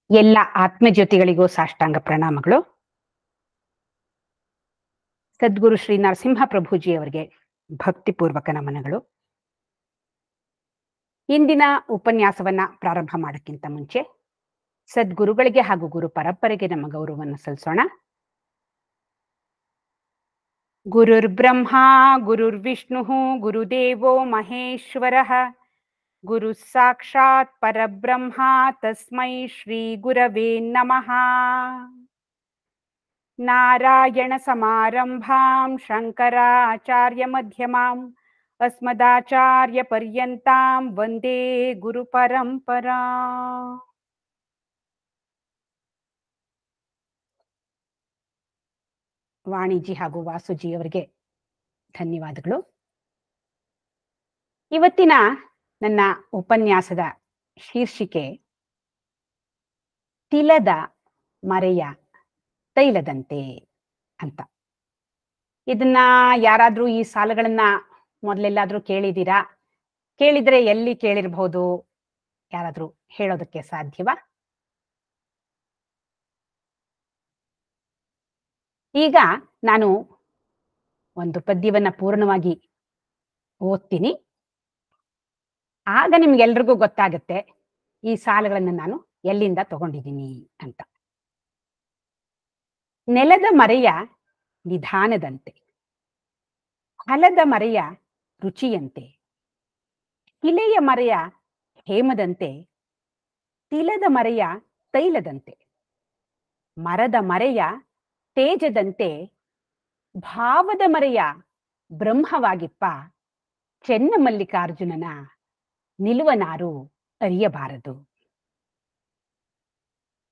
ಎಲ್ಲ ಆತ್ಮಜ್ಯೋತಿಗಳಿಗೂ ಸಾಷ್ಟಾಂಗ ಪ್ರಣಾಮಗಳು. ಸದ್ಗುರು ಶ್ರೀ ನರಸಿಂಹ ಪ್ರಭುಜಿಯವರಿಗೆ ಭಕ್ತಿಪೂರ್ವಕ ನಮನಗಳು. ಇಂದಿನ ಉಪನ್ಯಾಸವನ್ನ ಪ್ರಾರಂಭ ಮಾಡೋಕ್ಕಿಂತ ಮುಂಚೆ ಸದ್ಗುರುಗಳಿಗೆ ಹಾಗೂ ಗುರು ಪರಂಪರೆಗೆ ನಮ್ಮ ಗೌರವವನ್ನು ಸಲ್ಲಿಸೋಣ. ಗುರುರ್ ಬ್ರಹ್ಮ ಗುರುರ್ ವಿಷ್ಣು ಗುರುದೇವೋ ಮಹೇಶ್ವರಃ ಗುರು ಸಾಕ್ಷಾತ್ ಪರಬ್ರಹ್ಮ ತಸ್ಮೈ ಶ್ರೀ ಗುರವೇ ನಮಃ. ನಾರಾಯಣ ಸಮಾರಂಭಾಂ ಶಂಕರಾಚಾರ್ಯ ಮಧ್ಯಮಾಂ ಅಸ್ಮದಾಚಾರ್ಯ ಪರ್ಯಂತಾಂ ವಂದೇ ಗುರು ಪರಂಪರಾ. ವಾಣಿಜಿ ಹಾಗೂ ವಾಸುಜಿ ಅವರಿಗೆ ಧನ್ಯವಾದಗಳು. ಇವತ್ತಿನ ನನ್ನ ಉಪನ್ಯಾಸದ ಶೀರ್ಷಿಕೆ ತಿಲದ ಮರೆಯ ತೈಲದಂತೆ ಅಂತ. ಇದನ್ನ ಯಾರಾದ್ರೂ ಈ ಸಾಲುಗಳನ್ನ ಮೊದಲೆಲ್ಲಾದ್ರೂ ಕೇಳಿದ್ದೀರಾ? ಕೇಳಿದ್ರೆ ಎಲ್ಲಿ ಕೇಳಿರ್ಬಹುದು? ಯಾರಾದ್ರೂ ಹೇಳೋದಕ್ಕೆ ಸಾಧ್ಯವಾ? ಈಗ ನಾನು ಒಂದು ಪದ್ಯವನ್ನ ಪೂರ್ಣವಾಗಿ ಓದ್ತೀನಿ. ಆಗ ನಿಮ್ಗೆಲ್ರಿಗೂ ಗೊತ್ತಾಗುತ್ತೆ ಈ ಸಾಲುಗಳನ್ನ ನಾನು ಎಲ್ಲಿಂದ ತಗೊಂಡಿದ್ದೀನಿ ಅಂತ. ನೆಲದ ಮರೆಯ ನಿಧಾನದಂತೆ, ಹಲದ ಮರೆಯ ರುಚಿಯಂತೆ, ಇಲೆಯ ಮರೆಯ ಹೇಮದಂತೆ, ತಿಲದ ಮರೆಯ ತೈಲದಂತೆ, ಮರದ ಮರೆಯ ತೇಜದಂತೆ, ಭಾವದ ಮರೆಯ ಬ್ರಹ್ಮವಾಗಿಪ್ಪ ಚೆನ್ನಮಲ್ಲಿಕಾರ್ಜುನನ ನಿಲುವನಾರು ಅರಿಯಬಾರದು.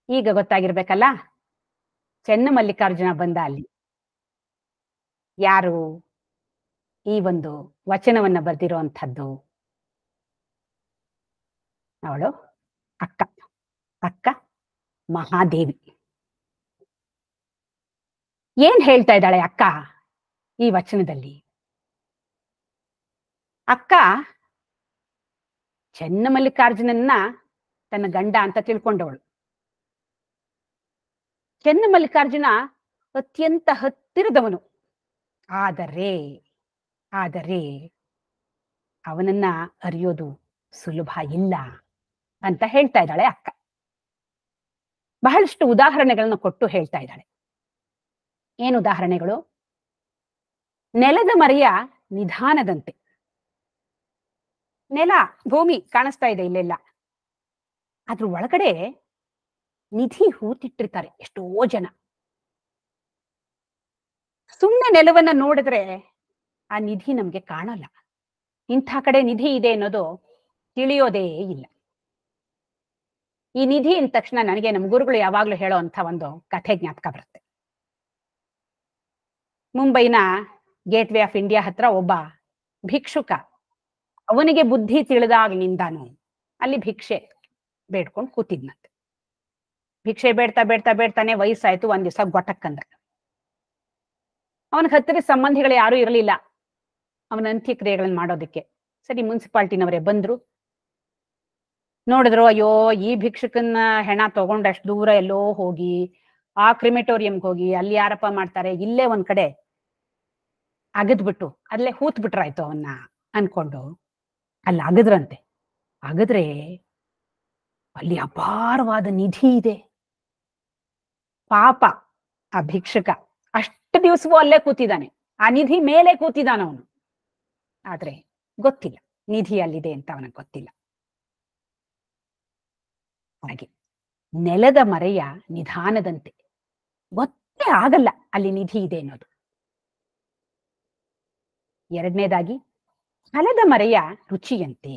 ಈಗ ಗೊತ್ತಾಗಿರ್ಬೇಕಲ್ಲ ಚೆನ್ನಮಲ್ಲಿಕಾರ್ಜುನ ಬಂದ ಅಲ್ಲಿ. ಯಾರು ಈ ಒಂದು ವಚನವನ್ನ ಬರೆದಿರುವಂಥದ್ದು? ಅವಳು ಅಕ್ಕ ಮಹಾದೇವಿ. ಏನ್ ಹೇಳ್ತಾ ಇದ್ದಾಳೆ ಅಕ್ಕ ಈ ವಚನದಲ್ಲಿ? ಅಕ್ಕ ಚೆನ್ನಮಲ್ಲಿಕಾರ್ಜುನನ್ನ ತನ್ನ ಗಂಡ ಅಂತ ತಿಳ್ಕೊಂಡವಳು. ಚೆನ್ನಮಲ್ಲಿಕಾರ್ಜುನ ಅತ್ಯಂತ ಹತ್ತಿರದವನು. ಆದರೆ ಅವನನ್ನ ಅರಿಯೋದು ಸುಲಭ ಇಲ್ಲ ಅಂತ ಹೇಳ್ತಾ ಇದ್ದಾಳೆ ಅಕ್ಕ. ಬಹಳಷ್ಟು ಉದಾಹರಣೆಗಳನ್ನು ಕೊಟ್ಟು ಹೇಳ್ತಾ ಇದ್ದಾಳೆ. ಏನು ಉದಾಹರಣೆಗಳು? ನೆಲದ ಮರೆಯ ನಿಧಾನದಂತೆ. ನೆಲ, ಭೂಮಿ ಕಾಣಿಸ್ತಾ ಇದೆ ಇಲ್ಲೆಲ್ಲ. ಅದ್ರ ಒಳಗಡೆ ನಿಧಿ ಹೂತಿಟ್ಟಿರ್ತಾರೆ ಎಷ್ಟೋ ಜನ. ಸುಮ್ಮನೆ ನೆಲವನ್ನ ನೋಡಿದ್ರೆ ಆ ನಿಧಿ ನಮ್ಗೆ ಕಾಣಲ್ಲ. ಇಂಥ ಕಡೆ ನಿಧಿ ಇದೆ ಅನ್ನೋದು ತಿಳಿಯೋದೇ ಇಲ್ಲ. ಈ ನಿಧಿ ಅಂದ ತಕ್ಷಣ ನನಗೆ ನಮ್ಮ ಗುರುಗಳು ಯಾವಾಗ್ಲೂ ಹೇಳೋ ಅಂತ ಒಂದು ಕಥೆ ಜ್ಞಾಪಕ ಬರುತ್ತೆ. ಮುಂಬೈನ ಗೇಟ್ ವೇ ಆಫ್ ಇಂಡಿಯಾ ಹತ್ರ ಒಬ್ಬ ಭಿಕ್ಷುಕ, ಅವನಿಗೆ ಬುದ್ಧಿ ತಿಳಿದಾಗ್ಲಿಂದಾನು ಅಲ್ಲಿ ಭಿಕ್ಷೆ ಬೇಡ್ಕೊಂಡು ಕೂತಿದ್ನಂತೆ. ಭಿಕ್ಷೆ ಬೇಡ್ತಾನೆ ವಯಸ್ಸಾಯ್ತು. ಒಂದ್ ದಿವಸ ಗೊಟಕ್ಕಂದ್ರೆ ಅವನಿಗೆ ಹತ್ತಿರ ಸಂಬಂಧಿಗಳು ಯಾರು ಇರಲಿಲ್ಲ ಅವನ ಅಂತ್ಯಕ್ರಿಯೆಗಳನ್ನ ಮಾಡೋದಕ್ಕೆ. ಸರಿ, ಮುನ್ಸಿಪಾಲ್ಟಿನವರೇ ಬಂದ್ರು, ನೋಡಿದ್ರು, ಅಯ್ಯೋ ಈ ಭಿಕ್ಷುಕನ ಹೆಣ ತಗೊಂಡಷ್ಟು ದೂರ ಎಲ್ಲೋ ಹೋಗಿ ಆ ಕ್ರಿಮಿಟೋರಿಯಂಗೆ ಹೋಗಿ ಅಲ್ಲಿ ಯಾರಪ್ಪ ಮಾಡ್ತಾರೆ, ಇಲ್ಲೇ ಒಂದ್ ಕಡೆ ಅಗದ್ಬಿಟ್ಟು ಅಲ್ಲೇ ಹೂತ್ ಬಿಟ್ರಾಯ್ತು ಅವನ್ನ ಅನ್ಕೊಂಡು ಅಲ್ಲಿ ಅಗದ್ರಂತೆ. ಅಗದ್ರೆ ಅಲ್ಲಿ ಅಪಾರವಾದ ನಿಧಿ ಇದೆ. ಪಾಪ ಆ ಭಿಕ್ಷುಕ ಅಷ್ಟು ದಿವಸವೂ ಅಲ್ಲೇ ಕೂತಿದ್ದಾನೆ, ಆ ನಿಧಿ ಮೇಲೆ ಕೂತಿದ್ದಾನ ಅವನು. ಆದ್ರೆ ಗೊತ್ತಿಲ್ಲ ನಿಧಿ ಅಲ್ಲಿದೆ ಅಂತ ಅವನಿಗೆ ಗೊತ್ತಿಲ್ಲ. ಹಾಗೆ ನೆಲದ ಮರೆಯ ನಿಧಾನದಂತೆ, ಗೊತ್ತೇ ಆಗಲ್ಲ ಅಲ್ಲಿ ನಿಧಿ ಇದೆ ಅನ್ನೋದು. ಎರಡನೇದಾಗಿ ಹಲದ ಮರೆಯ ರುಚಿಯಂತೆ.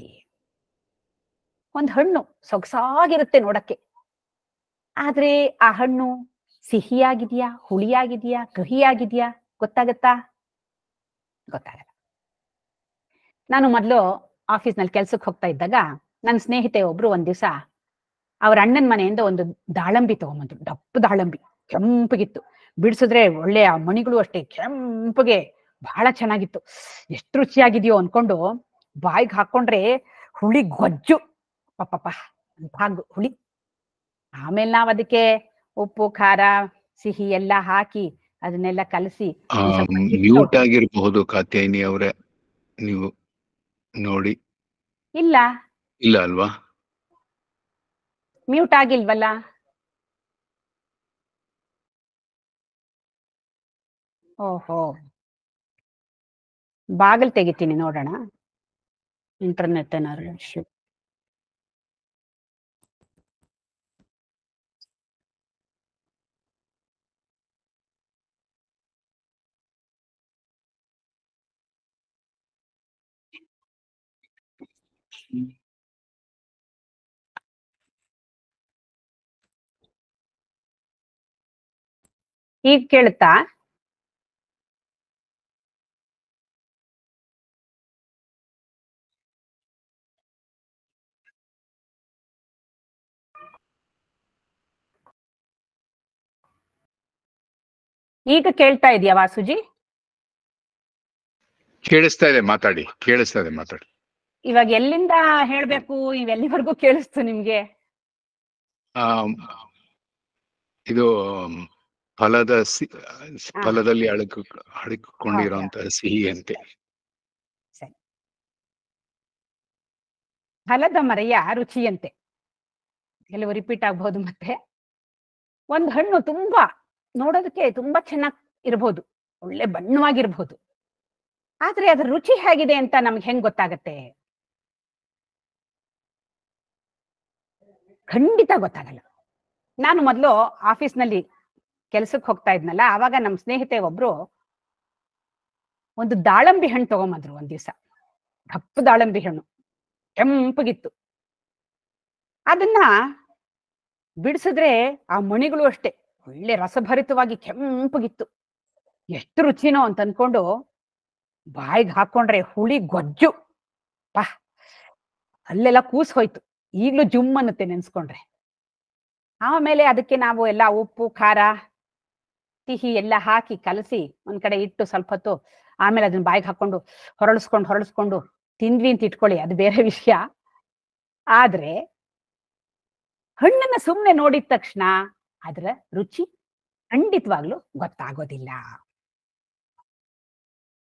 ಒಂದು ಹಣ್ಣು ಸೊಗಸಾಗಿರುತ್ತೆ ನೋಡಕ್ಕೆ, ಆದ್ರೆ ಆ ಹಣ್ಣು ಸಿಹಿಯಾಗಿದೆಯಾ, ಹುಳಿಯಾಗಿದೆಯಾ, ಕಹಿಯಾಗಿದೆಯಾ ಗೊತ್ತಾಗತ್ತಾ? ಗೊತ್ತಾಗಲ್ಲ. ನಾನು ಮೊದಲು ಆಫೀಸ್ನಲ್ಲಿ ಕೆಲ್ಸಕ್ಕೆ ಹೋಗ್ತಾ ಇದ್ದಾಗ ನನ್ನ ಸ್ನೇಹಿತೆ ಒಬ್ರು ಒಂದ್ ದಿವಸ ಅವ್ರ ಅಣ್ಣನ ಮನೆಯಿಂದ ಒಂದು ದಾಳಂಬಿ ತಗೊಂಬಂದ್ರು. ದಪ್ಪ ದಾಳಂಬಿ, ಕೆಂಪಗಿತ್ತು. ಬಿಡಿಸಿದ್ರೆ ಒಳ್ಳೆಯ ಮಣಿಗಳು ಅಷ್ಟೇ ಕೆಂಪಗೆ, ಬಹಳ ಚೆನ್ನಾಗಿತ್ತು. ಎಷ್ಟು ರುಚಿಯಾಗಿದೆಯೋ ಅನ್ಕೊಂಡು ಬಾಯಿಗೆ ಹಾಕೊಂಡ್ರೆ ಹುಳಿ ಗೊಜ್ಜು, ಪಾಪಪ್ಪ ಅಂತ ಹುಳಿ. ಆಮೇಲೆ ನಾವ್ ಅದಕ್ಕೆ ಉಪ್ಪು ಖಾರ ಸಿಹಿ ಎಲ್ಲ ಹಾಕಿ ಅದನ್ನೆಲ್ಲ ಕಲಸಿ ಮ್ಯೂಟ್ ಆಗಿರಬಹುದು ಕಾತ್ಯಾಯಿನಿ ಅವರೇ, ನೀವು ನೋಡಿ. ಇಲ್ಲ ಇಲ್ಲ ಅಲ್ವಾ? ಮ್ಯೂಟ್ ಆಗಿಲ್ವಲ್ಲ. ಓಹೋ, ಬಾಗಿಲು ತೆಗಿತೀನಿ ನೋಡೋಣ. ಇಂಟರ್ನೆಟ್ ಏನಾದ್ರು ಇಶ್ಯೂ. ಈಗ ಕೇಳುತ್ತಾ? ಈಗ ಕೇಳ್ತಾ ಇದೆಯಾ ವಾಸುಜಿ? ಕೇಳಿಸ್ತಾ ಇದೆ, ಮಾತಾಡಿ. ಕೇಳಿಸ್ತಾ ಇದೆ, ಮಾತಾಡಿ. ಇವಾಗ ಎಲ್ಲಿಂದ ಹೇಳ್ಬೇಕು? ಇವೆಲ್ಲಿವರೆಗೂ ಕೇಳಿಸ್ತು ನಿಮ್ಗೆ? ಇದು ಫಲದಲ್ಲಿ ಅಡಕೊಂಡಿರುವಂತಹ ಸಿಹಿ ಅಂತೆ. ಸರಿ, ಫಲದ ಮರೆಯ ರುಚಿಯಂತೆ. ಕೆಲವು ರಿಪೀಟ್ ಆಗ್ಬಹುದು. ಮತ್ತೆ ಒಂದು ಹಣ್ಣು ತುಂಬಾ ನೋಡೋದಕ್ಕೆ ತುಂಬಾ ಚೆನ್ನಾಗಿ ಇರಬಹುದು, ಒಳ್ಳೆ ಬಣ್ಣವಾಗಿರ್ಬಹುದು, ಆದ್ರೆ ಅದ್ರ ರುಚಿ ಹೇಗಿದೆ ಅಂತ ನಮ್ಗೆ ಹೆಂಗ್ ಗೊತ್ತಾಗತ್ತೆ? ಖಂಡಿತ ಗೊತ್ತಾಗಲ್ಲ. ನಾನು ಮೊದಲು ಆಫೀಸ್ನಲ್ಲಿ ಕೆಲ್ಸಕ್ಕೆ ಹೋಗ್ತಾ ಇದ್ನಲ್ಲ, ಆವಾಗ ನಮ್ಮ ಸ್ನೇಹಿತೆ ಒಬ್ರು ಒಂದು ದಾಳಂಬಿ ಹಣ್ಣು ತಗೊಂಬಂದ್ರು ಒಂದ್ ದಿವ್ಸ. ಕಪ್ಪು ದಾಳಂಬಿ ಹಣ್ಣು, ಕೆಂಪಗಿತ್ತು. ಅದನ್ನ ಬಿಡಿಸಿದ್ರೆ ಆ ಮಣಿಗಳು ಅಷ್ಟೇ ಒಳ್ಳೆ ರಸಭರಿತವಾಗಿ ಕೆಂಪಗಿತ್ತು. ಎಷ್ಟು ರುಚಿನೋ ಅಂತ ಅನ್ಕೊಂಡು ಬಾಯಿಗೆ ಹಾಕೊಂಡ್ರೆ ಹುಳಿ ಗೊಜ್ಜು. ಪಾ, ಅಲ್ಲೆಲ್ಲ ಕೂಸ್ ಹೋಯ್ತು. ಈಗ್ಲೂ ಜುಮ್ ಅನ್ನುತ್ತೆ ನೆನ್ಸ್ಕೊಂಡ್ರೆ. ಆಮೇಲೆ ಅದಕ್ಕೆ ನಾವು ಎಲ್ಲ ಉಪ್ಪು ಖಾರ ಸಿಹಿ ಎಲ್ಲ ಹಾಕಿ ಕಲಸಿ ಒಂದ್ ಕಡೆ ಇಟ್ಟು ಸ್ವಲ್ಪ ಹೊತ್ತು ಆಮೇಲೆ ಅದನ್ನ ಬಾಯಿಗೆ ಹಾಕೊಂಡು ಹೊರಳಿಸ್ಕೊಂಡು ತಿಂದ್ವಿ ಅಂತ ಇಟ್ಕೊಳ್ಳಿ, ಅದು ಬೇರೆ ವಿಷಯ. ಆದ್ರೆ ಹಣ್ಣನ್ನ ಸುಮ್ನೆ ನೋಡಿದ ತಕ್ಷಣ ಅದರ ರುಚಿ ಖಂಡಿತವಾಗ್ಲೂ ಗೊತ್ತಾಗೋದಿಲ್ಲ.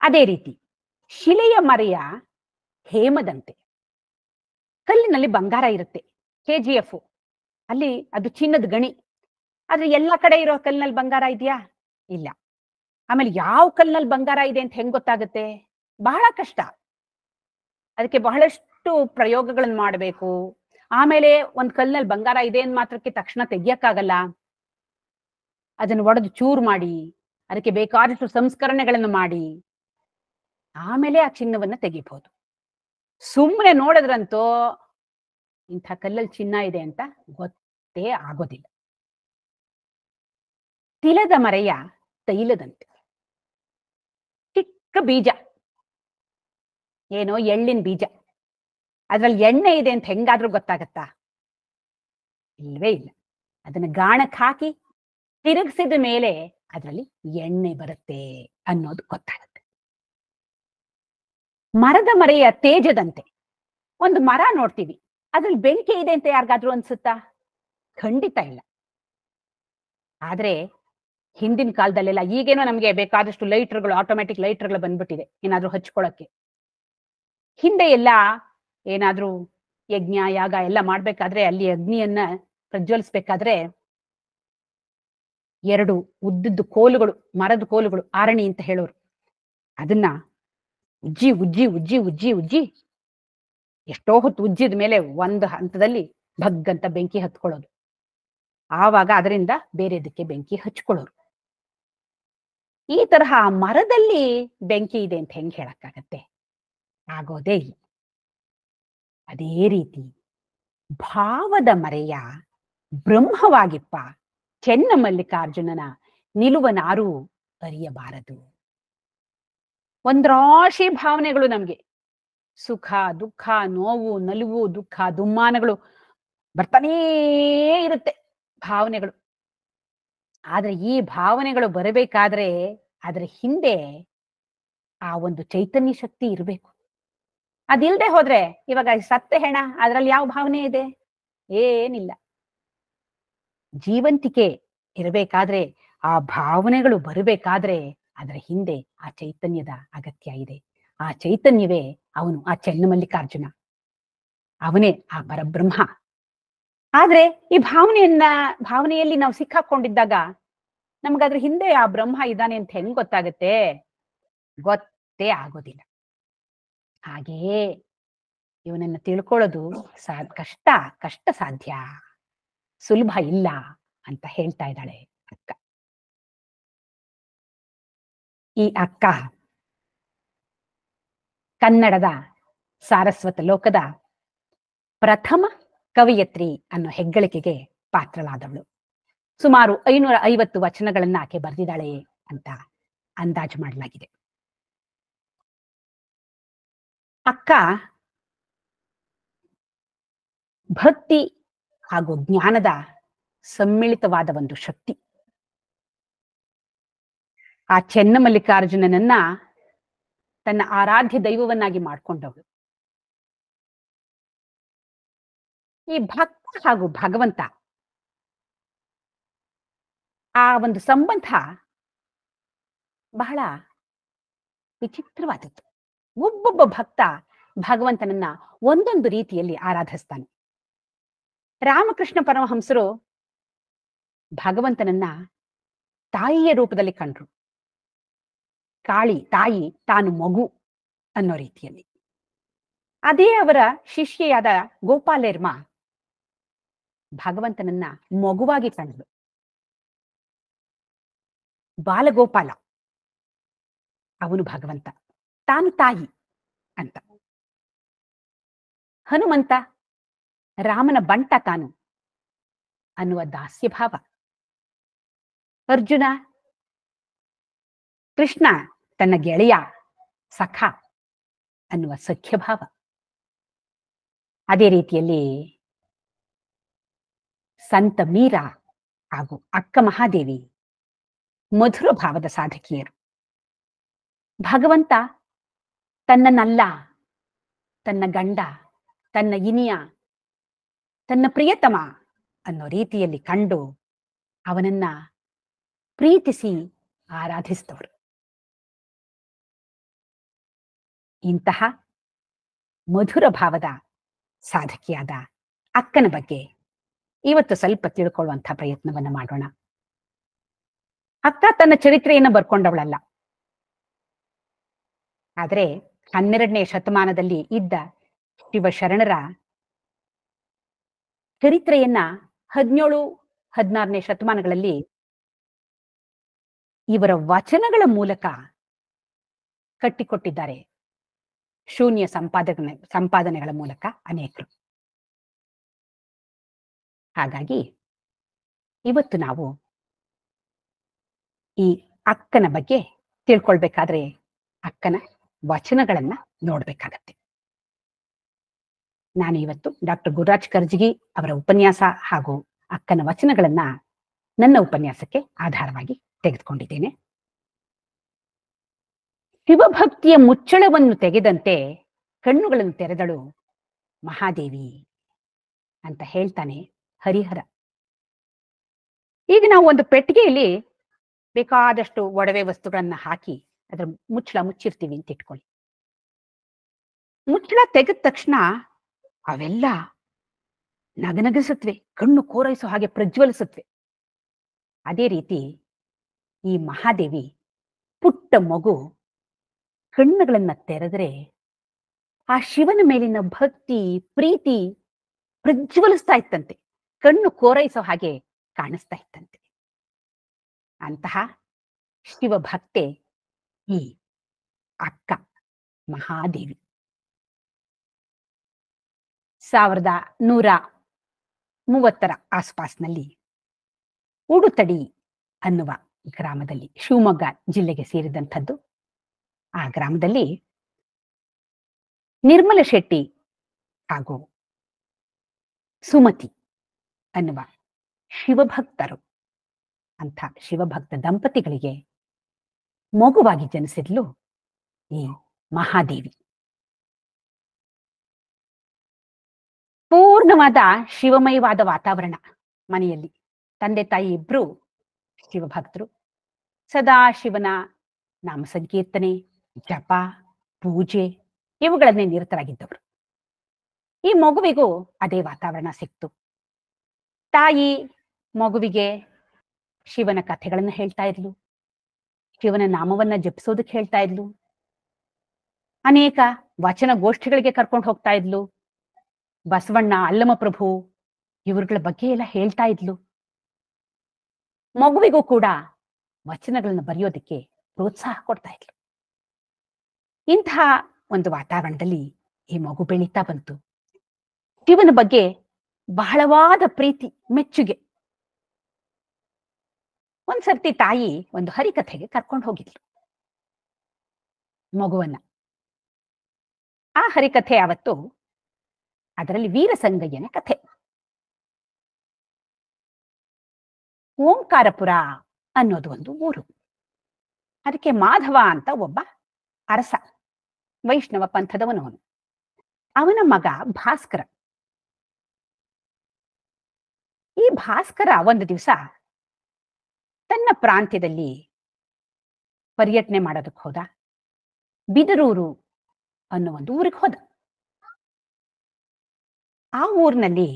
ಅದೇ ರೀತಿ ಶಿಲೆಯ ಮರೆಯ ಹೇಮದಂತೆ. ಕಲ್ಲಿನಲ್ಲಿ ಬಂಗಾರ ಇರುತ್ತೆ, KGF ಅಲ್ಲಿ ಅದು ಚಿನ್ನದ ಗಣಿ. ಆದ್ರೆ ಎಲ್ಲಾ ಕಡೆ ಇರೋ ಕಲ್ಲಿನಲ್ಲಿ ಬಂಗಾರ ಇದೆಯಾ? ಇಲ್ಲ. ಆಮೇಲೆ ಯಾವ ಕಲ್ಲಿನಲ್ಲಿ ಬಂಗಾರ ಇದೆ ಅಂತ ಹೆಂಗ್ ಗೊತ್ತಾಗುತ್ತೆ? ಬಹಳ ಕಷ್ಟ. ಅದಕ್ಕೆ ಬಹಳಷ್ಟು ಪ್ರಯೋಗಗಳನ್ನ ಮಾಡಬೇಕು. ಆಮೇಲೆ ಒಂದ್ ಕಲ್ಲಿನಲ್ಲಿ ಬಂಗಾರ ಇದೆ ಅಂದ್ ಮಾತ್ರಕ್ಕೆ ತಕ್ಷಣ ತೆಗಿಯಕ್ಕಾಗಲ್ಲ. ಅದನ್ನು ಒಡೆದು ಚೂರು ಮಾಡಿ ಅದಕ್ಕೆ ಬೇಕಾದಷ್ಟು ಸಂಸ್ಕರಣೆಗಳನ್ನು ಮಾಡಿ ಆಮೇಲೆ ಆ ಚಿನ್ನವನ್ನ ತೆಗಿಬಹುದು. ಸುಮ್ಮನೆ ನೋಡಿದ್ರಂತೂ ಇಂಥ ಕಲ್ಲಲ್ಲಿ ಚಿನ್ನ ಇದೆ ಅಂತ ಗೊತ್ತೇ ಆಗೋದಿಲ್ಲ. ತಿಲದ ಮರೆಯ ತೈಲದಂತೆ. ಚಿಕ್ಕ ಬೀಜ, ಏನೋ ಎಳ್ಳಿನ ಬೀಜ, ಅದ್ರಲ್ಲಿ ಎಣ್ಣೆ ಇದೆ ಅಂತ ಹೆಂಗಾದ್ರೂ ಗೊತ್ತಾಗತ್ತಾ? ಇಲ್ವೇ ಇಲ್ಲ. ಅದನ್ನ ಗಾಣಕ್ಕೆ ಹಾಕಿ ತಿರುಗಿಸಿದ ಮೇಲೆ ಅದರಲ್ಲಿ ಎಣ್ಣೆ ಬರುತ್ತೆ ಅನ್ನೋದು ಗೊತ್ತಾಗುತ್ತೆ. ಮರದ ಮರೆಯ ತೇಜದಂತೆ. ಒಂದು ಮರ ನೋಡ್ತೀವಿ, ಅದ್ರಲ್ಲಿ ಬೆಂಕಿ ಇದೆ ಅಂತ ಯಾರಿಗಾದ್ರೂ ಅನ್ಸುತ್ತಾ? ಖಂಡಿತ ಇಲ್ಲ. ಆದ್ರೆ ಹಿಂದಿನ ಕಾಲದಲ್ಲೆಲ್ಲ, ಈಗೇನೋ ನಮ್ಗೆ ಬೇಕಾದಷ್ಟು ಲೈಟರ್ಗಳು, ಆಟೋಮ್ಯಾಟಿಕ್ ಲೈಟರ್ಗಳು ಬಂದ್ಬಿಟ್ಟಿದೆ ಏನಾದ್ರೂ ಹಚ್ಕೊಳಕ್ಕೆ. ಹಿಂದೆ ಎಲ್ಲ ಏನಾದ್ರೂ ಯಜ್ಞ ಯಾಗ ಎಲ್ಲ ಮಾಡ್ಬೇಕಾದ್ರೆ ಅಲ್ಲಿ ಅಗ್ನಿಯನ್ನ ಪ್ರಜ್ವಲಿಸ್ಬೇಕಾದ್ರೆ 2 ಉದ್ದದ್ದು ಕೋಲುಗಳು, ಮರದ ಕೋಲುಗಳು, ಆರಣಿ ಅಂತ ಹೇಳೋರು, ಅದನ್ನ ಉಜ್ಜಿ ಉಜ್ಜಿ ಉಜ್ಜಿ ಉಜ್ಜಿ ಉಜ್ಜಿ ಎಷ್ಟೋ ಹೊತ್ತು ಉಜ್ಜಿದ ಮೇಲೆ ಒಂದು ಹಂತದಲ್ಲಿ ಭಗ್ಗಂತ ಬೆಂಕಿ ಹತ್ಕೊಳ್ಳೋದು. ಆವಾಗ ಅದರಿಂದ ಬೇರೆದಕ್ಕೆ ಬೆಂಕಿ ಹಚ್ಕೊಳ್ಳೋರು. ಈ ತರಹ ಮರದಲ್ಲಿ ಬೆಂಕಿ ಇದೆ ಅಂತ ಹೆಂಗ್ ಹೇಳಕ್ಕಾಗತ್ತೆ? ಆಗೋದೇ ಇಲ್ಲ. ಅದೇ ರೀತಿ ಭಾವದ ಮರೆಯ ಬ್ರಹ್ಮವಾಗಿಪ್ಪ ಚೆನ್ನಮಲ್ಲಿಕಾರ್ಜುನನ ನಿಲುವನಾರು ಅರಿಯಬಾರದು. ಒಂದ್ರಾಶಿ ಭಾವನೆಗಳು ನಮ್ಗೆ, ಸುಖ ದುಃಖ ನೋವು ನಲಿವು ದುಃಖ ದುಮ್ಮಾನಗಳು ಬರ್ತಾನೇ ಇರುತ್ತೆ ಭಾವನೆಗಳು. ಆದ್ರೆ ಈ ಭಾವನೆಗಳು ಬರಬೇಕಾದ್ರೆ ಅದ್ರ ಹಿಂದೆ ಆ ಒಂದು ಚೈತನ್ಯ ಶಕ್ತಿ ಇರಬೇಕು. ಅದಿಲ್ದೆ ಹೋದ್ರೆ, ಇವಾಗ ಸತ್ತೆ ಹೆಣ, ಅದ್ರಲ್ಲಿ ಯಾವ ಭಾವನೆ ಇದೆ? ಏನಿಲ್ಲ. ಜೀವಂತಿಕೆ ಇರಬೇಕಾದ್ರೆ, ಆ ಭಾವನೆಗಳು ಬರಬೇಕಾದ್ರೆ ಅದರ ಹಿಂದೆ ಆ ಚೈತನ್ಯದ ಅಗತ್ಯ ಇದೆ. ಆ ಚೈತನ್ಯವೇ ಅವನು, ಆ ಚನ್ನಮಲ್ಲಿಕಾರ್ಜುನ, ಅವನೇ ಆ ಪರಬ್ರಹ್ಮ. ಆದ್ರೆ ಈ ಭಾವನೆಯಲ್ಲಿ ನಾವು ಸಿಕ್ಕಾಕೊಂಡಿದ್ದಾಗ ನಮ್ಗದ್ರ ಹಿಂದೆ ಆ ಬ್ರಹ್ಮ ಇದ್ದಾನೆ ಅಂತ ಹೆಂಗ್ ಗೊತ್ತಾಗತ್ತೆ? ಗೊತ್ತೇ ಆಗೋದಿಲ್ಲ. ಹಾಗೆಯೇ ಇವನನ್ನ ತಿಳ್ಕೊಳ್ಳೋದು ಕಷ್ಟ ಸಾಧ್ಯ, ಸುಲಭ ಇಲ್ಲ ಅಂತ ಹೇಳ್ತಾ ಇದ್ದಾಳೆ ಅಕ್ಕ. ಈ ಅಕ್ಕ ಕನ್ನಡದ ಸಾರಸ್ವತ ಲೋಕದ ಪ್ರಥಮ ಕವಯತ್ರಿ ಅನ್ನೋ ಹೆಗ್ಗಳಿಕೆಗೆ ಪಾತ್ರಳಾದವಳು. ಸುಮಾರು 550 ವಚನಗಳನ್ನ ಆಕೆ ಬರೆದಿದ್ದಾಳೆ ಅಂತ ಅಂದಾಜು ಮಾಡಲಾಗಿದೆ. ಅಕ್ಕ ಭಕ್ತಿ ಹಾಗೂ ಜ್ಞಾನದ ಸಮ್ಮಿಳಿತವಾದ ಒಂದು ಶಕ್ತಿ. ಆ ಚನ್ನಮಲ್ಲಿಕಾರ್ಜುನನನ್ನ ತನ್ನ ಆರಾಧ್ಯ ದೈವವನ್ನಾಗಿ ಮಾಡಿಕೊಂಡವಳು. ಈ ಭಕ್ತ ಹಾಗೂ ಭಗವಂತ ಆ ಒಂದು ಸಂಬಂಧ ಬಹಳ ವಿಚಿತ್ರವಾದದ್ದು. ಒಬ್ಬೊಬ್ಬ ಭಕ್ತ ಭಗವಂತನನ್ನ ಒಂದೊಂದು ರೀತಿಯಲ್ಲಿ ಆರಾಧಿಸ್ತಾನೆ. ರಾಮಕೃಷ್ಣ ಪರಮಹಂಸರು ಭಗವಂತನನ್ನ ತಾಯಿಯ ರೂಪದಲ್ಲಿ ಕಂಡ್ರು. ಕಾಳಿ ತಾಯಿ, ತಾನು ಮಗು ಅನ್ನೋ ರೀತಿಯಲ್ಲಿ. ಅದೇ ಅವರ ಶಿಷ್ಯೆಯಾದ ಗೋಪಾಲೇರ್ಮ ಭಗವಂತನನ್ನ ಮಗುವಾಗಿ ಕಂಡ್ರು. ಬಾಲಗೋಪಾಲ ಅವನು ಭಗವಂತ, ತಾನು ತಾಯಿ ಅಂತ. ಹನುಮಂತ ರಾಮನ ಬಂಟ ತಾನು ಅನ್ನುವ ದಾಸ್ಯಭಾವ. ಅರ್ಜುನ ಕೃಷ್ಣ ತನ್ನ ಗೆಳೆಯ ಸಖ ಅನ್ನುವ ಸಖ್ಯಭಾವ. ಅದೇ ರೀತಿಯಲ್ಲಿ ಸಂತ ಮೀರಾ ಹಾಗೂ ಅಕ್ಕ ಮಹಾದೇವಿ ಮಧುರ ಭಾವದ ಸಾಧಕಿಯರು. ಭಗವಂತ ತನ್ನನ್ನಲ್ಲ, ತನ್ನ ಗಂಡ, ತನ್ನ ಇನಿಯ, ತನ್ನ ಪ್ರಿಯತಮ ಅನ್ನೋ ರೀತಿಯಲ್ಲಿ ಕಂಡು ಅವನನ್ನ ಪ್ರೀತಿಸಿ ಆರಾಧಿಸಿದವರು. ಇಂತಹ ಮಧುರ ಭಾವದ ಸಾಧಕಿಯಾದ ಅಕ್ಕನ ಬಗ್ಗೆ ಇವತ್ತು ಸ್ವಲ್ಪ ತಿಳ್ಕೊಳ್ಳುವಂತಹ ಪ್ರಯತ್ನವನ್ನ ಮಾಡೋಣ. ಅಕ್ಕ ತನ್ನ ಚರಿತ್ರೆಯನ್ನು ಬರ್ಕೊಂಡವಳಲ್ಲ. ಆದರೆ 12ನೇ ಶತಮಾನದಲ್ಲಿ ಇದ್ದ ಶಿವಶರಣರ ಚರಿತ್ರೆಯನ್ನ 17, 16ನೇ ಶತಮಾನಗಳಲ್ಲಿ ಇವರ ವಚನಗಳ ಮೂಲಕ ಕಟ್ಟಿಕೊಟ್ಟಿದ್ದಾರೆ. ಶೂನ್ಯ ಸಂಪಾದನೆಗಳ ಮೂಲಕ ಅನೇಕರು. ಹಾಗಾಗಿ ಇವತ್ತು ನಾವು ಈ ಅಕ್ಕನ ಬಗ್ಗೆ ತಿಳ್ಕೊಳ್ಬೇಕಾದ್ರೆ ಅಕ್ಕನ ವಚನಗಳನ್ನ ನೋಡ್ಬೇಕಾಗತ್ತೆ. ನಾನು ಇವತ್ತು ಡಾಕ್ಟರ್ ಗುರುರಾಜ್ ಕರ್ಜಗಿ ಅವರ ಉಪನ್ಯಾಸ ಹಾಗೂ ಅಕ್ಕನ ವಚನಗಳನ್ನ ನನ್ನ ಉಪನ್ಯಾಸಕ್ಕೆ ಆಧಾರವಾಗಿ ತೆಗೆದುಕೊಂಡಿದ್ದೇನೆ. ಶಿವಭಕ್ತಿಯ ಮುಚ್ಚಳವನ್ನು ತೆಗೆದಂತೆ ಕಣ್ಣುಗಳನ್ನು ತೆರೆದಳು ಮಹಾದೇವಿ ಅಂತ ಹೇಳ್ತಾನೆ ಹರಿಹರ. ಈಗ ನಾವು ಒಂದು ಪೆಟ್ಟಿಗೆಯಲ್ಲಿ ಬೇಕಾದಷ್ಟು ಒಡವೆ ವಸ್ತುಗಳನ್ನ ಹಾಕಿ ಅದರ ಮುಚ್ಚಳ ಮುಚ್ಚಿರ್ತೀವಿ ಅಂತ ಇಟ್ಕೊಳ್ಳಿ. ಮುಚ್ಚಳ ತೆಗೆದ ತಕ್ಷಣ ಅವೆಲ್ಲ ನಗನಗಿಸುತ್ತವೆ, ಕಣ್ಣು ಕೋರೈಸೋ ಹಾಗೆ ಪ್ರಜ್ವಲಿಸುತ್ತವೆ. ಅದೇ ರೀತಿ ಈ ಮಹಾದೇವಿ ಪುಟ್ಟ ಮಗು ಕಣ್ಣುಗಳನ್ನ ತೆರೆದರೆ ಆ ಶಿವನ ಮೇಲಿನ ಭಕ್ತಿ ಪ್ರೀತಿ ಪ್ರಜ್ವಲಿಸ್ತಾ ಇತ್ತಂತೆ, ಕಣ್ಣು ಕೋರೈಸೋ ಹಾಗೆ ಕಾಣಿಸ್ತಾ ಇತ್ತಂತೆ. ಅಂತಹ ಶಿವಭಕ್ತೆ ಈ ಅಕ್ಕ ಮಹಾದೇವಿ. 1130 ಆಸ್ಪಾಸ್ನಲ್ಲಿ ಉಡುತಡಿ ಅನ್ನುವ ಗ್ರಾಮದಲ್ಲಿ, ಶಿವಮೊಗ್ಗ ಜಿಲ್ಲೆಗೆ ಸೇರಿದಂಥದ್ದು. ಆ ಗ್ರಾಮದಲ್ಲಿ ನಿರ್ಮಲ ಶೆಟ್ಟಿ ಹಾಗೂ ಸುಮತಿ ಅನ್ನುವ ಶಿವಭಕ್ತರು, ಅಂಥ ಶಿವಭಕ್ತ ದಂಪತಿಗಳಿಗೆ ಮಗುವಾಗಿ ಜನಿಸಿದ್ಲು ಈ ಮಹಾದೇವಿ. ಪೂರ್ಣವಾದ ಶಿವಮಯವಾದ ವಾತಾವರಣ ಮನೆಯಲ್ಲಿ, ತಂದೆ ತಾಯಿ ಇಬ್ರು ಶಿವಭಕ್ತರು. ಸದಾ ಶಿವನ ನಾಮ ಸಂಕೀರ್ತನೆ, ಜಪ, ಪೂಜೆ ಇವುಗಳನ್ನೇ ನಿರತರಾಗಿದ್ದವರು. ಈ ಮಗುವಿಗೂ ಅದೇ ವಾತಾವರಣ ಸಿಕ್ತು. ತಾಯಿ ಮಗುವಿಗೆ ಶಿವನ ಕಥೆಗಳನ್ನು ಹೇಳ್ತಾ ಇದ್ಲು, ಶಿವನ ನಾಮವನ್ನ ಜಪಿಸೋದಕ್ಕೆ ಹೇಳ್ತಾ ಇದ್ಲು, ಅನೇಕ ವಚನ ಗೋಷ್ಠಿಗಳಿಗೆ ಕರ್ಕೊಂಡು ಹೋಗ್ತಾ ಇದ್ಲು, ಬಸವಣ್ಣ, ಅಲ್ಲಮಪ್ರಭು ಇವರುಗಳ ಬಗ್ಗೆ ಎಲ್ಲ ಹೇಳ್ತಾ ಇದ್ಲು. ಮಗುವಿಗೂ ಕೂಡ ವಚನಗಳನ್ನು ಬರೆಯೋದಕ್ಕೆ ಪ್ರೋತ್ಸಾಹ ಕೊಡ್ತಾ ಇದ್ಲು. ಇಂತಹ ಒಂದು ವಾತಾವರಣದಲ್ಲಿ ಈ ಮಗು ಬೆಳೀತಾ ಬಂತು. ಶಿವನ ಬಗ್ಗೆ ಬಹಳವಾದ ಪ್ರೀತಿ, ಮೆಚ್ಚುಗೆ. ಒಂದ್ಸರ್ತಿ ತಾಯಿ ಒಂದು ಹರಿಕಥೆಗೆ ಕರ್ಕೊಂಡು ಹೋಗಿದ್ಲು ಮಗುವನ್ನ. ಆ ಹರಿಕಥೆ ಯಾವತ್ತು, ಅದರಲ್ಲಿ ವೀರಸಂಗಯ್ಯನ ಕಥೆ. ಓಂಕಾರಪುರ ಅನ್ನೋದು ಒಂದು ಊರು. ಅದಕ್ಕೆ ಮಾಧವ ಅಂತ ಒಬ್ಬ ಅರಸ, ವೈಷ್ಣವ ಪಂಥದವನವನು. ಅವನ ಮಗ ಭಾಸ್ಕರ. ಈ ಭಾಸ್ಕರ ಒಂದು ದಿವಸ ತನ್ನ ಪ್ರಾಂತ್ಯದಲ್ಲಿ ಪರ್ಯಟನೆ ಮಾಡೋದಕ್ಕೆ ಹೋದ. ಬಿದರೂರು ಅನ್ನೋ ಒಂದು ಊರಿಗೆ ಹೋದ. ಆ ಊರಿನಲ್ಲಿ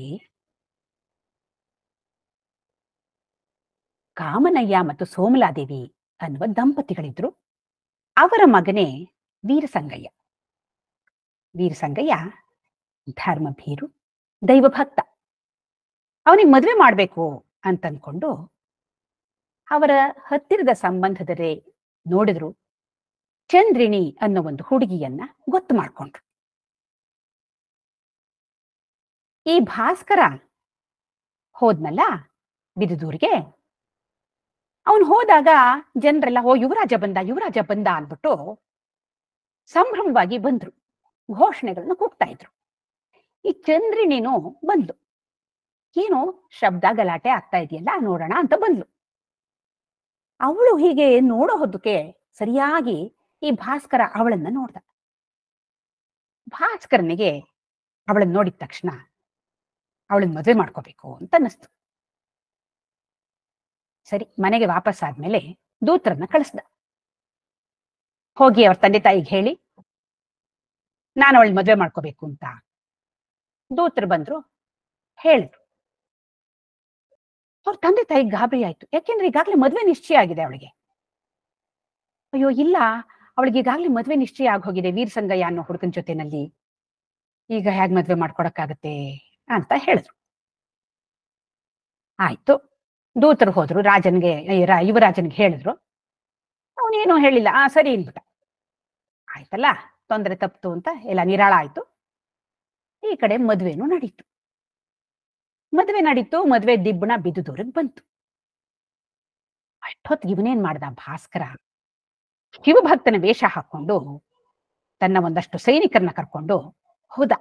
ಕಾಮನಯ್ಯ ಮತ್ತು ಸೋಮಲಾದೇವಿ ಅನ್ನುವ ದಂಪತಿಗಳಿದ್ರು. ಅವರ ಮಗನೇ ವೀರಸಂಗಯ್ಯ. ವೀರಸಂಗಯ್ಯ ಧರ್ಮಭೀರು, ದೈವಭಕ್ತ. ಅವನಿಗೆ ಮದುವೆ ಮಾಡಬೇಕು ಅಂತಂದ್ಕೊಂಡು ಅವರ ಹತ್ತಿರದ ಸಂಬಂಧದರೇ ನೋಡಿದ್ರು. ಚಂದ್ರಿಣಿ ಅನ್ನೋ ಒಂದು ಹುಡುಗಿಯನ್ನ ಗೊತ್ತು ಮಾಡ್ಕೊಂಡ್ರು. ಈ ಭಾಸ್ಕರ ಹೋದ್ನಲ್ಲ ಬಿದದೂರಿಗೆ, ಅವನು ಹೋದಾಗ ಜನರೆಲ್ಲ ಓ ಯುವರಾಜ ಬಂದ, ಯುವರಾಜ ಬಂದ ಅಂದ್ಬಿಟ್ಟು ಸಂಭ್ರಮವಾಗಿ ಬಂದ್ರು, ಘೋಷಣೆಗಳನ್ನು ಕೂಗ್ತಾ ಇದ್ರು. ಈ ಚಂದ್ರಿಣಿನೂ ಬಂದ್ಲು. ಏನು ಶಬ್ದ ಗಲಾಟೆ ಆಗ್ತಾ ಇದೆಯಲ್ಲ, ನೋಡೋಣ ಅಂತ ಬಂದ್ಲು. ಅವಳು ಹೀಗೆ ನೋಡೋ ಹೊದಕ್ಕೆ ಸರಿಯಾಗಿ ಈ ಭಾಸ್ಕರ ಅವಳನ್ನ ನೋಡ್ದ. ಭಾಸ್ಕರನಿಗೆ ಅವಳನ್ನ ನೋಡಿದ ತಕ್ಷಣ ಅವಳನ್ನ ಮದುವೆ ಮಾಡ್ಕೋಬೇಕು ಅಂತ ಅನ್ನಿಸ್ತು. ಸರಿ, ಮನೆಗೆ ವಾಪಸ್ ಆದ್ಮೇಲೆ ದೂತರನ್ನ ಕಳಿಸ್ದ. ಹೋಗಿ ಅವ್ರ ತಂದೆ ತಾಯಿಗೆ ಹೇಳಿ ನಾನು ಅವಳನ್ನ ಮದುವೆ ಮಾಡ್ಕೋಬೇಕು ಅಂತ. ದೂತರು ಬಂದ್ರು, ಹೇಳಿದ್ರು. ಅವ್ರ ತಂದೆ ತಾಯಿಗೆ ಗಾಬರಿ ಆಯ್ತು. ಯಾಕೆಂದ್ರೆ ಈಗಾಗ್ಲೇ ಮದ್ವೆ ನಿಶ್ಚಯ ಆಗಿದೆ ಅವಳಿಗೆ. ಅಯ್ಯೋ ಇಲ್ಲ, ಅವಳಿಗೆ ಈಗಾಗ್ಲೇ ಮದ್ವೆ ನಿಶ್ಚಯ ಆಗೋಗಿದೆ ವೀರಸಂಗಯ್ಯ ಅನ್ನೋ ಹುಡುಗನ ಜೊತೆನಲ್ಲಿ, ಈಗ ಹೇಗ್ ಮದ್ವೆ ಮಾಡ್ಕೊಡಕ್ಕಾಗತ್ತೆ ಅಂತ ಹೇಳಿದ್ರು. ಆಯ್ತು, ದೂತರು ಹೋದ್ರು, ರಾಜನ್ಗೆ ಯುವರಾಜನ್ಗೆ ಹೇಳಿದ್ರು. ಅವನೇನು ಹೇಳಿಲ್ಲ. ಸರಿ ಅನ್ಬಿಟ್ಟ. ಆಯ್ತಲ್ಲ, ತೊಂದರೆ ತಪ್ಪಿತು ಅಂತ ಎಲ್ಲ ನಿರಾಳ ಆಯ್ತು. ಈ ಕಡೆ ಮದ್ವೆನೂ ನಡೀತು. ಮದ್ವೆ ದಿಬ್ಬಣ ಬಿದದೂರಿಗೆ ಬಂತು. ಅಷ್ಟೊತ್ತಿಗೆ ಇವನೇನ್ ಮಾಡ್ದ ಭಾಸ್ಕರ, ಶಿವಭಕ್ತನ ವೇಷ ಹಾಕೊಂಡು ತನ್ನ ಒಂದಷ್ಟು ಸೈನಿಕರನ್ನ ಕರ್ಕೊಂಡು ಹೋದ.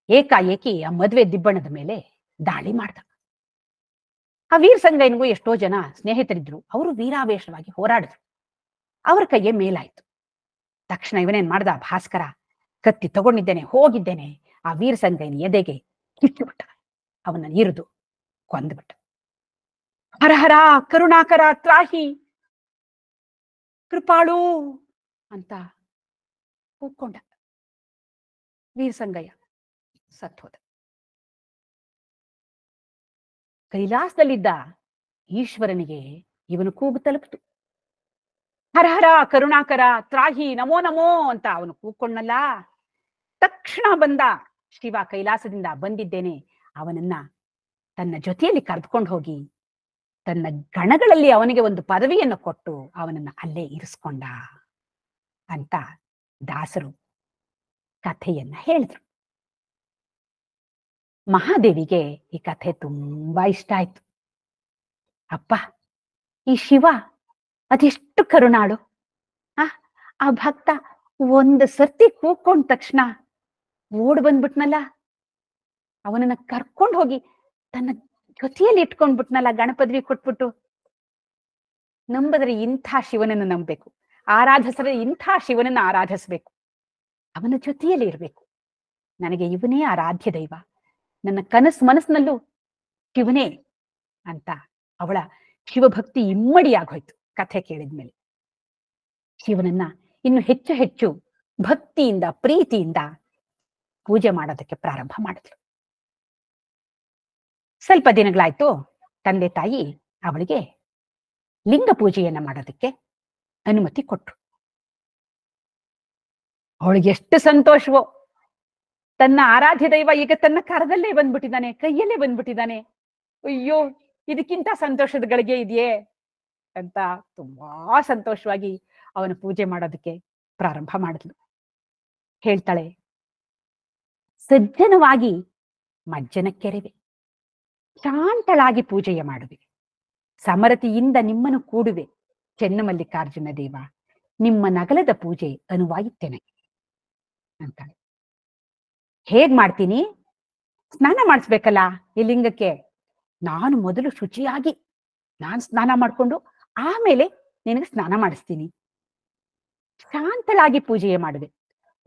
ಏಕಾಏಕಿ ಆ ಮದ್ವೆ ದಿಬ್ಬಣದ ಮೇಲೆ ದಾಳಿ ಮಾಡ್ದ. ಆ ವೀರಸಂಗಯ್ಯನಿಗೂ ಎಷ್ಟೋ ಜನ ಸ್ನೇಹಿತರಿದ್ರು. ಅವರು ವೀರಾವೇಶವಾಗಿ ಹೋರಾಡಿದ್ರು. ಅವ್ರ ಕೈಯೇ ಮೇಲಾಯ್ತು. ತಕ್ಷಣ ಇವನೇನ್ ಮಾಡ್ದ ಭಾಸ್ಕರ, ಕತ್ತಿ ತಗೊಂಡಿದ್ದೇನೆ, ಹೋಗಿದ್ದೇನೆ, ಆ ವೀರಸಂಗಯ್ಯನ ಎದೆಗೆ ಕಿಟ್ಟುಬಿಟ್ಟ. ಅವನ್ನ ಇರಿದು ಕೊಂದ್ಬಿಟ್ಟ. ಹರ ಹರ ಕರುಣಾಕರ ತ್ರಾಹಿ ಕೃಪಾಳು ಅಂತ ಕೂಗ್ಕೊಂಡ. ವೀರಸಂಗಯ್ಯ ಸತ್ ಹೋದ. ಕೈಲಾಸದಲ್ಲಿದ್ದ ಈಶ್ವರನಿಗೆ ಇವನು ಕೂಗು ತಲುಪಿತು. ಹರ ಹರ ಕರುಣಾಕರ ತ್ರಾಹಿ ನಮೋ ನಮೋ ಅಂತ ಅವನು ಕೂಗ್ಕೊಂಡಲ್ಲ. ತಕ್ಷಣ ಬಂದ ಶಿವ, ಕೈಲಾಸದಿಂದ ಬಂದಿದ್ದೇನೆ, ಅವನನ್ನ ತನ್ನ ಜೊತೆಯಲ್ಲಿ ಕರೆದುಕೊಂಡು ಹೋಗಿ ತನ್ನ ಗಣಗಳಲ್ಲಿ ಅವನಿಗೆ ಒಂದು ಪದವಿಯನ್ನು ಕೊಟ್ಟು ಅವನನ್ನ ಅಲ್ಲೇ ಇರಿಸ್ಕೊಂಡ ಅಂತ ದಾಸರು ಕಥೆಯನ್ನ ಹೇಳಿದ್ರು. ಮಹಾದೇವಿಗೆ ಈ ಕಥೆ ತುಂಬಾ ಇಷ್ಟ ಆಯ್ತು. ಅಪ್ಪ, ಈ ಶಿವ ಅದೆಷ್ಟು ಕರುಣಾಳು. ಆ ಭಕ್ತ ಒಂದು ಸರ್ತಿ ಕೂಗ್ಕೊಂಡ ತಕ್ಷಣ ಓಡ್ ಬಂದ್ಬಿಟ್ನಲ್ಲ, ಅವನನ್ನ ಕರ್ಕೊಂಡು ಹೋಗಿ ತನ್ನ ಜೊತೆಯಲ್ಲಿ ಇಟ್ಕೊಂಡ್ಬಿಟ್ನಲ್ಲ, ಗಣಪದವಿ ಕೊಟ್ಬಿಟ್ಟು. ನಂಬದ್ರೆ ಇಂಥ ಶಿವನನ್ನು ನಂಬಬೇಕು, ಆರಾಧಿಸಿದ್ರೆ ಇಂಥ ಶಿವನನ್ನು ಆರಾಧಿಸ್ಬೇಕು, ಅವನ ಜೊತೆಯಲ್ಲಿ ಇರ್ಬೇಕು. ನನಗೆ ಇವನೇ ಆರಾಧ್ಯ ದೈವ. ನನ್ನ ಮನಸ್ಸಿನಲ್ಲೂ ಶಿವನೇ ಅಂತ ಅವಳ ಶಿವಭಕ್ತಿ ಇಮ್ಮಡಿಯಾಗೋಯ್ತು ಕಥೆ ಕೇಳಿದ್ಮೇಲೆ. ಶಿವನನ್ನ ಇನ್ನು ಹೆಚ್ಚು ಹೆಚ್ಚು ಭಕ್ತಿಯಿಂದ ಪ್ರೀತಿಯಿಂದ ಪೂಜೆ ಮಾಡೋದಕ್ಕೆ ಪ್ರಾರಂಭ ಮಾಡಿದ್ಲು. ಸ್ವಲ್ಪ ದಿನಗಳಾಯ್ತು, ತಂದೆ ತಾಯಿ ಅವಳಿಗೆ ಲಿಂಗ ಪೂಜೆಯನ್ನ ಮಾಡೋದಕ್ಕೆ ಅನುಮತಿ ಕೊಟ್ರು. ಅವಳಿಗೆ ಎಷ್ಟು ಸಂತೋಷವೋ, ತನ್ನ ಆರಾಧ್ಯ ದೈವ ಈಗ ತನ್ನ ಕರದಲ್ಲೇ ಬಂದ್ಬಿಟ್ಟಿದ್ದಾನೆ, ಕೈಯಲ್ಲೇ ಬಂದ್ಬಿಟ್ಟಿದ್ದಾನೆ, ಅಯ್ಯೋ ಇದಕ್ಕಿಂತ ಸಂತೋಷದ ಗಳಿಗೆ ಇದೆಯೇ ಅಂತ ತುಂಬಾ ಸಂತೋಷವಾಗಿ ಅವನ ಪೂಜೆ ಮಾಡೋದಕ್ಕೆ ಪ್ರಾರಂಭ ಮಾಡಿದ್ಲು. ಹೇಳ್ತಾಳೆ, ಸಜ್ಜನವಾಗಿ ಮಜ್ಜನ ಕೆರೆವೆ, ಶಾಂತಳಾಗಿ ಪೂಜೆಯ ಮಾಡುವೆ, ಸಮರತಿಯಿಂದ ನಿಮ್ಮನ್ನು ಕೂಡುವೆ, ಚೆನ್ನಮಲ್ಲಿಕಾರ್ಜುನ ದೇವ, ನಿಮ್ಮ ನಗಲದ ಪೂಜೆ ಅನುವಾಯುತ್ತೇನೆ ಅಂತಾಳೆ. ಹೇಗ್ ಮಾಡ್ತೀನಿ? ಸ್ನಾನ ಮಾಡಿಸ್ಬೇಕಲ್ಲ ಈ ಲಿಂಗಕ್ಕೆ, ನಾನು ಮೊದಲು ಶುಚಿಯಾಗಿ ನಾನು ಸ್ನಾನ ಮಾಡಿಕೊಂಡು ಆಮೇಲೆ ನಿನಗೆ ಸ್ನಾನ ಮಾಡಿಸ್ತೀನಿ. ಶಾಂತಳಾಗಿ ಪೂಜೆಯ ಮಾಡುವೆ,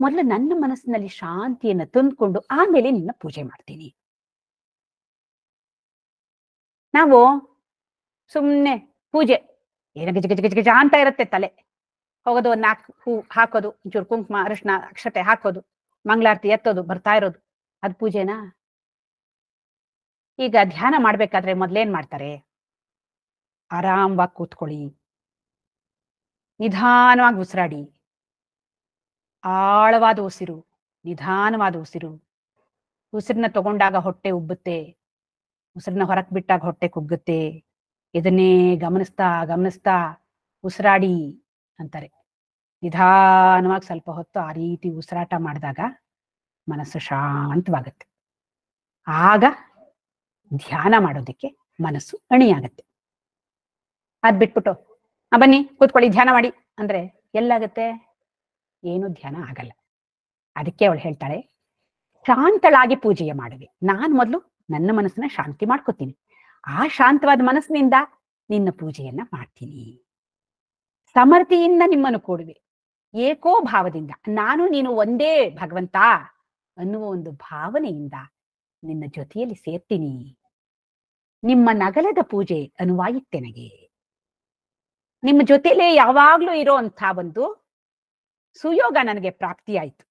ಮೊದಲು ನನ್ನ ಮನಸ್ಸಿನಲ್ಲಿ ಶಾಂತಿಯನ್ನು ತಂದುಕೊಂಡು ಆಮೇಲೆ ನಿನ್ನ ಪೂಜೆ ಮಾಡ್ತೀನಿ. ನಾವು ಸುಮ್ಮನೆ ಪೂಜೆ ಏನ ಗಜ ಗಜ ಗಜ ಗಜ ಅಂತ ಇರುತ್ತೆ, ತಲೆ ಹೋಗೋದು, ಒಂದು 4 ಹೂ ಹಾಕೋದು, ಒಂಚೂರು ಕುಂಕುಮ ಅರಿಶಿನ ಅಕ್ಷತೆ ಹಾಕೋದು, ಮಂಗಳಾರತಿ ಎತ್ತೋದು, ಬರ್ತಾ ಇರೋದು, ಅದು ಪೂಜೆನಾ? ಈಗ ಧ್ಯಾನ ಮಾಡ್ಬೇಕಾದ್ರೆ ಮೊದ್ಲೇನ್ ಮಾಡ್ತಾರೆ? ಆರಾಮವಾಗಿ ಕೂತ್ಕೊಳ್ಳಿ, ನಿಧಾನವಾಗಿ ಉಸಿರಾಡಿ, ಆಳವಾದ ಉಸಿರು, ನಿಧಾನವಾದ ಉಸಿರು. ಉಸಿರನ್ನ ತಗೊಂಡಾಗ ಹೊಟ್ಟೆ ಉಬ್ಬುತ್ತೆ, ಉಸಿರನ್ನ ಹೊರಕ್ ಬಿಟ್ಟಾಗ ಹೊಟ್ಟೆ ಕುಗ್ಗುತ್ತೆ. ಇದನ್ನೇ ಗಮನಿಸ್ತಾ ಗಮನಿಸ್ತಾ ಉಸಿರಾಡಿ ಅಂತಾರೆ. ನಿಧಾನವಾಗಿ ಸ್ವಲ್ಪ ಹೊತ್ತು ಆ ರೀತಿ ಉಸಿರಾಟ ಮಾಡಿದಾಗ ಮನಸ್ಸು ಶಾಂತವಾಗತ್ತೆ. ಆಗ ಧ್ಯಾನ ಮಾಡೋದಕ್ಕೆ ಮನಸ್ಸು ಅಣಿಯಾಗತ್ತೆ. ಅದ್ ಬಿಟ್ಬಿಟ್ಟು ಬನ್ನಿ ಕೂತ್ಕೊಳ್ಳಿ ಧ್ಯಾನ ಮಾಡಿ ಅಂದ್ರೆ ಎಲ್ಲಾಗತ್ತೆ? ಏನು ಧ್ಯಾನ ಆಗಲ್ಲ. ಅದಕ್ಕೆ ಅವಳು ಹೇಳ್ತಾಳೆ, ಶಾಂತಳಾಗಿ ಪೂಜೆಯ ಮಾಡುವೆ, ನಾನು ಮೊದಲು ನನ್ನ ಮನಸ್ಸನ್ನ ಶಾಂತಿ ಮಾಡ್ಕೋತೀನಿ, ಆ ಶಾಂತವಾದ ಮನಸ್ಸಿನಿಂದ ನಿನ್ನ ಪೂಜೆಯನ್ನ ಮಾಡ್ತೀನಿ. ಸಮರ್ಥಿಯಿಂದ ನಿಮ್ಮನ್ನು ಕೂಡುವೆ, ಏಕೋ ಭಾವದಿಂದ, ನಾನು ನೀನು ಒಂದೇ ಭಗವಂತ ಅನ್ನುವ ಒಂದು ಭಾವನೆಯಿಂದ ನಿನ್ನ ಜೊತೆಯಲ್ಲಿ ಸೇರ್ತೀನಿ. ನಿಮ್ಮ ನಗಲದ ಪೂಜೆ ಅನುವಾಯುತ್ತೆನಗೆ, ನಿಮ್ಮ ಜೊತೆಲೇ ಯಾವಾಗ್ಲೂ ಇರೋ ಅಂಥ ಒಂದು ಸುಯೋಗ ನನಗೆ ಪ್ರಾಪ್ತಿಯಾಯ್ತು.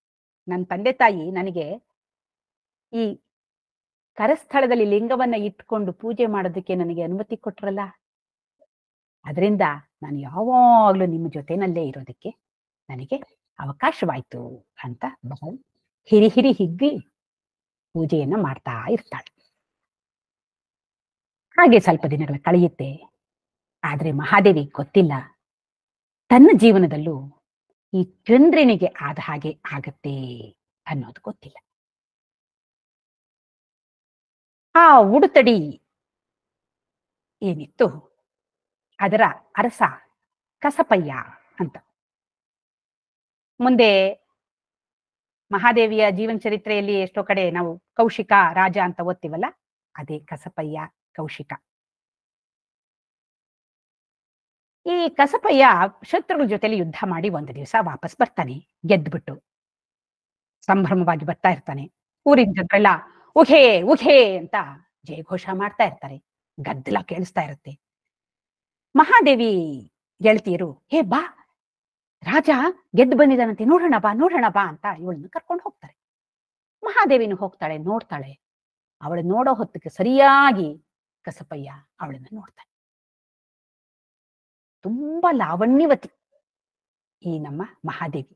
ನನ್ನ ತಂದೆ ತಾಯಿ ನನಗೆ ಈ ಕರಸ್ಥಳದಲ್ಲಿ ಲಿಂಗವನ್ನ ಇಟ್ಕೊಂಡು ಪೂಜೆ ಮಾಡೋದಕ್ಕೆ ನನಗೆ ಅನುಮತಿ ಕೊಟ್ರಲ್ಲ, ಅದರಿಂದ ನಾನು ಯಾವಾಗ್ಲೂ ನಿಮ್ಮ ಜೊತೆನಲ್ಲೇ ಇರೋದಕ್ಕೆ ನನಗೆ ಅವಕಾಶವಾಯ್ತು ಅಂತ ಬಹಳ ಹಿರಿ ಹಿರಿ ಹಿಗ್ಗಿ ಪೂಜೆಯನ್ನ ಮಾಡ್ತಾ ಇರ್ತಾಳೆ. ಹಾಗೆ ಸ್ವಲ್ಪ ದಿನಗಳ ಕಳೆಯುತ್ತೆ. ಆದ್ರೆ ಮಹಾದೇವಿ ಗೊತ್ತಿಲ್ಲ, ತನ್ನ ಜೀವನದಲ್ಲೂ ಈ ಚಂದ್ರನಿಗೆ ಆದ ಹಾಗೆ ಆಗತ್ತೆ ಅನ್ನೋದು ಗೊತ್ತಿಲ್ಲ. ಆ ಉಡುತಡಿ ಏನಿತ್ತು ಅದರ ಅರಸ ಕಸಪಯ್ಯ ಅಂತ. ಮುಂದೆ ಮಹಾದೇವಿಯ ಜೀವನ ಚರಿತ್ರೆಯಲ್ಲಿ ಎಷ್ಟೋ ಕಡೆ ನಾವು ಕೌಶಿಕ ರಾಜ ಅಂತ ಓದ್ತೀವಲ್ಲ, ಅದೇ ಕಸಪಯ್ಯ ಕೌಶಿಕ. ಈ ಕಸಪಯ್ಯ ಶತ್ರುಗಳ ಜೊತೆಲಿ ಯುದ್ಧ ಮಾಡಿ ಒಂದು ದಿವಸ ವಾಪಸ್ ಬರ್ತಾನೆ, ಗೆದ್ಬಿಟ್ಟು ಸಂಭ್ರಮವಾಗಿ ಬರ್ತಾ ಇರ್ತಾನೆ. ಊರಿನ ಜನರೆಲ್ಲ ಉಘೇ ಉಘೇ ಅಂತ ಜಯಘೋಷ ಮಾಡ್ತಾ ಇರ್ತಾರೆ, ಗದ್ದಲ ಕೇಳಿಸ್ತಾ ಇರುತ್ತೆ. ಮಹಾದೇವಿ ಗೆಳತಿಯರು, ಹೇ ಬಾ, ರಾಜ ಗೆದ್ದು ಬಂದಿದ್ದಾನಂತೆ, ನೋಡೋಣ ಬಾ ನೋಡೋಣ ಬಾ ಅಂತ ಇವಳನ್ನು ಕರ್ಕೊಂಡು ಹೋಗ್ತಾರೆ. ಮಹಾದೇವಿನೂ ಹೋಗ್ತಾಳೆ, ನೋಡ್ತಾಳೆ. ಅವಳು ನೋಡೋ ಹೊತ್ತಿಗೆ ಸರಿಯಾಗಿ ಕಸಪಯ್ಯ ಅವಳನ್ನು ನೋಡ್ತಾನೆ. ತುಂಬಾ ಲಾವಣ್ಯವತಿ ಈ ನಮ್ಮ ಮಹಾದೇವಿ.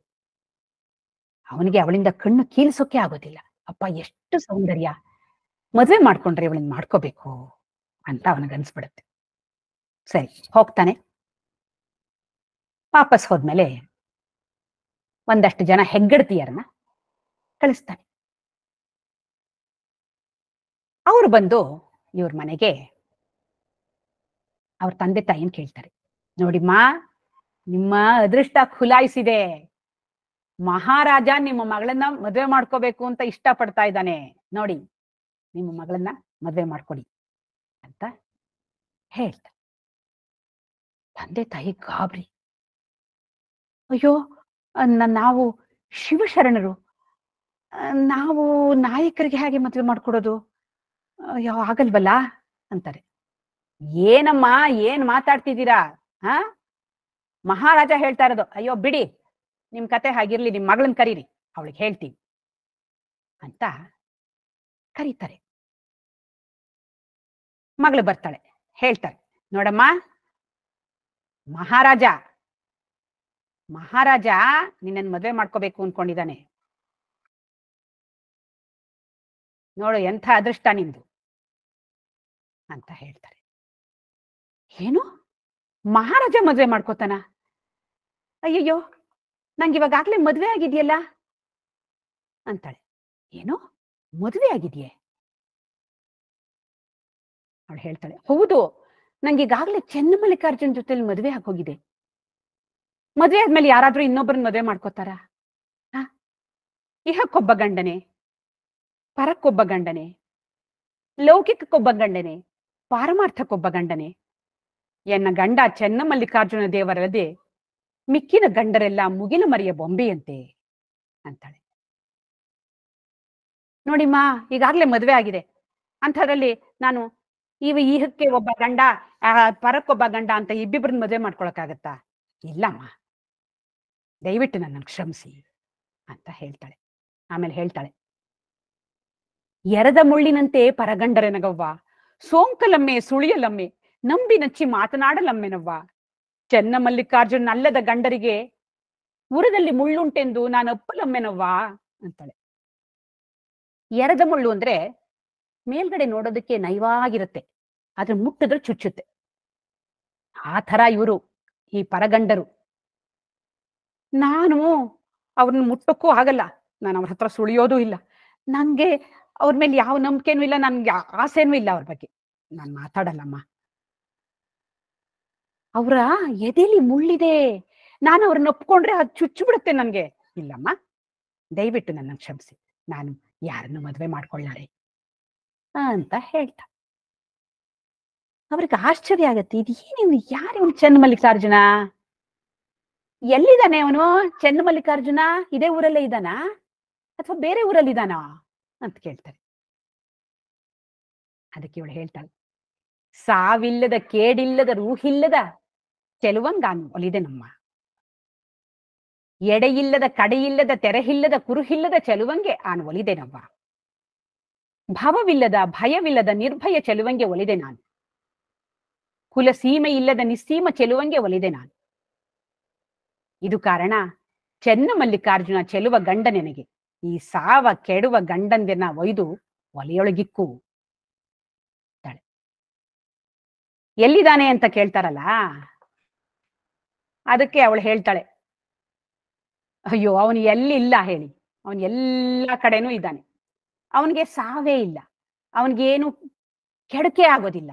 ಅವನಿಗೆ ಅವಳಿಂದ ಕಣ್ಣು ಕೀಲ್ಸೋಕೆ ಆಗೋದಿಲ್ಲ. ಅಪ್ಪ ಎಷ್ಟು ಸೌಂದರ್ಯ, ಮದುವೆ ಮಾಡ್ಕೊಂಡ್ರೆ ಇವಳನ್ನ ಮಾಡ್ಕೋಬೇಕು ಅಂತ ಅವನಿಗನ್ಸ್ಬಿಡುತ್ತೆ. ಸರಿ ಹೋಗ್ತಾನೆ. ವಾಪಸ್ ಹೋದ್ಮೇಲೆ ಒಂದಷ್ಟು ಜನ ಹೆಗ್ಗಡತಿಯರನ್ನ ಕಳಿಸ್ತಾನೆ. ಅವ್ರು ಬಂದು ಇವ್ರ ಮನೆಗೆ ಅವ್ರ ತಂದೆ ತಾಯಿನ ಕೇಳ್ತಾರೆ, ನೋಡಿಮ್ಮ, ನಿಮ್ಮ ಅದೃಷ್ಟ ಖುಲಾಯಿಸಿದೆ, ಮಹಾರಾಜ ನಿಮ್ಮ ಮಗಳನ್ನ ಮದುವೆ ಮಾಡ್ಕೋಬೇಕು ಅಂತ ಇಷ್ಟ ಪಡ್ತಾ ಇದ್ದಾನೆ, ನೋಡಿ ನಿಮ್ಮ ಮಗಳನ್ನ ಮದುವೆ ಮಾಡ್ಕೊಡಿ ಅಂತ ಹೇಳ್ತಾರೆ. ತಂದೆ ತಾಯಿ ಗಾಬರಿ, ಅಯ್ಯೋ ನಾವು ಶಿವಶರಣರು, ನಾವು ನಾಯಕರಿಗೆ ಹೇಗೆ ಮದುವೆ ಮಾಡ್ಕೊಡೋದು, ಆಗಲ್ವಲ್ಲ ಅಂತಾರೆ. ಏನಮ್ಮ ಏನ್ ಮಾತಾಡ್ತಿದ್ದೀರಾ? ಹಾ, ಮಹಾರಾಜ ಹೇಳ್ತಾ ಇರೋದು. ಅಯ್ಯೋ ಬಿಡಿ, ನಿಮ್ ಕತೆ ಹಾಗಿರ್ಲಿ, ನಿಮ್ ಮಗಳನ್ ಕರೀರಿ, ಅವಳಿಗೆ ಹೇಳ್ತೀನಿ ಅಂತ ಕರೀತಾರೆ. ಮಗಳು ಬರ್ತಾಳೆ, ಹೇಳ್ತಾರೆ, ನೋಡಮ್ಮ ಮಹಾರಾಜ ಮಹಾರಾಜ ನಿನ್ನನ್ ಮದ್ವೆ ಮಾಡ್ಕೋಬೇಕು ಅನ್ಕೊಂಡಿದ್ದಾನೆ. ನೋಡು ಎಂಥ ಅದೃಷ್ಟ ನಿಂದು ಅಂತ ಹೇಳ್ತಾರೆ. ಏನು, ಮಹಾರಾಜ ಮದ್ವೆ ಮಾಡ್ಕೋತಾನ? ಅಯ್ಯಯ್ಯೋ, ನಂಗೆ ಇವಾಗಾಗ್ಲೇ ಮದ್ವೆ ಆಗಿದೆಯಲ್ಲ ಅಂತಾಳೆ. ಏನು, ಮದ್ವೆ ಆಗಿದೆಯೇ? ಅವಳು ಹೇಳ್ತಾಳೆ, ಹೌದು, ನಂಗೆ ಈಗಾಗ್ಲೇ ಚೆನ್ನಮಲ್ಲಿಕಾರ್ಜುನ್ ಜೊತೆಲಿ ಮದ್ವೆ ಆಗೋಗಿದೆ. ಮದ್ವೆ ಆದ್ಮೇಲೆ ಯಾರಾದ್ರೂ ಇನ್ನೊಬ್ಬರನ್ನ ಮದ್ವೆ ಮಾಡ್ಕೋತಾರ? ಇಹಕ್ಕೊಬ್ಬ ಗಂಡನೆ, ಪರಕ್ಕೊಬ್ಬ ಗಂಡನೆ, ಲೌಕಿಕಕ್ಕೊಬ್ಬ ಗಂಡನೆ, ಪಾರಮಾರ್ಥಕ್ಕೊಬ್ಬ ಗಂಡನೆ. ಎನ್ನ ಗಂಡ ಚೆನ್ನಮಲ್ಲಿಕಾರ್ಜುನ ದೇವರಲ್ಲದೆ ಮಿಕ್ಕಿನ ಗಂಡರೆಲ್ಲ ಮುಗಿಲ ಮರಿಯ ಬೊಂಬೆಯಂತೆ ಅಂತಾಳೆ. ನೋಡಿಮ್ಮ, ಈಗಾಗ್ಲೇ ಮದ್ವೆ ಆಗಿದೆ, ಅಂಥದ್ರಲ್ಲಿ ನಾನು ಈಹಕ್ಕೆ ಒಬ್ಬ ಗಂಡ, ಪರಕ್ಕೊಬ್ಬ ಗಂಡ ಅಂತ ಇಬ್ಬಿಬ್ರನ್ನ ಮದ್ವೆ ಮಾಡ್ಕೊಳಕ್ಕಾಗತ್ತಾ? ಇಲ್ಲಮ್ಮ, ದಯವಿಟ್ಟು ನನ್ನನ್ನು ಕ್ಷಮಿಸಿ ಅಂತ ಹೇಳ್ತಾಳೆ. ಆಮೇಲೆ ಹೇಳ್ತಾಳೆ, ಎರದ ಮುಳ್ಳಿನಂತೆ ಪರಗಂಡರೆನಗವ್ವ, ಸೋಂಕಲಮ್ಮೆ ಸುಳಿಯಲಮ್ಮೆ, ನಂಬಿ ನಚ್ಚಿ ಮಾತನಾಡಲಮ್ಮೆನವ್ವ. ಚೆನ್ನಮಲ್ಲಿಕಾರ್ಜುನ್ ಅಲ್ಲದ ಗಂಡರಿಗೆ ಉರದಲ್ಲಿ ಮುಳ್ಳುಂಟೆಂದು ನಾನು ಅಪ್ಪಲಮ್ಮೆನವ್ವ ಅಂತಾಳೆ. ಎರದ ಮುಳ್ಳು ಅಂದ್ರೆ ಮೇಲ್ಗಡೆ ನೋಡೋದಕ್ಕೆ ನಯವಾಗಿರುತ್ತೆ, ಆದ್ರೆ ಮುಟ್ಟಿದ್ರೆ ಚುಚ್ಚುತ್ತೆ. ಆ ತರ ಇವರು, ಈ ಪರಗಂಡರು. ನಾನು ಅವ್ರನ್ನ ಮುಟ್ಟಕ್ಕೂ ಆಗಲ್ಲ, ನಾನು ಅವ್ರ ಹತ್ರ ಸುಳಿಯೋದೂ ಇಲ್ಲ, ನಂಗೆ ಅವ್ರ ಮೇಲೆ ಯಾವ ನಂಬಿಕೆನೂ ಇಲ್ಲ, ನನ್ಗೆ ಆಸೆನೂ ಇಲ್ಲ ಅವ್ರ ಬಗ್ಗೆ. ನಾನು ಮಾತಾಡಲ್ಲಮ್ಮ. ಅವರ ಎದೆಲಿ ಮುಳ್ಳಿದೆ, ನಾನು ಅವ್ರನ್ನ ಒಪ್ಕೊಂಡ್ರೆ ಅದು ಚುಚ್ಚು ಬಿಡುತ್ತೆ ನನ್ಗೆ. ಇಲ್ಲಮ್ಮ, ದಯವಿಟ್ಟು ನನ್ನ ಕ್ಷಮಿಸಿ, ನಾನು ಯಾರನ್ನು ಮದ್ವೆ ಮಾಡ್ಕೊಳ್ಳಾರೆ ಅಂತ ಹೇಳ್ತಾ. ಅವ್ರಿಗೆ ಆಶ್ಚರ್ಯ ಆಗತ್ತೆ, ಇದೇನು, ಯಾರು ಚೆನ್ನಮಲ್ಲಿಕಾರ್ಜುನ? ಎಲ್ಲಿದ್ದಾನೆ ಅವನು? ಚೆನ್ನಮಲ್ಲಿಕಾರ್ಜುನ ಇದೇ ಊರಲ್ಲೇ ಇದ್ದಾನಾ ಅಥವಾ ಬೇರೆ ಊರಲ್ಲಿ ಇದ್ದಾನಾ ಅಂತ ಕೇಳ್ತಾರೆ. ಅದಕ್ಕೆ ಇವಳು ಹೇಳ್ತಾಳೆ, ಸಾವಿಲ್ಲದ ಕೇಡಿಲ್ಲದ ರೂಹಿಲ್ಲದ ಚೆಲುವಂಗಾನು ಒಲಿದೆ ನಮ್ಮ. ಎಡೆಯಿಲ್ಲದ ಕಡೆಯಿಲ್ಲದ ತೆರೆಹಿಲ್ಲದ ಕುರುಹಿಲ್ಲದ ಚೆಲುವಂಗೆ ಆನು ಒಲಿದೆ ನವ್ವ. ಭಾವವಿಲ್ಲದ ಭಯವಿಲ್ಲದ ನಿರ್ಭಯ ಚೆಲುವಂಗೆ ಒಲಿದೆ ನಾನು. ಕುಲ ಸೀಮೆ ಇಲ್ಲದ ನಿಸ್ಸೀಮ ಚೆಲುವಂಗೆ ಒಲಿದೆ ನಾನು. ಇದು ಕಾರಣ ಚೆನ್ನಮಲ್ಲಿಕಾರ್ಜುನ ಚೆಲುವ ಗಂಡ ನೆನಗೆ, ಈ ಸಾವ ಕೆಡುವ ಗಂಡಂದೆನ ಒಯ್ದು ಒಲೆಯೊಳಗಿಕ್ಕು. ಎಲ್ಲಿದ್ದಾನೆ ಅಂತ ಕೇಳ್ತಾರಲ್ಲ, ಅದಕ್ಕೆ ಅವಳು ಹೇಳ್ತಾಳೆ, ಅಯ್ಯೋ ಅವನು ಎಲ್ಲಿಲ್ಲ ಹೇಳಿ, ಅವನು ಎಲ್ಲ ಕಡೆನೂ ಇದ್ದಾನೆ, ಅವನಿಗೆ ಸಾವೇ ಇಲ್ಲ, ಅವನಿಗೇನು ಕೆಡಕೆ ಆಗೋದಿಲ್ಲ,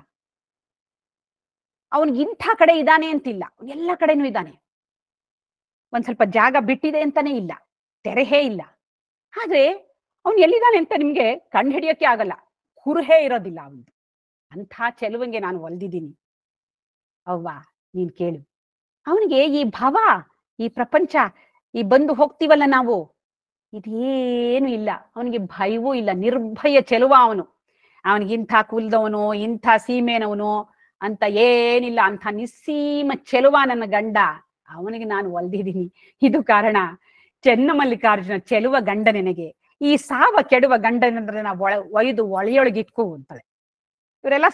ಅವನಿಗಿಂಥ ಕಡೆ ಇದ್ದಾನೆ ಅಂತಿಲ್ಲ, ಎಲ್ಲ ಕಡೆನೂ ಇದ್ದಾನೆ. ಒಂದ್ ಸ್ವಲ್ಪ ಜಾಗ ಬಿಟ್ಟಿದೆ ಅಂತಾನೆ ಇಲ್ಲ, ತೆರೆಹೇ ಇಲ್ಲ. ಆದ್ರೆ ಅವನು ಎಲ್ಲಿದ್ದಾನೆ ಅಂತ ನಿಮ್ಗೆ ಕಂಡು ಹಿಡಿಯಕ್ಕೆ ಆಗಲ್ಲ, ಕುರುಹೇ ಇರೋದಿಲ್ಲ ಅವನು. ಅಂಥ ಚೆಲುವಂಗೆ ನಾನು ಒಲ್ದಿದ್ದೀನಿ ಅವ್ವ, ನೀನ್ ಕೇಳು. ಅವನಿಗೆ ಈ ಭಾವ, ಈ ಪ್ರಪಂಚ, ಈ ಬಂದು ಹೋಗ್ತೀವಲ್ಲ ನಾವು, ಇದೇನು ಇಲ್ಲ, ಅವನಿಗೆ ಭಯವೂ ಇಲ್ಲ, ನಿರ್ಭಯ ಚೆಲುವ ಅವನು. ಅವನಿಗಿಂಥ ಕುಲದವನು, ಇಂಥ ಸೀಮೆನವನು ಅಂತ ಏನಿಲ್ಲ, ಅಂಥ ನಿಸ್ಸೀಮ ಚೆಲುವ ನನ್ನ ಗಂಡ, ಅವನಿಗೆ ನಾನು ಒಲ್ದಿದ್ದೀನಿ. ಇದು ಕಾರಣ ಚೆನ್ನಮಲ್ಲಿಕಾರ್ಜುನ ಚೆಲುವ ಗಂಡ ನೆನಗೆ, ಈ ಸಾವ ಕೆಡುವ ಗಂಡನಂದ್ರೆ ನಾವು ಒಯ್ದು ಒಳೆಯೊಳಗಿಕ್ಕು ಅಂತಾಳೆ. ಇವರೆಲ್ಲ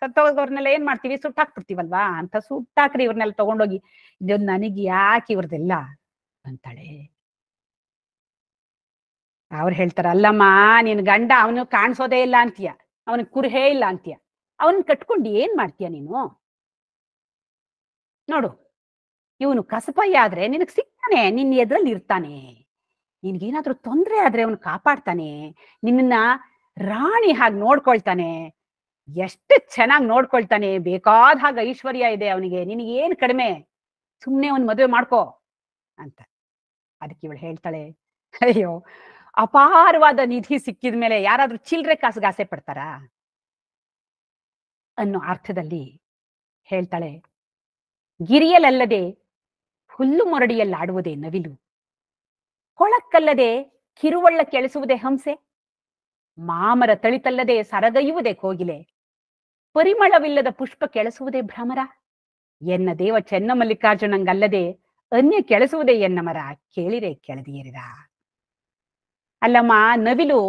ಸತ್ತೋಗೋರ್ನೆಲ್ಲ ಏನ್ ಮಾಡ್ತೀವಿ, ಸುಟ್ಟಾಕ್ಬಿಡ್ತೀವಲ್ವಾ, ಅಂತ ಸುಟ್ಟಾಕ್ರಿ ಇವ್ರನ್ನೆಲ್ಲ ತಗೊಂಡೋಗಿ, ಇದು ನನಗೆ ಯಾಕೆ ಇವ್ರದೆಲ್ಲ ಅಂತಾಳೆ. ಅವ್ರು ಹೇಳ್ತಾರ, ಅಲ್ಲಮ್ಮ ನಿನ್ ಗಂಡ ಅವನು ಕಾಣಿಸೋದೇ ಇಲ್ಲ ಅಂತೀಯ, ಅವನಿಗೆ ಕುರುಹೇ ಇಲ್ಲ ಅಂತೀಯ, ಅವನ್ ಕಟ್ಕೊಂಡು ಏನ್ ಮಾಡ್ತೀಯ ನೀನು? ನೋಡು, ಇವನು ಕಸಪಯ್ಯ ಆದ್ರೆ ನಿನಗ್ ಸಿಗ್ತಾನೆ, ನಿನ್ ಎದ್ರಲ್ಲಿ ಇರ್ತಾನೆ, ನಿನ್ಗೇನಾದ್ರೂ ತೊಂದ್ರೆ ಆದ್ರೆ ಅವನು ಕಾಪಾಡ್ತಾನೆ, ನಿನ್ನ ರಾಣಿ ಹಾಗೆ ನೋಡ್ಕೊಳ್ತಾನೆ, ಎಷ್ಟು ಚೆನ್ನಾಗಿ ನೋಡ್ಕೊಳ್ತಾನೆ, ಬೇಕಾದ ಹಾಗೆ ಐಶ್ವರ್ಯ ಇದೆ ಅವನಿಗೆ, ನಿನಗೇನ್ ಕಡಿಮೆ, ಸುಮ್ನೆ ಅವನ್ ಮದುವೆ ಮಾಡ್ಕೋ ಅಂತ. ಅದಕ್ಕೆ ಇವಳು ಹೇಳ್ತಾಳೆ, ಅಯ್ಯೋ ಅಪಾರವಾದ ನಿಧಿ ಸಿಕ್ಕಿದ ಮೇಲೆ ಯಾರಾದ್ರೂ ಚಿಲ್ರೆ ಕಾಸಿಗೆ ಆಸೆ ಪಡ್ತಾರ ಅನ್ನೋ ಅರ್ಥದಲ್ಲಿ ಹೇಳ್ತಾಳೆ, ಗಿರಿಯಲಲ್ಲದೆ ಹುಲ್ಲು ಮೊರಡಿಯಲ್ಲಾಡುವುದೇ ನವಿಲು, ಕೊಳಕ್ಕಲ್ಲದೆ ಕಿರುವಳ್ಳ ಕೆಳಿಸುವುದೇ ಹಂಸೆ, ಮಾಮರ ತಳಿತಲ್ಲದೆ ಸರಗೈಯುವುದೇ ಕೋಗಿಲೆ, ಪರಿಮಳವಿಲ್ಲದ ಪುಷ್ಪ ಕೆಳಸುವುದೇ ಭ್ರಮರ. ಎನ್ನ ದೇವ ಚೆನ್ನಮಲ್ಲಿಕಾರ್ಜುನಂಗಲ್ಲದೆ ಅನ್ಯ ಕೆಳಸುವುದೇ ಎನ್ನ ಮರ, ಕೇಳಿರೆ ಕೆಳದಿಯರಿರ. ಅಲ್ಲಮ್ಮ, ನವಿಲು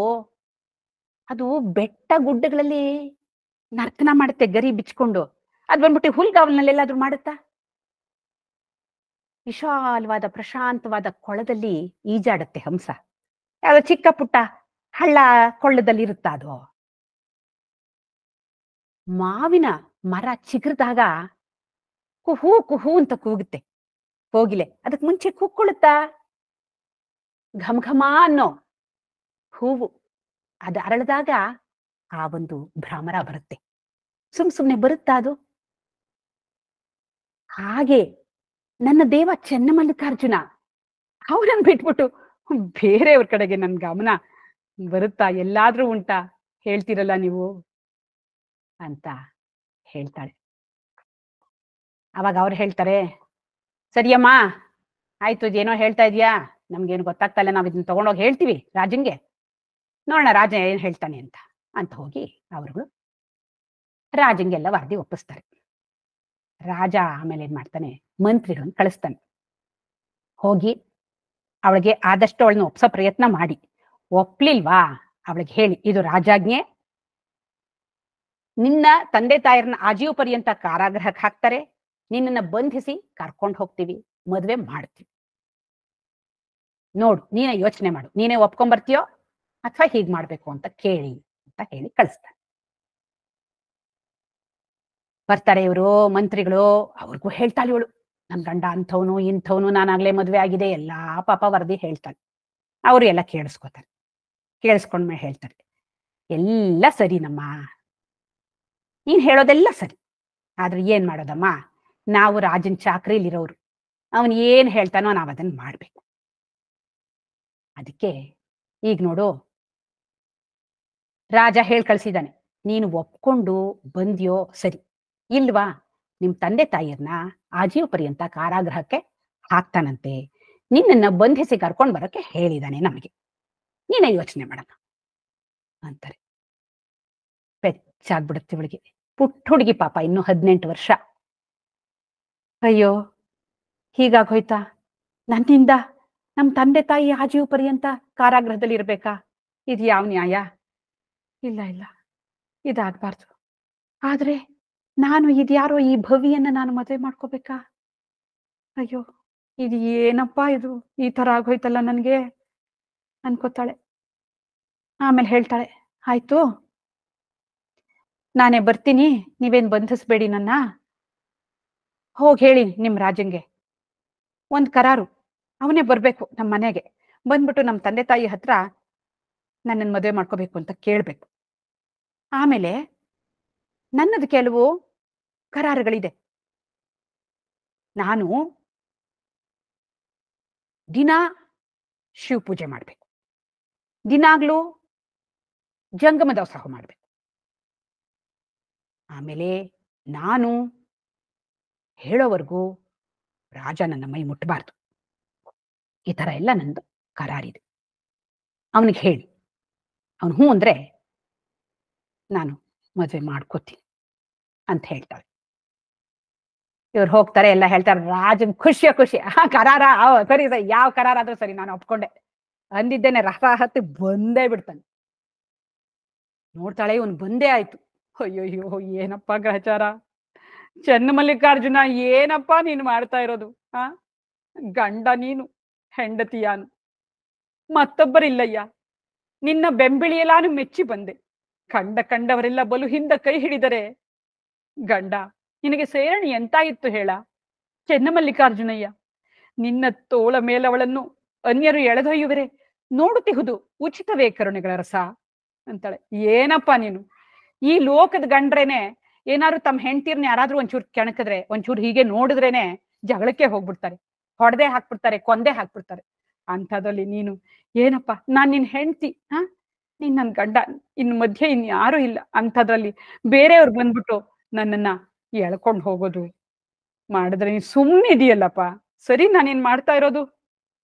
ಅದು ಬೆಟ್ಟ ಗುಡ್ಡಗಳಲ್ಲಿ ನರ್ತನ ಮಾಡುತ್ತೆ ಗರಿ ಬಿಚ್ಕೊಂಡು. ಅದ್ ಬಂದ್ಬಿಟ್ಟು ಹುಲ್ಗಾವಲ್ನಲ್ಲೆಲ್ಲಾದ್ರೂ ಮಾಡುತ್ತಾ? ವಿಶಾಲವಾದ ಪ್ರಶಾಂತವಾದ ಕೊಳದಲ್ಲಿ ಈಜಾಡುತ್ತೆ ಹಂಸ. ಯಾವ್ದೋ ಚಿಕ್ಕ ಪುಟ್ಟ ಹಳ್ಳ ಕೊಳ್ಳದಲ್ಲಿ ಇರುತ್ತಾ ಅದು? ಮಾವಿನ ಮರ ಚಿಗುರಿದಾಗ ಕುಹೂ ಕುಹೂ ಅಂತ ಕೂಗುತ್ತೆ ಕೋಗಿಲೆ. ಅದಕ್ಕೆ ಮುಂಚೆ ಕೂಕ್ಕೊಳ್ಳುತ್ತಾ? ಘಮ ಘಮ ಅನ್ನೋ ಹೂವು ಅದು ಅರಳಿದಾಗ ಆ ಒಂದು ಭ್ರಮರ ಬರುತ್ತೆ. ಸುಮ್ನೆ ಬರುತ್ತಾ ಅದು? ಹಾಗೆ ನನ್ನ ದೇವ ಚೆನ್ನಮಲ್ಲಿಕಾರ್ಜುನ, ಅವನನ್ನು ಬಿಟ್ಬಿಟ್ಟು ಬೇರೆಯವ್ರ ಕಡೆಗೆ ನನ್ ಗಮನ ಬರುತ್ತಾ? ಎಲ್ಲಾದ್ರೂ ಉಂಟಾ? ಹೇಳ್ತಿರಲ್ಲ ನೀವು ಅಂತ ಹೇಳ್ತಾಳೆ. ಅವಾಗ ಅವ್ರು ಹೇಳ್ತಾರೆ, ಸರಿಯಮ್ಮ ಆಯ್ತು, ಏನೋ ಹೇಳ್ತಾ ಇದೀಯಾ, ನಮ್ಗೇನು ಗೊತ್ತಾಗ್ತಾ ಇಲ್ಲ, ನಾವ್ ಇದನ್ನ ತಗೊಂಡೋಗಿ ಹೇಳ್ತೀವಿ ರಾಜಂಗೆ, ನೋಡೋಣ ರಾಜ ಏನ್ ಹೇಳ್ತಾನೆ ಅಂತ ಹೋಗಿ ಅವರುಗಳು ರಾಜಂಗೆಲ್ಲ ವರದಿ ಒಪ್ಪಿಸ್ತಾರೆ. ರಾಜ ಆಮೇಲೆ ಏನ್ ಮಾಡ್ತಾನೆ, ಮಂತ್ರಿಗಳನ್ನ ಕಳಿಸ್ತಾನೆ. ಹೋಗಿ ಅವಳಿಗೆ ಆದಷ್ಟು ಅವಳನ್ನ ಒಪ್ಸೋ ಪ್ರಯತ್ನ ಮಾಡಿ, ಒಪ್ಲಿಲ್ವಾ ಅವಳಿಗೆ ಹೇಳಿ, ಇದು ರಾಜಾಜ್ಞೆ, ನಿನ್ನ ತಂದೆ ತಾಯರನ್ನ ಆಜೀವ ಪರ್ಯಂತ ಕಾರಾಗೃಹಕ್ಕೆ ಹಾಕ್ತಾರೆ, ನಿನ್ನನ್ನ ಬಂಧಿಸಿ ಕರ್ಕೊಂಡು ಹೋಗ್ತೀವಿ, ಮದ್ವೆ ಮಾಡ್ತೀವಿ, ನೋಡು ನೀನೇ ಯೋಚನೆ ಮಾಡು, ನೀನೇ ಒಪ್ಕೊಂಡ್ಬರ್ತೀಯೋ ಅಥವಾ ಹೀಗ್ ಮಾಡ್ಬೇಕು ಅಂತ ಕೇಳಿ ಅಂತ ಹೇಳಿ ಕಳಿಸ್ತಾರೆ. ಬರ್ತಾರೆ ಇವರು ಮಂತ್ರಿಗಳು, ಅವ್ರಿಗೂ ಹೇಳ್ತಾಳೆ ಇವಳು, ನನ್ ಗಂಡ ಅಂಥವನು ಇಂಥವನು, ನಾನಾಗ್ಲೇ ಮದ್ವೆ ಆಗಿದೆ, ಎಲ್ಲಾ ಪಾಪ ವರದಿ ಹೇಳ್ತಾಳೆ. ಅವರು ಎಲ್ಲ ಕೇಳಿಸ್ಕೊತಾರೆ. ಕೇಳಿಸ್ಕೊಂಡ್ಮೇಲೆ ಹೇಳ್ತಾರೆ, ಎಲ್ಲ ಸರಿನಮ್ಮ, ನೀನ್ ಹೇಳೋದೆಲ್ಲ ಸರಿ, ಆದ್ರೆ ಏನ್ ಮಾಡೋದಮ್ಮ, ನಾವು ರಾಜನ್ ಚಾಕ್ರಿಲಿರೋರು, ಅವನ್ ಏನ್ ಹೇಳ್ತಾನೋ ನಾವ್ ಅದನ್ನ ಮಾಡ್ಬೇಕು. ಅದಕ್ಕೆ ಈಗ ನೋಡು, ರಾಜ ಹೇಳ್ ಕಳ್ಸಿದಾನೆ, ನೀನು ಒಪ್ಕೊಂಡು ಬಂದ್ಯೋ ಸರಿ, ಇಲ್ವಾ ನಿಮ್ ತಂದೆ ತಾಯಿಯರ್ನ ಆಜೀವ ಪರ್ಯಂತ ಕಾರಾಗೃಹಕ್ಕೆ ಹಾಕ್ತಾನಂತೆ, ನಿನ್ನನ್ನ ಬಂಧಿಸಿ ಕರ್ಕೊಂಡ್ ಬರಕ್ಕೆ ಹೇಳಿದಾನೆ ನಮಗೆ, ನೀನೇ ಯೋಚನೆ ಮಾಡೋಣ ಅಂತಾರೆ. ಪೆಚ್ಚಾಗ್ಬಿಡುತ್ತೆ ಇವಳಿಗೆ. ಪುಟ್ಟ ಹುಡುಗಿ ಪಾಪ, ಇನ್ನು 18 ವರ್ಷ. ಅಯ್ಯೋ ಹೀಗಾಗೋಯ್ತಾ, ನನ್ನಿಂದ ನಮ್ ತಂದೆ ತಾಯಿ ಆಜೀವ ಪರ್ಯಂತ ಕಾರಾಗೃಹದಲ್ಲಿ ಇರ್ಬೇಕಾ? ಇದು ಯಾವ ನ್ಯಾಯ? ಇಲ್ಲ ಇಲ್ಲ, ಇದಾಗಬಾರ್ದು. ಆದ್ರೆ ನಾನು ಇದ್ಯಾರೋ ಈ ಭವಿಯನ್ನ ನಾನು ಮದುವೆ ಮಾಡ್ಕೋಬೇಕಾ? ಅಯ್ಯೋ ಇದು ಏನಪ್ಪಾ, ಇದು ಈ ತರ ಆಗೋಯ್ತಲ್ಲ ನನ್ಗೆ ಅನ್ಕೋತಾಳೆ. ಆಮೇಲೆ ಹೇಳ್ತಾಳೆ, ಆಯ್ತು ನಾನೇ ಬರ್ತೀನಿ, ನೀವೇನ್ ಬಂಧಿಸ್ಬೇಡಿ ನನ್ನ, ಹೋಗಿ ಹೇಳಿ ನಿಮ್ ರಾಜಂಗೆ, ಒಂದ್ ಕರಾರು, ಅವನೇ ಬರ್ಬೇಕು ನಮ್ಮ ಮನೆಗೆ, ಬಂದ್ಬಿಟ್ಟು ನಮ್ಮ ತಂದೆ ತಾಯಿ ಹತ್ರ ನನ್ನನ್ನು ಮದುವೆ ಮಾಡ್ಕೋಬೇಕು ಅಂತ ಕೇಳ್ಬೇಕು. ಆಮೇಲೆ ನನ್ನದು ಕೆಲವು ಕರಾರುಗಳಿದೆ, ನಾನು ದಿನ ಶಿವ ಪೂಜೆ ಮಾಡ್ಬೇಕು, ದಿನಾಗ್ಲೂ ಜಂಗಮ ದಾಸೋಹ ಮಾಡ್ಬೇಕು, ಆಮೇಲೆ ನಾನು ಹೇಳೋವರೆಗೂ ರಾಜ ನನ್ನ ಮೈ ಮುಟ್ಟಬಾರ್ದು, ಈ ತರ ಎಲ್ಲ ನಂದು ಕರಾರಿದೆ. ಅವನಿಗೆ ಹೇಳಿ, ಅವನು ಹ್ಞೂ ಅಂದ್ರೆ ನಾನು ಮದುವೆ ಮಾಡ್ಕೋತೀನಿ ಅಂತ ಹೇಳ್ತಾಳೆ. ಇವ್ರು ಹೋಗ್ತಾರೆ, ಎಲ್ಲ ಹೇಳ್ತಾರೆ. ರಾಜನ್ ಖುಷಿ ಕರಾರ, ಸರಿ ಸರಿ, ಯಾವ ಕರಾರ ಆದ್ರೂ ಸರಿ ನಾನು ಒಪ್ಕೊಂಡೆ ಅಂದಿದ್ದೇನೆ, ರಸ ಹತ್ತಿ ಬಂದೇ ಬಿಡ್ತಾನೆ. ನೋಡ್ತಾಳೆ, ಇವನು ಬಂದೇ ಆಯ್ತು. ಅಯ್ಯೋಯ್ಯೋ ಏನಪ್ಪಾ ಗ್ರಹಚಾರ, ಚೆನ್ನಮಲ್ಲಿಕಾರ್ಜುನ ಏನಪ್ಪಾ ನೀನು ಮಾಡ್ತಾ ಇರೋದು? ಗಂಡ ನೀನು, ಹೆಂಡತಿಯಾನು, ಮತ್ತೊಬ್ಬರಿಲ್ಲಯ್ಯ, ನಿನ್ನ ಬೆಂಬಿಳಿಯಲಾನು ಮೆಚ್ಚಿ ಬಂದೆ, ಕಂಡವರೆಲ್ಲ ಬಲು ಹಿಂದ ಕೈ ಹಿಡಿದರೆ ಗಂಡ ನಿನಗೆ ಸೇರಣಿ ಎಂತಾಗಿತ್ತು ಹೇಳ ಚೆನ್ನಮಲ್ಲಿಕಾರ್ಜುನಯ್ಯ, ನಿನ್ನ ತೋಳ ಮೇಲವಳನ್ನು ಅನ್ಯರು ಎಳೆದೊಯ್ಯುವರೆ ನೋಡುತ್ತಿಹುದು ಉಚಿತವೇ ಕರುಣೆಗಳ ರಸ ಅಂತಾಳೆ. ಏನಪ್ಪಾ ನೀನು, ಈ ಲೋಕದ ಗಂಡ್ರೇನೆ ಏನಾದ್ರು ತಮ್ಮ ಹೆಂಡ್ತೀರ್ನ ಯಾರಾದ್ರೂ ಒಂಚೂರು ಕೆಣಕಿದ್ರೆ, ಒಂಚೂರು ಹೀಗೆ ನೋಡಿದ್ರೇನೆ ಜಗಳಕ್ಕೆ ಹೋಗ್ಬಿಡ್ತಾರೆ, ಹೊಡೆದೇ ಹಾಕ್ಬಿಡ್ತಾರೆ, ಕೊಂದೇ ಹಾಕ್ಬಿಡ್ತಾರೆ. ಅಂಥದ್ರಲ್ಲಿ ನೀನು ಏನಪ್ಪಾ, ನಾನ್ ನಿನ್ ಹೆಂಡ್ತಿ, ನೀನ್ ನನ್ ಗಂಡ, ಇನ್ ಮಧ್ಯೆ ಇನ್ಯಾರು ಇಲ್ಲ, ಅಂಥದ್ರಲ್ಲಿ ಬೇರೆಯವ್ರು ಬಂದ್ಬಿಟ್ಟು ನನ್ನನ್ನ ಎಳ್ಕೊಂಡು ಹೋಗೋದು ಮಾಡಿದ್ರೆ ನೀನ್ ಸುಮ್ಮನೆ ಇದೆಯಲ್ಲಪ್ಪ. ಸರಿ, ನಾನೇನ್ ಮಾಡ್ತಾ ಇರೋದು?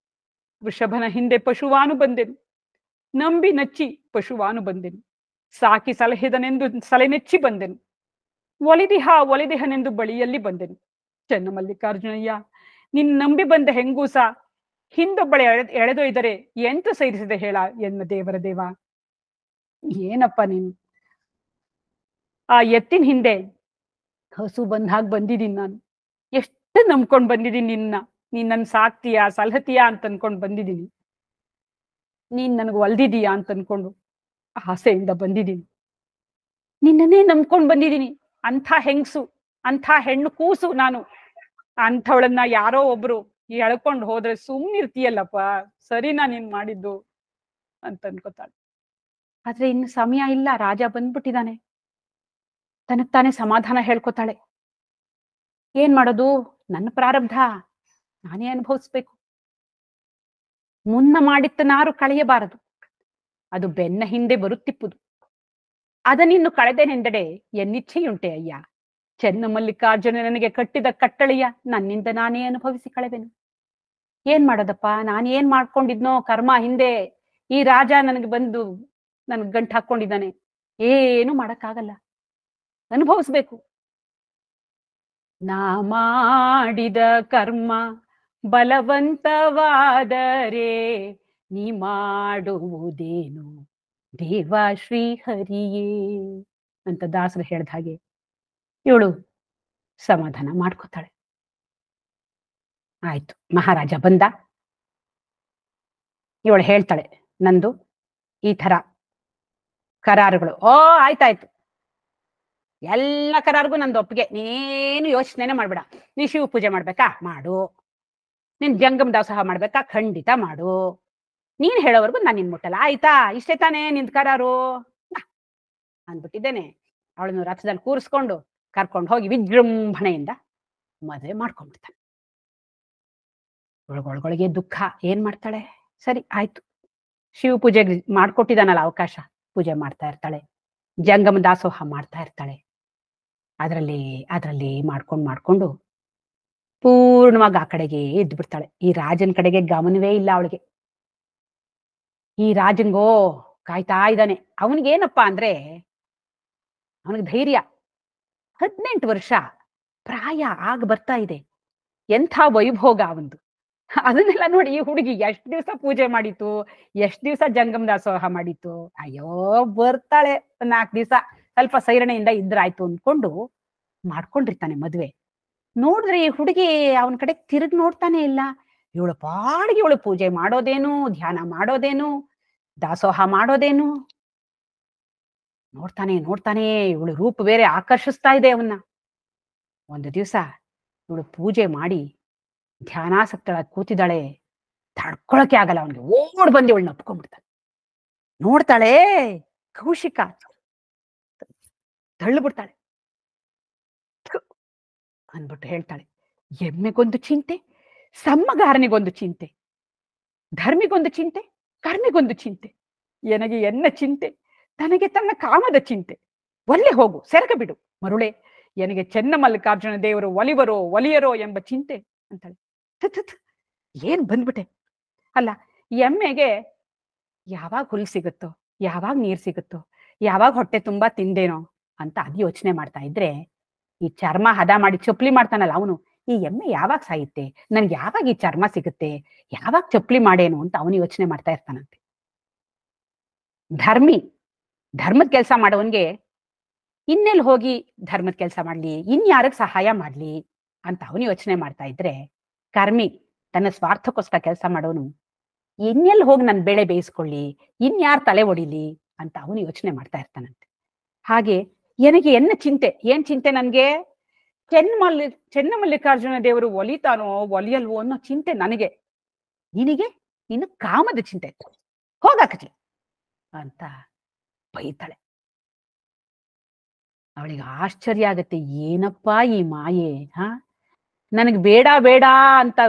ವೃಷಭನ ಹಿಂದೆ ಪಶುವಾನು ಬಂದೆನು, ನಂಬಿ ನಚ್ಚಿ ಪಶುವಾನು ಬಂದೆನು, ಸಾಕಿ ಸಲಹಿದನೆಂದು ಸಲೆ ನೆಚ್ಚಿ ಬಂದೆನು, ಒಲಿದಿಹನೆಂದು ಬಳಿಯಲ್ಲಿ ಬಂದೆನು. ಚೆನ್ನಮಲ್ಲಿಕಾರ್ಜುನಯ್ಯ, ನಿನ್ ನಂಬಿ ಬಂದ ಹೆಂಗೂಸ ಹಿಂದೊಬ್ಬಳೆ ಎಳೆದೊಯ್ದರೆ ಎಂತ ಸೈರಿಸಿದೆ ಹೇಳ ಎನ್ನ ದೇವರ ದೇವ. ಏನಪ್ಪ ನೀನು? ಆ ಎತ್ತಿನ ಹಿಂದೆ ಹಸು ಬಂದಾಗ ಬಂದಿದ್ದೀನಿ ನಾನು. ಎಷ್ಟು ನಂಬ್ಕೊಂಡ್ ಬಂದಿದ್ದೀನಿ ನಿನ್ನ. ನೀನ್ ನನ್ ಸಾಕ್ತೀಯಾ ಸಲಹತೀಯಾ ಅಂತ ಅನ್ಕೊಂಡ್ ಬಂದಿದ್ದೀನಿ. ನೀನ್ ನನಗೆ ಒಲ್ದಿದೀಯಾ ಅಂತ ಅನ್ಕೊಂಡು ಆಸೆಯಿಂದ ಬಂದಿದ್ದೀನಿ. ನಿನ್ನನ್ನೇ ನಂಬ್ಕೊಂಡ್ ಬಂದಿದ್ದೀನಿ. ಅಂಥ ಹೆಂಗಸು, ಅಂಥ ಹೆಣ್ಣು ಕೂಸು ನಾನು. ಅಂಥವಳನ್ನ ಯಾರೋ ಒಬ್ರು ಎಳ್ಕೊಂಡು ಹೋದ್ರೆ ಸುಮ್ನಿರ್ತೀಯಲ್ಲಪ್ಪ, ಸರಿನಾ ನೀನ್ ಮಾಡಿದ್ದು ಅಂತ ಅನ್ಕೋತಾಳೆ. ಆದ್ರೆ ಇನ್ನು ಸಮಯ ಇಲ್ಲ, ರಾಜ ಬಂದ್ಬಿಟ್ಟಿದ್ದಾನೆ. ತನಗ್ ತಾನೇ ಸಮಾಧಾನ ಹೇಳ್ಕೊತಾಳೆ. ಏನ್ ಮಾಡೋದು? ನನ್ನ ಪ್ರಾರಬ್ಧ ನಾನೇ ಅನುಭವಿಸ್ಬೇಕು. ಮುನ್ನ ಮಾಡಿತ್ತನಾರು ಕಳೆಯಬಾರದು, ಅದು ಬೆನ್ನ ಹಿಂದೆ ಬರುತ್ತಿಪ್ಪುದು. ಅದನ್ನಿನ್ನು ಕಳೆದೆನೆಂದಡೆ ಎನ್ನಿಚ್ಛೆಯುಂಟೆ ಅಯ್ಯ. ಚೆನ್ನಮಲ್ಲಿಕಾರ್ಜುನ ನನಗೆ ಕಟ್ಟಿದ ಕಟ್ಟಳೆಯ ನನ್ನಿಂದ ನಾನೇ ಅನುಭವಿಸಿ ಕಳೆವೆನು. ಏನ್ ಮಾಡೋದಪ್ಪ? ನಾನು ಏನ್ ಮಾಡ್ಕೊಂಡಿದ್ನೋ ಕರ್ಮ ಹಿಂದೆ ಈ ರಾಜ ನನಗೆ ಬಂದು ನನ್ಗೆ ಗಂಟು ಹಾಕೊಂಡಿದ್ದಾನೆ. ಏನು ಮಾಡಕ್ಕಾಗಲ್ಲ, ಅನುಭವಿಸ್ಬೇಕು. ನಾ ಮಾಡಿದ ಕರ್ಮ ಬಲವಂತವಾದರೆ ನೀ ಮಾಡುವುದೇನು ದೇವ ಶ್ರೀಹರಿಯೇ ಅಂತ ದಾಸರು ಹೇಳ್ದ ಹಾಗೆ ಇವಳು ಸಮಾಧಾನ ಮಾಡ್ಕೋತಾಳೆ. ಆಯ್ತು, ಮಹಾರಾಜ ಬಂದ. ಇವಳು ಹೇಳ್ತಾಳೆ, ನಂದು ಈ ತರ ಕರಾರುಗಳು. ಓ ಆಯ್ತಾಯ್ತು, ಎಲ್ಲ ಕರಾರ್ಗೂ ನಂದು ಒಪ್ಪಿಗೆ. ನೀನೇನು ಯೋಚನೆನೇ ಮಾಡ್ಬೇಡ. ನೀ ಶಿವ ಪೂಜೆ ಮಾಡ್ಬೇಕಾ? ಮಾಡು. ನೀನ್ ಜಂಗಮ ದಾಸೋಹ ಮಾಡ್ಬೇಕಾ? ಖಂಡಿತ ಮಾಡು. ನೀನ್ ಹೇಳೋವರೆಗೂ ನಾನು ನಿನ್ ಮುಟ್ಟಲ್ಲ. ಆಯ್ತಾ? ಇಷ್ಟೇ ತಾನೇ ನಿಂದ್ ಕರಾರು ಅಂದ್ಬಿಟ್ಟಿದ್ದೇನೆ. ಅವಳನ್ನು ರಥದಲ್ಲಿ ಕೂರಿಸ್ಕೊಂಡು ಕರ್ಕೊಂಡು ಹೋಗಿ ವಿಜೃಂಭಣೆಯಿಂದ ಮದುವೆ ಮಾಡ್ಕೊಂಡ್ಬಿಡ್ತಾನೆ. ಒಳಗೊಳಗೊಳಗೆ ದುಃಖ. ಏನ್ ಮಾಡ್ತಾಳೆ? ಸರಿ ಆಯ್ತು, ಶಿವ ಪೂಜೆಗೆ ಮಾಡ್ಕೊಟ್ಟಿದ್ದಾನಲ್ಲ ಅವಕಾಶ, ಪೂಜೆ ಮಾಡ್ತಾ ಇರ್ತಾಳೆ, ಜಂಗಮ ದಾಸೋಹ ಮಾಡ್ತಾ ಇರ್ತಾಳೆ. ಅದ್ರಲ್ಲಿ ಮಾಡ್ಕೊಂಡು ಪೂರ್ಣವಾಗಿ ಆ ಕಡೆಗೆ ಎದ್ದು ಬಿಡ್ತಾಳೆ. ಈ ರಾಜನ ಕಡೆಗೆ ಗಮನವೇ ಇಲ್ಲ ಅವಳಿಗೆ. ಈ ರಾಜಂಗೋ ಕಾಯ್ತಾ ಇದ್ದಾನೆ. ಅವನಿಗೇನಪ್ಪಾ ಅಂದ್ರೆ ಅವನಿಗೆ ಧೈರ್ಯ. 18 ವರ್ಷ ಪ್ರಾಯ ಆಗ ಬರ್ತಾ ಇದೆ. ಎಂಥ ವೈಭೋಗ ಅವಂದು. ಅದನ್ನೆಲ್ಲ ನೋಡಿ ಈ ಹುಡುಗಿ ಎಷ್ಟ್ ದಿವಸ ಪೂಜೆ ಮಾಡಿತ್ತು, ಎಷ್ಟ್ ದಿವಸ ಜಂಗಮ ದಾಸೋಹ ಮಾಡಿತ್ತು. ಅಯ್ಯೋ ಬರ್ತಾಳೆ 4 ದಿವಸ ಸ್ವಲ್ಪ ಸೈರಣೆಯಿಂದ ಇದ್ರಾಯ್ತು ಅಂದ್ಕೊಂಡು ಮಾಡ್ಕೊಂಡಿರ್ತಾನೆ ಮದ್ವೆ. ನೋಡಿದ್ರೆ ಈ ಹುಡುಗಿ ಅವನ ಕಡೆ ತಿರುಗಿ ನೋಡ್ತಾನೆ ಇಲ್ಲ. ಇವಳು ಪಾಡಿಗೆ ಇವಳು ಪೂಜೆ ಮಾಡೋದೇನು, ಧ್ಯಾನ ಮಾಡೋದೇನು, ದಾಸೋಹ ಮಾಡೋದೇನು. ನೋಡ್ತಾನೆ ಇವಳು ರೂಪ ಬೇರೆ ಆಕರ್ಷಿಸ್ತಾ ಇದೆ ಅವನ್ನ. ಒಂದು ದಿವಸ ಇವಳು ಪೂಜೆ ಮಾಡಿ ಧ್ಯಾನಾಸಕ್ತಳ ಕೂತಿದ್ದಾಳೆ. ತಡ್ಕೊಳಕ್ಕೆ ಆಗಲ್ಲ ಅವನಿಗೆ. ಓಡ್ ಬಂದು ಇವಳನ್ನ ಒಪ್ಕೊಂಡ್ಬಿಡ್ತಾಳೆ. ನೋಡ್ತಾಳೆ ಕೌಶಿಕ, ತಳ್ಳಿಬಿಡ್ತಾಳೆ. ಅಂದ್ಬಿಟ್ಟು ಹೇಳ್ತಾಳೆ, ಎಮ್ಮೆಗೊಂದು ಚಿಂತೆ, ಸಮ್ಮಗಾರನಿಗೊಂದು ಚಿಂತೆ, ಧರ್ಮಿಗೊಂದು ಚಿಂತೆ, ಕರ್ಮಿಗೊಂದು ಚಿಂತೆ, ಎನಗೆ ಎನ್ನ ಚಿಂತೆ, ತನಗೆ ತನ್ನ ಕಾಮದ ಚಿಂತೆ. ಒಲ್ಲೆ ಹೋಗು, ಸೆರಗ ಬಿಡು ಮರುಳೆ, ಎನಗೆ ಚೆನ್ನಮಲ್ಲಿಕಾರ್ಜುನ ದೇವರು ಒಲಿವರೋ ಒಲಿಯರೋ ಎಂಬ ಚಿಂತೆ ಅಂತಾಳೆ. ಏನ್ ಬಂದ್ಬಿಟ್ಟೆ ಅಲ್ಲ. ಎಮ್ಮೆಗೆ ಯಾವಾಗ ಹುಲ್ ಸಿಗುತ್ತೋ, ಯಾವಾಗ ನೀರ್ ಸಿಗುತ್ತೋ, ಯಾವಾಗ ಹೊಟ್ಟೆ ತುಂಬಾ ತಿಂದೇನೋ ಅಂತ ಅದು ಯೋಚನೆ ಮಾಡ್ತಾ ಇದ್ರೆ, ಈ ಚರ್ಮ ಹದ ಮಾಡಿ ಚಪ್ಪಲಿ ಮಾಡ್ತಾನಲ್ಲ ಅವನು, ಈ ಎಮ್ಮೆ ಯಾವಾಗ ಸಾಯುತ್ತೆ, ನನ್ಗೆ ಯಾವಾಗ ಈ ಚರ್ಮ ಸಿಗುತ್ತೆ, ಯಾವಾಗ ಚಪ್ಪಲಿ ಮಾಡೇನು ಅಂತ ಅವನು ಯೋಚನೆ ಮಾಡ್ತಾ ಇರ್ತಾನಂತೆ. ಧರ್ಮದ ಕೆಲಸ ಮಾಡೋವನ್ಗೆ ಇನ್ನೆಲ್ಲಿ ಹೋಗಿ ಧರ್ಮದ ಕೆಲಸ ಮಾಡ್ಲಿ, ಇನ್ಯಾರಿಗೆ ಸಹಾಯ ಮಾಡ್ಲಿ ಅಂತ ಅವನು ಯೋಚನೆ ಮಾಡ್ತಾ ಇದ್ರೆ, ಕರ್ಮಿ ತನ್ನ ಸ್ವಾರ್ಥಕ್ಕೋಸ್ಕರ ಕೆಲಸ ಮಾಡೋನು ಇನ್ನೆಲ್ಲಿ ಹೋಗಿ ನನ್ನ ಬೆಳೆ ಬೇಯಿಸ್ಕೊಳ್ಳಿ, ಇನ್ಯಾರು ತಲೆ ಹೊಡಿಲಿ ಅಂತ ಅವನು ಯೋಚನೆ ಮಾಡ್ತಾ ಇರ್ತಾನಂತೆ. ಹಾಗೆ ನನಗೆ ಎನ್ನ ಚಿಂತೆ, ಏನ್ ಚಿಂತೆ ನನ್ಗೆ? ಚೆನ್ನಮಲ್ಲಿಕಾರ್ಜುನ ದೇವರು ಒಲಿತಾನೋ ಒಲಿಯಲ್ವೋ ಅನ್ನೋ ಚಿಂತೆ ನನಗೆ. ನಿನಗೆ ಇನ್ನು ಕಾಮದ ಚಿಂತೆ ಹೋಗಾಕಿ ಅಂತ ಬೈತಾಳೆ. ಅವಳಿಗೆ ಆಶ್ಚರ್ಯ ಆಗತ್ತೆ. ಏನಪ್ಪಾ ಈ ಮಾಯೆ, ನನಗ್ ಬೇಡ ಬೇಡ ಅಂತ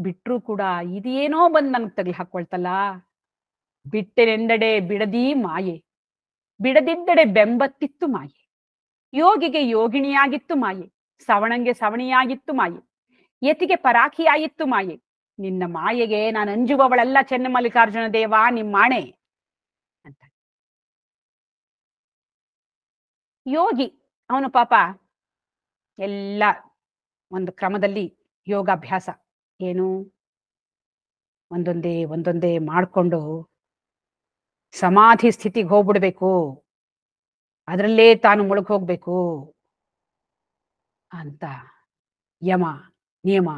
ಬಿಟ್ರು ಕೂಡ ಇದೇನೋ ಬಂದ್ ನನ್ಗ್ ತಗಲಿ ಹಾಕೊಳ್ತಲ್ಲ. ಬಿಟ್ಟೆನೆಂದಡೆ ಬಿಡದಿ ಮಾಯೆ, ಬಿಡದಿದ್ದಡೆ ಬೆಂಬತ್ತಿತ್ತು ಮಾಯೆ, ಯೋಗಿಗೆ ಯೋಗಿಣಿಯಾಗಿತ್ತು ಮಾಯೆ, ಸವಣಂಗೆ ಸವಣಿಯಾಗಿತ್ತು ಮಾಯೆ, ಯತಿಗೆ ಪರಾಖಿಯಾಗಿತ್ತು ಮಾಯೆ. ನಿನ್ನ ಮಾಯೆಗೆ ನಾನು ಅಂಜುವವಳೆಲ್ಲ ಚೆನ್ನಮಲ್ಲಿಕಾರ್ಜುನ ದೇವ ನಿಮ್ಮಾಣೆ ಅಂತ. ಯೋಗಿ ಅವನು ಪಾಪ ಎಲ್ಲ ಒಂದು ಕ್ರಮದಲ್ಲಿ ಯೋಗಾಭ್ಯಾಸ ಏನು ಒಂದೊಂದೇ ಒಂದೊಂದೇ ಮಾಡಿಕೊಂಡು ಸಮಾಧಿ ಸ್ಥಿತಿಗೆ ಹೋಗ್ಬಿಡ್ಬೇಕು, ಅದರಲ್ಲೇ ತಾನು ಮುಳುಗ್ ಹೋಗ್ಬೇಕು ಅಂತ ಯಮ ನಿಯಮ,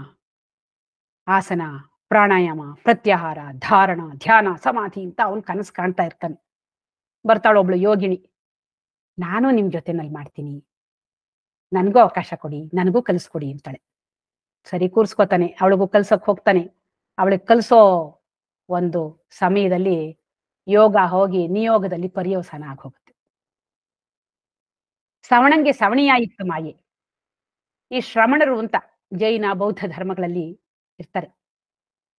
ಆಸನ, ಪ್ರಾಣಾಯಾಮ, ಪ್ರತ್ಯಾಹಾರ, ಧಾರಣ, ಧ್ಯಾನ, ಸಮಾಧಿ ಅಂತ ಅವನು ಕನಸು ಕಾಣ್ತಾ ಇರ್ತಾನೆ. ಬರ್ತಾಳೊಬ್ಳು ಯೋಗಿನಿ, ನಾನು ನಿಮ್ ಜೊತೆನಲ್ಲಿ ಮಾಡ್ತೀನಿ, ನನಗೂ ಅವಕಾಶ ಕೊಡಿ, ನನಗೂ ಕಲಿಸ್ಕೊಡಿ ಅಂತಾಳೆ. ಸರಿ ಕೂರ್ಸ್ಕೊತಾನೆ, ಅವಳಿಗೂ ಕಲ್ಸಕ್ ಹೋಗ್ತಾನೆ. ಅವಳಿಗೆ ಕಲಿಸೋ ಒಂದು ಸಮಯದಲ್ಲಿ ಯೋಗ ಹೋಗಿ ನಿಯೋಗದಲ್ಲಿ ಪರ್ಯವಸಾನ ಆಗಿ ಹೋಗುತ್ತೆ. ಶ್ರವಣಂಗೆ ಸವಣಿಯಾಯಿತು ಮಾಯೆ. ಈ ಶ್ರಮಣರು ಅಂತ ಜೈನ ಬೌದ್ಧ ಧರ್ಮಗಳಲ್ಲಿ ಇರ್ತಾರೆ.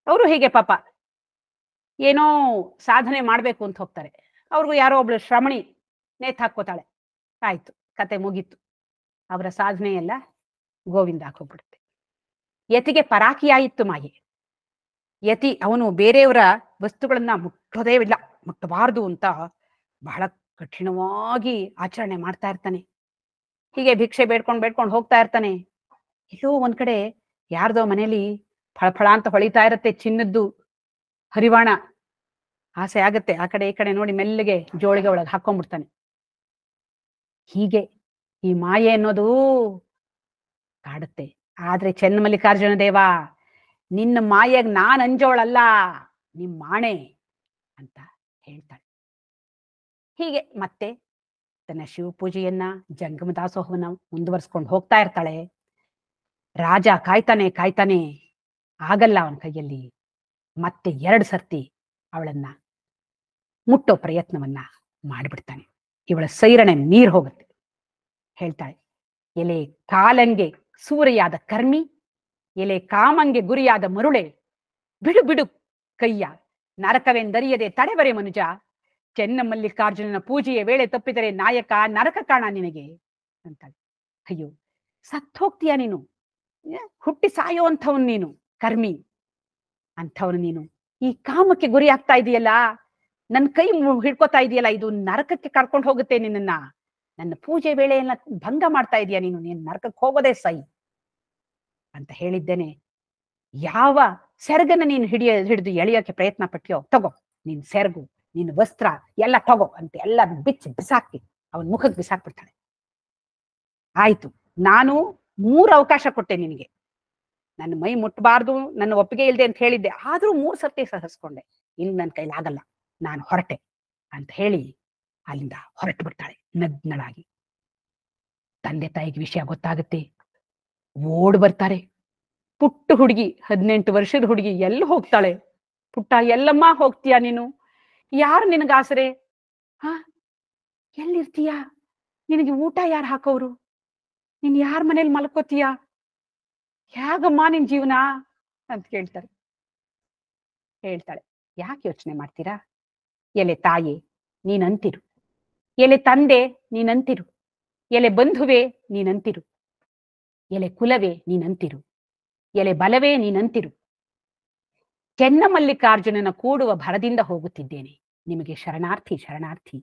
ಅವರು ಹೀಗೆ ಪಾಪ ಏನೋ ಸಾಧನೆ ಮಾಡ್ಬೇಕು ಅಂತ ಹೋಗ್ತಾರೆ. ಅವ್ರಿಗೂ ಯಾರೋ ಒಬ್ಳು ಶ್ರಮಣಿ ನೇತ್ ಹಾಕೋತಾಳೆ, ಆಯ್ತು ಕತೆ ಮುಗೀತು, ಅವರ ಸಾಧನೆ ಎಲ್ಲ ಗೋವಿಂದ ಹೋಗ್ಬಿಡುತ್ತೆ. ಯತಿಗೆ ಪರಾಕಿಯಾಯಿತ್ತು ಮಾಯೆ. ಯತಿ ಅವನು ಬೇರೆಯವರ ವಸ್ತುಗಳನ್ನ ಮುಟ್ಟೋದೇ ಇಲ್ಲ, ಮುಟ್ಟಬಾರದು ಅಂತ ಬಹಳ ಕಠಿಣವಾಗಿ ಆಚರಣೆ ಮಾಡ್ತಾ ಇರ್ತಾನೆ. ಹೀಗೆ ಭಿಕ್ಷೆ ಬೇಡ್ಕೊಂಡು ಹೋಗ್ತಾ ಇರ್ತಾನೆ. ಎಲ್ಲೋ ಒಂದ್ ಕಡೆ ಯಾರ್ದೋ ಮನೇಲಿ ಫಳಫಳ ಅಂತ ಹೊಳಿತಾ ಇರತ್ತೆ ಚಿನ್ನದ್ದು ಹರಿವಾಣ. ಆಸೆ ಆಗತ್ತೆ, ಆ ಕಡೆ ಈ ಕಡೆ ನೋಡಿ ಮೆಲ್ಲಿಗೆ ಜೋಳಿಗೆ ಒಳಗೆ ಹಾಕೊಂಡ್ಬಿಡ್ತಾನೆ. ಹೀಗೆ ಈ ಮಾಯೆ ಅನ್ನೋದು ಕಾಡುತ್ತೆ. ಆದ್ರೆ ಚೆನ್ನಮಲ್ಲಿಕಾರ್ಜುನ ದೇವ, ನಿನ್ನ ಮಾಯೆಗ್ ನಾನ್ ಅಂಜೋಳಲ್ಲ, ನಿಮ್ ಮಾಣೆ ಅಂತ ಹೇಳ್ತಾಳೆ. ಹೀಗೆ ಮತ್ತೆ ತನ್ನ ಶಿವಪೂಜೆಯನ್ನ, ಜಂಗಮ ದಾಸೋಹವನ್ನ ಮುಂದುವರ್ಸ್ಕೊಂಡು ಹೋಗ್ತಾ ಇರ್ತಾಳೆ. ರಾಜ ಕಾಯ್ತಾನೆ, ಆಗಲ್ಲ ಅವನ ಕೈಯಲ್ಲಿ. ಮತ್ತೆ 2 ಸರ್ತಿ ಅವಳನ್ನ ಮುಟ್ಟೋ ಪ್ರಯತ್ನವನ್ನ ಮಾಡಿಬಿಡ್ತಾನೆ. ಇವಳ ಸೈರಣೆ ನೀರ್ ಹೋಗುತ್ತೆ. ಹೇಳ್ತಾಳೆ, ಎಲೆ ಕಾಲಂಗೆ ಸೂರೆಯಾದ ಕರ್ಮಿ, ಎಲೆ ಕಾಮಂಗೆ ಗುರಿಯಾದ ಮರುಳೆ, ಬಿಡು ಬಿಡು ಕೈಯ, ನರಕವೆಂದರಿಯದೆ ತಡೆವರೆ ಮನುಜ, ಚೆನ್ನಮಲ್ಲಿಕಾರ್ಜುನನ ಪೂಜೆಯ ವೇಳೆ ತಪ್ಪಿದರೆ ನಾಯಕ ನರಕ ಕಾಣ ನಿನಗೆ ಅಂತಾಳೆ. ಅಯ್ಯೋ, ಸತ್ತೋಗ್ತೀಯ ನೀನು, ಹುಟ್ಟಿ ಸಾಯೋ ಅಂಥವನು ನೀನು, ಕರ್ಮಿ ಅಂಥವನು ನೀನು. ಈ ಕಾಮಕ್ಕೆ ಗುರಿ ಆಗ್ತಾ ಇದೆಯಲ್ಲ, ನನ್ನ ಕೈ ಹಿಡ್ಕೋತಾ ಇದೆಯಲ್ಲ, ಇದು ನರಕಕ್ಕೆ ಕರ್ಕೊಂಡು ಹೋಗುತ್ತೆ ನಿನ್ನನ್ನ. ನನ್ನ ಪೂಜೆ ವೇಳೆಯನ್ನ ಭಂಗ ಮಾಡ್ತಾ ಇದೀಯ ನೀನು ನರಕಕ್ಕೆ ಹೋಗೋದೇ ಸೈ ಅಂತ ಹೇಳಿದ್ದೇನೆ. ಯಾವ ಸೆರಗನ್ನ ನೀನು ಹಿಡಿದು ಎಳೆಯೋಕೆ ಪ್ರಯತ್ನ ಪಟ್ಟಿಯೋ, ತಗೋ ನಿನ್ ಸೆರಗು, ನಿನ್ನ ವಸ್ತ್ರ ಎಲ್ಲ ತಗೋ ಅಂತ ಎಲ್ಲ ಬಿಸಾಕಿ ಅವನ ಮುಖಕ್ಕೆ ಬಿಸಾಕ್ಬಿಡ್ತಾಳೆ. ಆಯ್ತು, ನಾನು 3 ಅವಕಾಶ ಕೊಟ್ಟೆ ನಿನಗೆ, ನನ್ನ ಮೈ ಮುಟ್ಟಬಾರ್ದು, ನನ್ನ ಒಪ್ಪಿಗೆ ಇಲ್ಲದೆ ಅಂತ ಹೇಳಿದ್ದೆ, ಆದ್ರೂ 3 ಸರ್ತಿ ಸಹಿಸ್ಕೊಂಡೆ, ಇನ್ನು ನನ್ನ ಕೈಲಾಗಲ್ಲ, ನಾನು ಹೊರಟೆ ಅಂತ ಹೇಳಿ ಅಲ್ಲಿಂದ ಹೊರಟು ಬಿಡ್ತಾಳೆ ನಗ್ನಳಾಗಿ. ತಂದೆ ತಾಯಿಗೆ ವಿಷಯ ಗೊತ್ತಾಗುತ್ತೆ, ಓಡ್ ಬರ್ತಾರೆ. ಪುಟ್ಟ ಹುಡುಗಿ, 18 ವರ್ಷದ ಹುಡುಗಿ, ಎಲ್ಲಿ ಹೋಗ್ತಾಳೆ? ಪುಟ್ಟ, ಎಲ್ಲಮ್ಮ ಹೋಗ್ತೀಯಾ ನೀನು? ಯಾರು ನಿನಗಾಸರೆ? ಎಲ್ಲಿರ್ತೀಯ? ನಿನಗೆ ಊಟ ಯಾರು ಹಾಕೋರು? ನೀನ್ ಯಾರ ಮನೇಲಿ ಮಲ್ಕೋತೀಯ? ಹೇಗಮ್ಮ ನಿನ್ ಜೀವನ ಅಂತ ಹೇಳ್ತಾರೆ. ಹೇಳ್ತಾಳೆ, ಯಾಕೆ ಯೋಚನೆ ಮಾಡ್ತೀರಾ? ಎಲೆ ತಾಯಿ ನೀನಂತಿರು, ಎಲೆ ತಂದೆ ನೀನಂತಿರು, ಎಲೆ ಬಂಧುವೆ ನೀನಂತಿರು, ಎಲೆ ಕುಲವೇ ನೀನಂತಿರು, ಎಲೆ ಬಲವೇ ನೀನಂತಿರು. ಚೆನ್ನಮಲ್ಲಿಕಾರ್ಜುನನ ಕೂಡುವ ಭರದಿಂದ ಹೋಗುತ್ತಿದ್ದೇನೆ, ನಿಮಗೆ ಶರಣಾರ್ಥಿ ಶರಣಾರ್ಥಿ.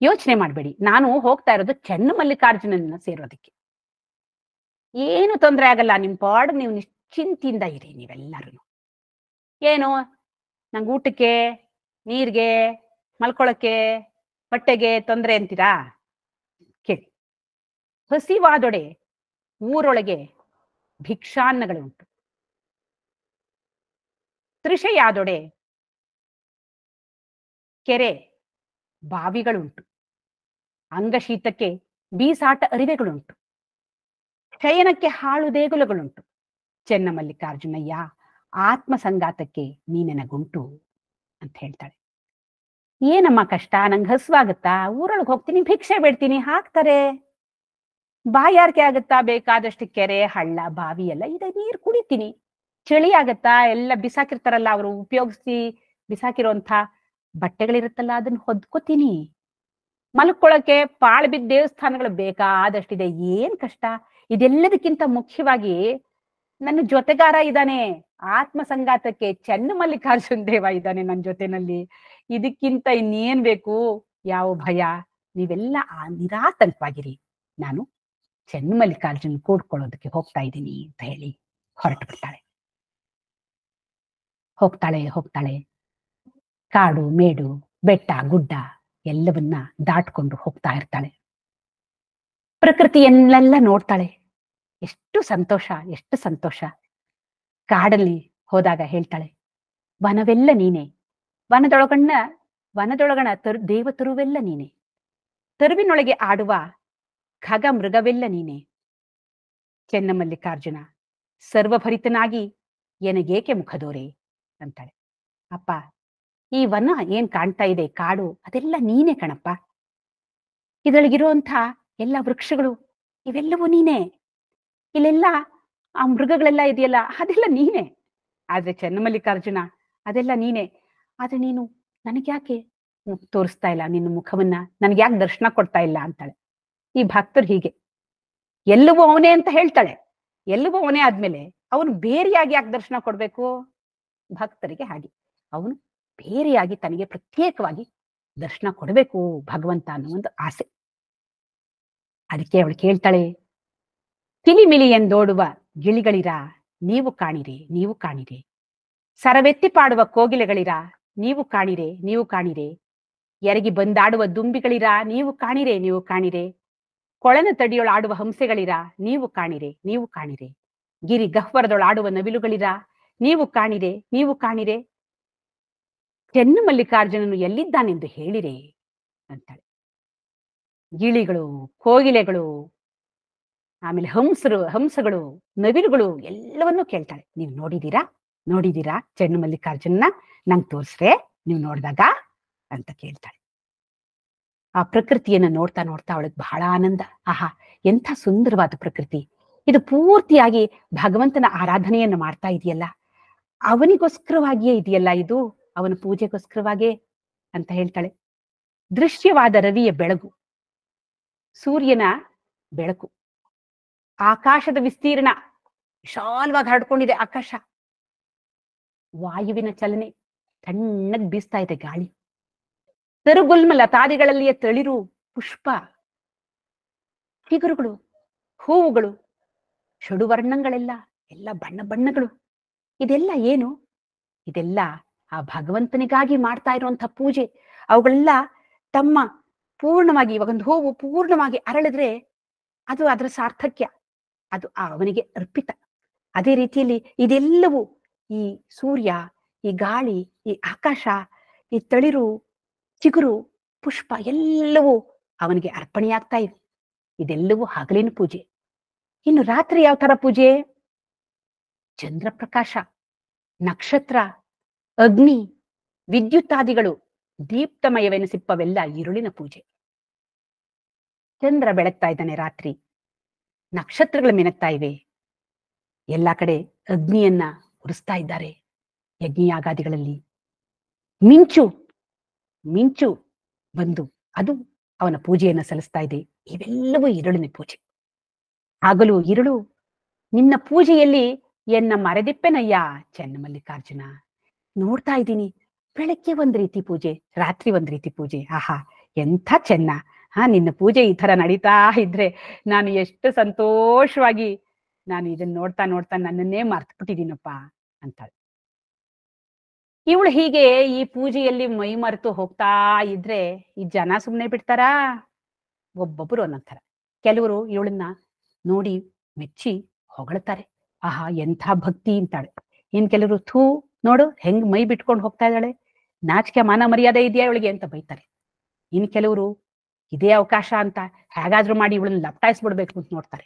ಯೋಚನೆ ಮಾಡಬೇಡಿ, ನಾನು ಹೋಗ್ತಾ ಇರೋದು ಚೆನ್ನಮಲ್ಲಿಕಾರ್ಜುನನ್ನ ಸೇರೋದಕ್ಕೆ. ಏನು ತೊಂದರೆ ಆಗಲ್ಲ, ನಿಮ್ ಪಾಡು ನೀವು ನಿಶ್ಚಿಂತಿಯಿಂದ ಇರಿ ನೀವೆಲ್ಲರೂ. ಏನು ನಂಗೆ ಊಟಕ್ಕೆ, ನೀರ್ಗೆ, ಮಲ್ಕೊಳಕ್ಕೆ, ಬಟ್ಟೆಗೆ ತೊಂದರೆ ಅಂತೀರಾ? ಕೇಳಿ, ಹಸಿವಾದೊಡೆ ಊರೊಳಗೆ ಭಿಕ್ಷಾನ್ನಗಳುಂಟು, ತೃಷೆಯಾದೊಡೆ ಕೆರೆ ಬಾವಿಗಳುಂಟು, ಅಂಗಶೀತಕ್ಕೆ ಬೀಸಾಟ ಅರಿವೆಗಳುಂಟು, ಶಯನಕ್ಕೆ ಹಾಳು ದೇಗುಲಗಳುಂಟು. ಚೆನ್ನಮಲ್ಲಿಕಾರ್ಜುನಯ್ಯ, ಆತ್ಮ ಸಂಗಾತಕ್ಕೆ ನೀನೆನಗುಂಟು ಅಂತ ಹೇಳ್ತಾಳೆ. ಏನಮ್ಮ ಕಷ್ಟ? ನಂಗೆ ಹಸುವಾಗತ್ತಾ? ಊರೊಳಗೆ ಹೋಗ್ತೀನಿ, ಭಿಕ್ಷೆ ಬೇಡ್ತೀನಿ, ಹಾಕ್ತಾರೆ. ಬಾಯಾರಿಕೆ ಆಗತ್ತಾ? ಬೇಕಾದಷ್ಟು ಕೆರೆ ಹಳ್ಳ ಬಾವಿ ಎಲ್ಲ ಇದೆ, ನೀರು ಕುಡಿತೀನಿ. ಚಳಿ ಆಗತ್ತಾ? ಎಲ್ಲ ಬಿಸಾಕಿರ್ತಾರಲ್ಲ ಅವರು ಉಪಯೋಗಿಸಿ ಬಿಸಾಕಿರೋಂಥ ಬಟ್ಟೆಗಳಿರುತ್ತಲ್ಲ, ಅದನ್ನ ಹೊದ್ಕೋತೀನಿ. ಮಲ್ಕೊಳಕ್ಕೆ ಪಾಳು ಬಿದ್ದ ದೇವಸ್ಥಾನಗಳು ಬೇಕಾದಷ್ಟಿದೆ, ಏನ್ ಕಷ್ಟ? ಇದೆಲ್ಲದಕ್ಕಿಂತ ಮುಖ್ಯವಾಗಿ ನನ್ನ ಜೊತೆಗಾರ ಇದ್ದಾನೆ, ಆತ್ಮ ಸಂಗಾತಕ್ಕೆ ಚೆನ್ನಮಲ್ಲಿಕಾರ್ಜುನ ದೇವ ಇದ್ದಾನೆ ನನ್ನ ಜೊತೆನಲ್ಲಿ. ಇದಕ್ಕಿಂತ ಇನ್ನೇನ್ ಬೇಕು? ಯಾವ ಭಯ? ನೀವೆಲ್ಲ ನಿರಾತಂಕವಾಗಿರಿ, ನಾನು ಚೆನ್ನಮಲ್ಲಿಕಾರ್ಜುನ್ ಕೂಡ್ಕೊಳ್ಳೋದಕ್ಕೆ ಹೋಗ್ತಾ ಇದ್ದೀನಿ ಅಂತ ಹೇಳಿ ಹೊರಟು ಬಿಡ್ತಾಳೆ. ಹೋಗ್ತಾಳೆ ಕಾಡು ಮೇಡು ಬೆಟ್ಟ ಗುಡ್ಡ ಎಲ್ಲವನ್ನ ದಾಟ್ಕೊಂಡು ಹೋಗ್ತಾ ಇರ್ತಾಳೆ. ಪ್ರಕೃತಿಯನ್ನೆಲ್ಲ ನೋಡ್ತಾಳೆ. ಎಷ್ಟು ಸಂತೋಷ. ಕಾಡಲ್ಲಿ ಹೋದಾಗ ಹೇಳ್ತಾಳೆ, ವನವೆಲ್ಲ ನೀನೆ, ವನದೊಳಗಣ ದೇವತರುವೆಲ್ಲ ನೀನೆ, ತರುವಿನೊಳಗೆ ಆಡುವ ಖಗ ಮೃಗವೆಲ್ಲ ನೀನೆ. ಚೆನ್ನಮಲ್ಲಿಕಾರ್ಜುನ ಸರ್ವಭರಿತನಾಗಿ ಎನಗೇಕೆ ಮುಖದೋರೆ ಅಂತಾಳೆ. ಅಪ್ಪ, ಈ ವನ ಏನ್ ಕಾಣ್ತಾ ಇದೆ, ಕಾಡು, ಅದೆಲ್ಲ ನೀನೆ ಕಣಪ್ಪ. ಇದರೊಳಗಿರುವಂಥ ಎಲ್ಲ ವೃಕ್ಷಗಳು ಇವೆಲ್ಲವೂ ನೀನೆ. ಇಲ್ಲೆಲ್ಲ ಆ ಮೃಗಗಳೆಲ್ಲ ಇದೆಯಲ್ಲ ಅದೆಲ್ಲ ನೀನೆ. ಆದ್ರೆ ಚೆನ್ನಮಲ್ಲಿಕಾರ್ಜುನ ಅದೆಲ್ಲ ನೀನೆ. ಆದ್ರೆ ನೀನು ನನಗ್ಯಾಕೆ ತೋರಿಸ್ತಾ ಇಲ್ಲ ನಿನ್ನ ಮುಖವನ್ನ, ನನಗ್ಯಾಕೆ ದರ್ಶನ ಕೊಡ್ತಾ ಇಲ್ಲ ಅಂತಾಳೆ. ಈ ಭಕ್ತರು ಹೀಗೆ ಎಲ್ಲವೂ ಅವನೇ ಅಂತ ಹೇಳ್ತಾಳೆ. ಎಲ್ಲವೂ ಅವನೇ ಆದ್ಮೇಲೆ ಅವನು ಬೇರೆಯಾಗಿ ಯಾಕೆ ದರ್ಶನ ಕೊಡ್ಬೇಕು? ಭಕ್ತರಿಗೆ ಹಾಗೆ ಅವನು ಬೇರೆಯಾಗಿ ತನಗೆ ಪ್ರತ್ಯೇಕವಾಗಿ ದರ್ಶನ ಕೊಡಬೇಕು ಭಗವಂತ ಅನ್ನೋ ಒಂದು ಆಸೆ. ಅದಕ್ಕೆ ಅವಳು ಕೇಳ್ತಾಳೆ, ತಿಲಿಮಿಲಿ ಎಂದೋಡುವ ಗಿಳಿಗಳಿರ ನೀವು ಕಾಣಿರೆ, ಸರವೆತ್ತಿ ಪಾಡುವ ಕೋಗಿಲೆಗಳಿರ ನೀವು ಕಾಣಿರೆ, ಎರಗಿ ಬಂದಾಡುವ ದುಂಬಿಗಳಿರ ನೀವು ಕಾಣಿರೆ, ಕೊಳನ ತಡಿಯೊಳಾಡುವ ಹಂಸೆಗಳಿರ ನೀವು ಕಾಣಿರೆ, ಗಿರಿ ಗಹ್ವರದೊಳಾಡುವ ನವಿಲುಗಳಿರ ನೀವು ಕಾಣಿರೆ, ಚೆನ್ನಮಲ್ಲಿಕಾರ್ಜುನನು ಎಲ್ಲಿದ್ದಾನೆಂದು ಹೇಳಿರೆ ಅಂತಾಳೆ. ಗಿಳಿಗಳು, ಕೋಗಿಲೆಗಳು, ಆಮೇಲೆ ಹಂಸಗಳು, ನವಿಲುಗಳು ಎಲ್ಲವನ್ನೂ ಕೇಳ್ತಾಳೆ. ನೀವು ನೋಡಿದೀರಾ ಚೆನ್ನಮಲ್ಲಿಕಾರ್ಜುನ ನಂಗೆ ತೋರಿಸ್ರೆ ನೀವು ನೋಡಿದಾಗ ಅಂತ ಕೇಳ್ತಾಳೆ. ಆ ಪ್ರಕೃತಿಯನ್ನ ನೋಡ್ತಾ ಅವಳಿಗೆ ಬಹಳ ಆನಂದ. ಆಹಾ, ಎಂಥ ಸುಂದರವಾದ ಪ್ರಕೃತಿ ಇದು, ಪೂರ್ತಿಯಾಗಿ ಭಗವಂತನ ಆರಾಧನೆಯನ್ನು ಮಾಡ್ತಾ ಇದೆಯಲ್ಲ, ಅವನಿಗೋಸ್ಕರವಾಗಿಯೇ ಇದೆಯಲ್ಲ ಇದು, ಅವನ ಪೂಜೆಗೋಸ್ಕರವಾಗೇ ಅಂತ ಹೇಳ್ತಾಳೆ. ದೃಶ್ಯವಾದ ರವಿಯ ಬೆಳಗು, ಸೂರ್ಯನ ಬೆಳಕು, ಆಕಾಶದ ವಿಸ್ತೀರ್ಣ ವಿಶಾಲವಾಗಿ ಹರಡ್ಕೊಂಡಿದೆ ಆಕಾಶ, ವಾಯುವಿನ ಚಲನೆ, ತಣ್ಣಗ್ ಬೀಸ್ತಾ ಇದೆ ಗಾಳಿ, ತರುಗುಲ್ಮ ಲತಾದಿಗಳಲ್ಲಿಯ ತಳಿರು ಪುಷ್ಪ, ಚಿಗುರುಗಳು, ಹೂವುಗಳು, ಷಡುವರ್ಣಗಳೆಲ್ಲ, ಎಲ್ಲ ಬಣ್ಣಗಳು. ಇದೆಲ್ಲ ಏನು? ಇದೆಲ್ಲ ಆ ಭಗವಂತನಿಗಾಗಿ ಮಾಡ್ತಾ ಇರುವಂತಹ ಪೂಜೆ. ಅವುಗಳೆಲ್ಲ ತಮ್ಮ ಪೂರ್ಣವಾಗಿ, ಇವಾಗೊಂದು ಹೂವು ಪೂರ್ಣವಾಗಿ ಅರಳಿದ್ರೆ ಅದು ಅದರ ಸಾರ್ಥಕ್ಯ, ಅದು ಅವನಿಗೆ ಅರ್ಪಿತ. ಅದೇ ರೀತಿಯಲ್ಲಿ ಇದೆಲ್ಲವೂ, ಈ ಸೂರ್ಯ, ಈ ಗಾಳಿ, ಈ ಆಕಾಶ, ಈ ತಳಿರು, ಚಿಗುರು, ಪುಷ್ಪ ಎಲ್ಲವೂ ಅವನಿಗೆ ಅರ್ಪಣೆಯಾಗ್ತಾ ಇದೆ. ಇದೆಲ್ಲವೂ ಹಗಲಿನ ಪೂಜೆ. ಇನ್ನು ರಾತ್ರಿ ಯಾವ ತರ ಪೂಜೆ? ಚಂದ್ರ ಪ್ರಕಾಶ, ನಕ್ಷತ್ರ, ಅಗ್ನಿ, ವಿದ್ಯುತ್ತಾದಿಗಳು ದೀಪ್ತಮಯವೆನಿಸಿಪ್ಪವೆಲ್ಲ ഇരുಳಿನ ಪೂಜೆ. ಚಂದ್ರ ಬೆಳಗ್ತಾ ಇದ್ದಾನೆ ರಾತ್ರಿ, ನಕ್ಷತ್ರಗಳು ಮಿನಗ್ತಾ ಇವೆ, ಎಲ್ಲ ಕಡೆ ಅಗ್ನಿಯನ್ನ ಉರಿಸ್ತಾ ಇದ್ದಾರೆ ಯಜ್ಞಯಾಗಾದಿಗಳಲ್ಲಿ. ಮಿಂಚು ಬಂದು ಅದು ಅವನ ಪೂಜೆಯನ್ನು ಸಲ್ಲಿಸ್ತಾ ಇದೆ. ಇವೆಲ್ಲವೂ ഇരുಳಿನ ಪೂಜೆ. ಹಗಲು ഇരുಳು ನಿನ್ನ ಪೂಜೆಯಲ್ಲಿ ಎನ್ನ ಮರೆದಿಪ್ಪೆನಯ್ಯ ಚೆನ್ನಮಲ್ಲಿಕಾರ್ಜುನ. ನೋಡ್ತಾ ಇದ್ದೀನಿ, ಬೆಳಗ್ಗೆ ಒಂದ್ ರೀತಿ ಪೂಜೆ, ರಾತ್ರಿ ಒಂದ್ ರೀತಿ ಪೂಜೆ. ಆಹಾ, ಎಂಥ ಚೆನ್ನ. ನಿನ್ನ ಪೂಜೆ ಈ ತರ ನಡೀತಾ ಇದ್ರೆ ನಾನು ಎಷ್ಟು ಸಂತೋಷವಾಗಿ ನಾನು ಇದನ್ನ ನೋಡ್ತಾ ನನ್ನನ್ನೇ ಮರ್ತು ಬಿಟ್ಟಿದ್ದೀನಪ್ಪ ಅಂತಾಳೆ. ಇವಳು ಹೀಗೆ ಈ ಪೂಜೆಯಲ್ಲಿ ಮೈ ಮರೆತು ಹೋಗ್ತಾ ಇದ್ರೆ ಈ ಜನ ಸುಮ್ಮನೆ ಬಿಡ್ತಾರಾ? ಒಬ್ಬೊಬ್ಬರು ಅನ್ನೋಂಥರ. ಕೆಲವರು ಇವಳನ್ನ ನೋಡಿ ಮೆಚ್ಚಿ ಹೊಗಳ್ತಾರೆ, ಆಹಾ ಎಂಥ ಭಕ್ತಿ ಅಂತಾಳೆ. ಇನ್ ಕೆಲವರು ಥೂ ನೋಡು ಹೆಂಗ್ ಮೈ ಬಿಟ್ಕೊಂಡು ಹೋಗ್ತಾ ಇದ್ದಾಳೆ, ನಾಚಿಕೆ ಮಾನ ಮರ್ಯಾದೆ ಇದೆಯಾ ಇವಳಿಗೆ ಅಂತ ಬೈತಾರೆ. ಇನ್ ಕೆಲವರು ಇದೇ ಅವಕಾಶ ಅಂತ ಹೇಗಾದ್ರೂ ಮಾಡಿ ಇವಳನ್ನ ಲಪ್ಟಾಯಿಸ್ಬಿಡ್ಬೇಕು ಅಂತ ನೋಡ್ತಾರೆ.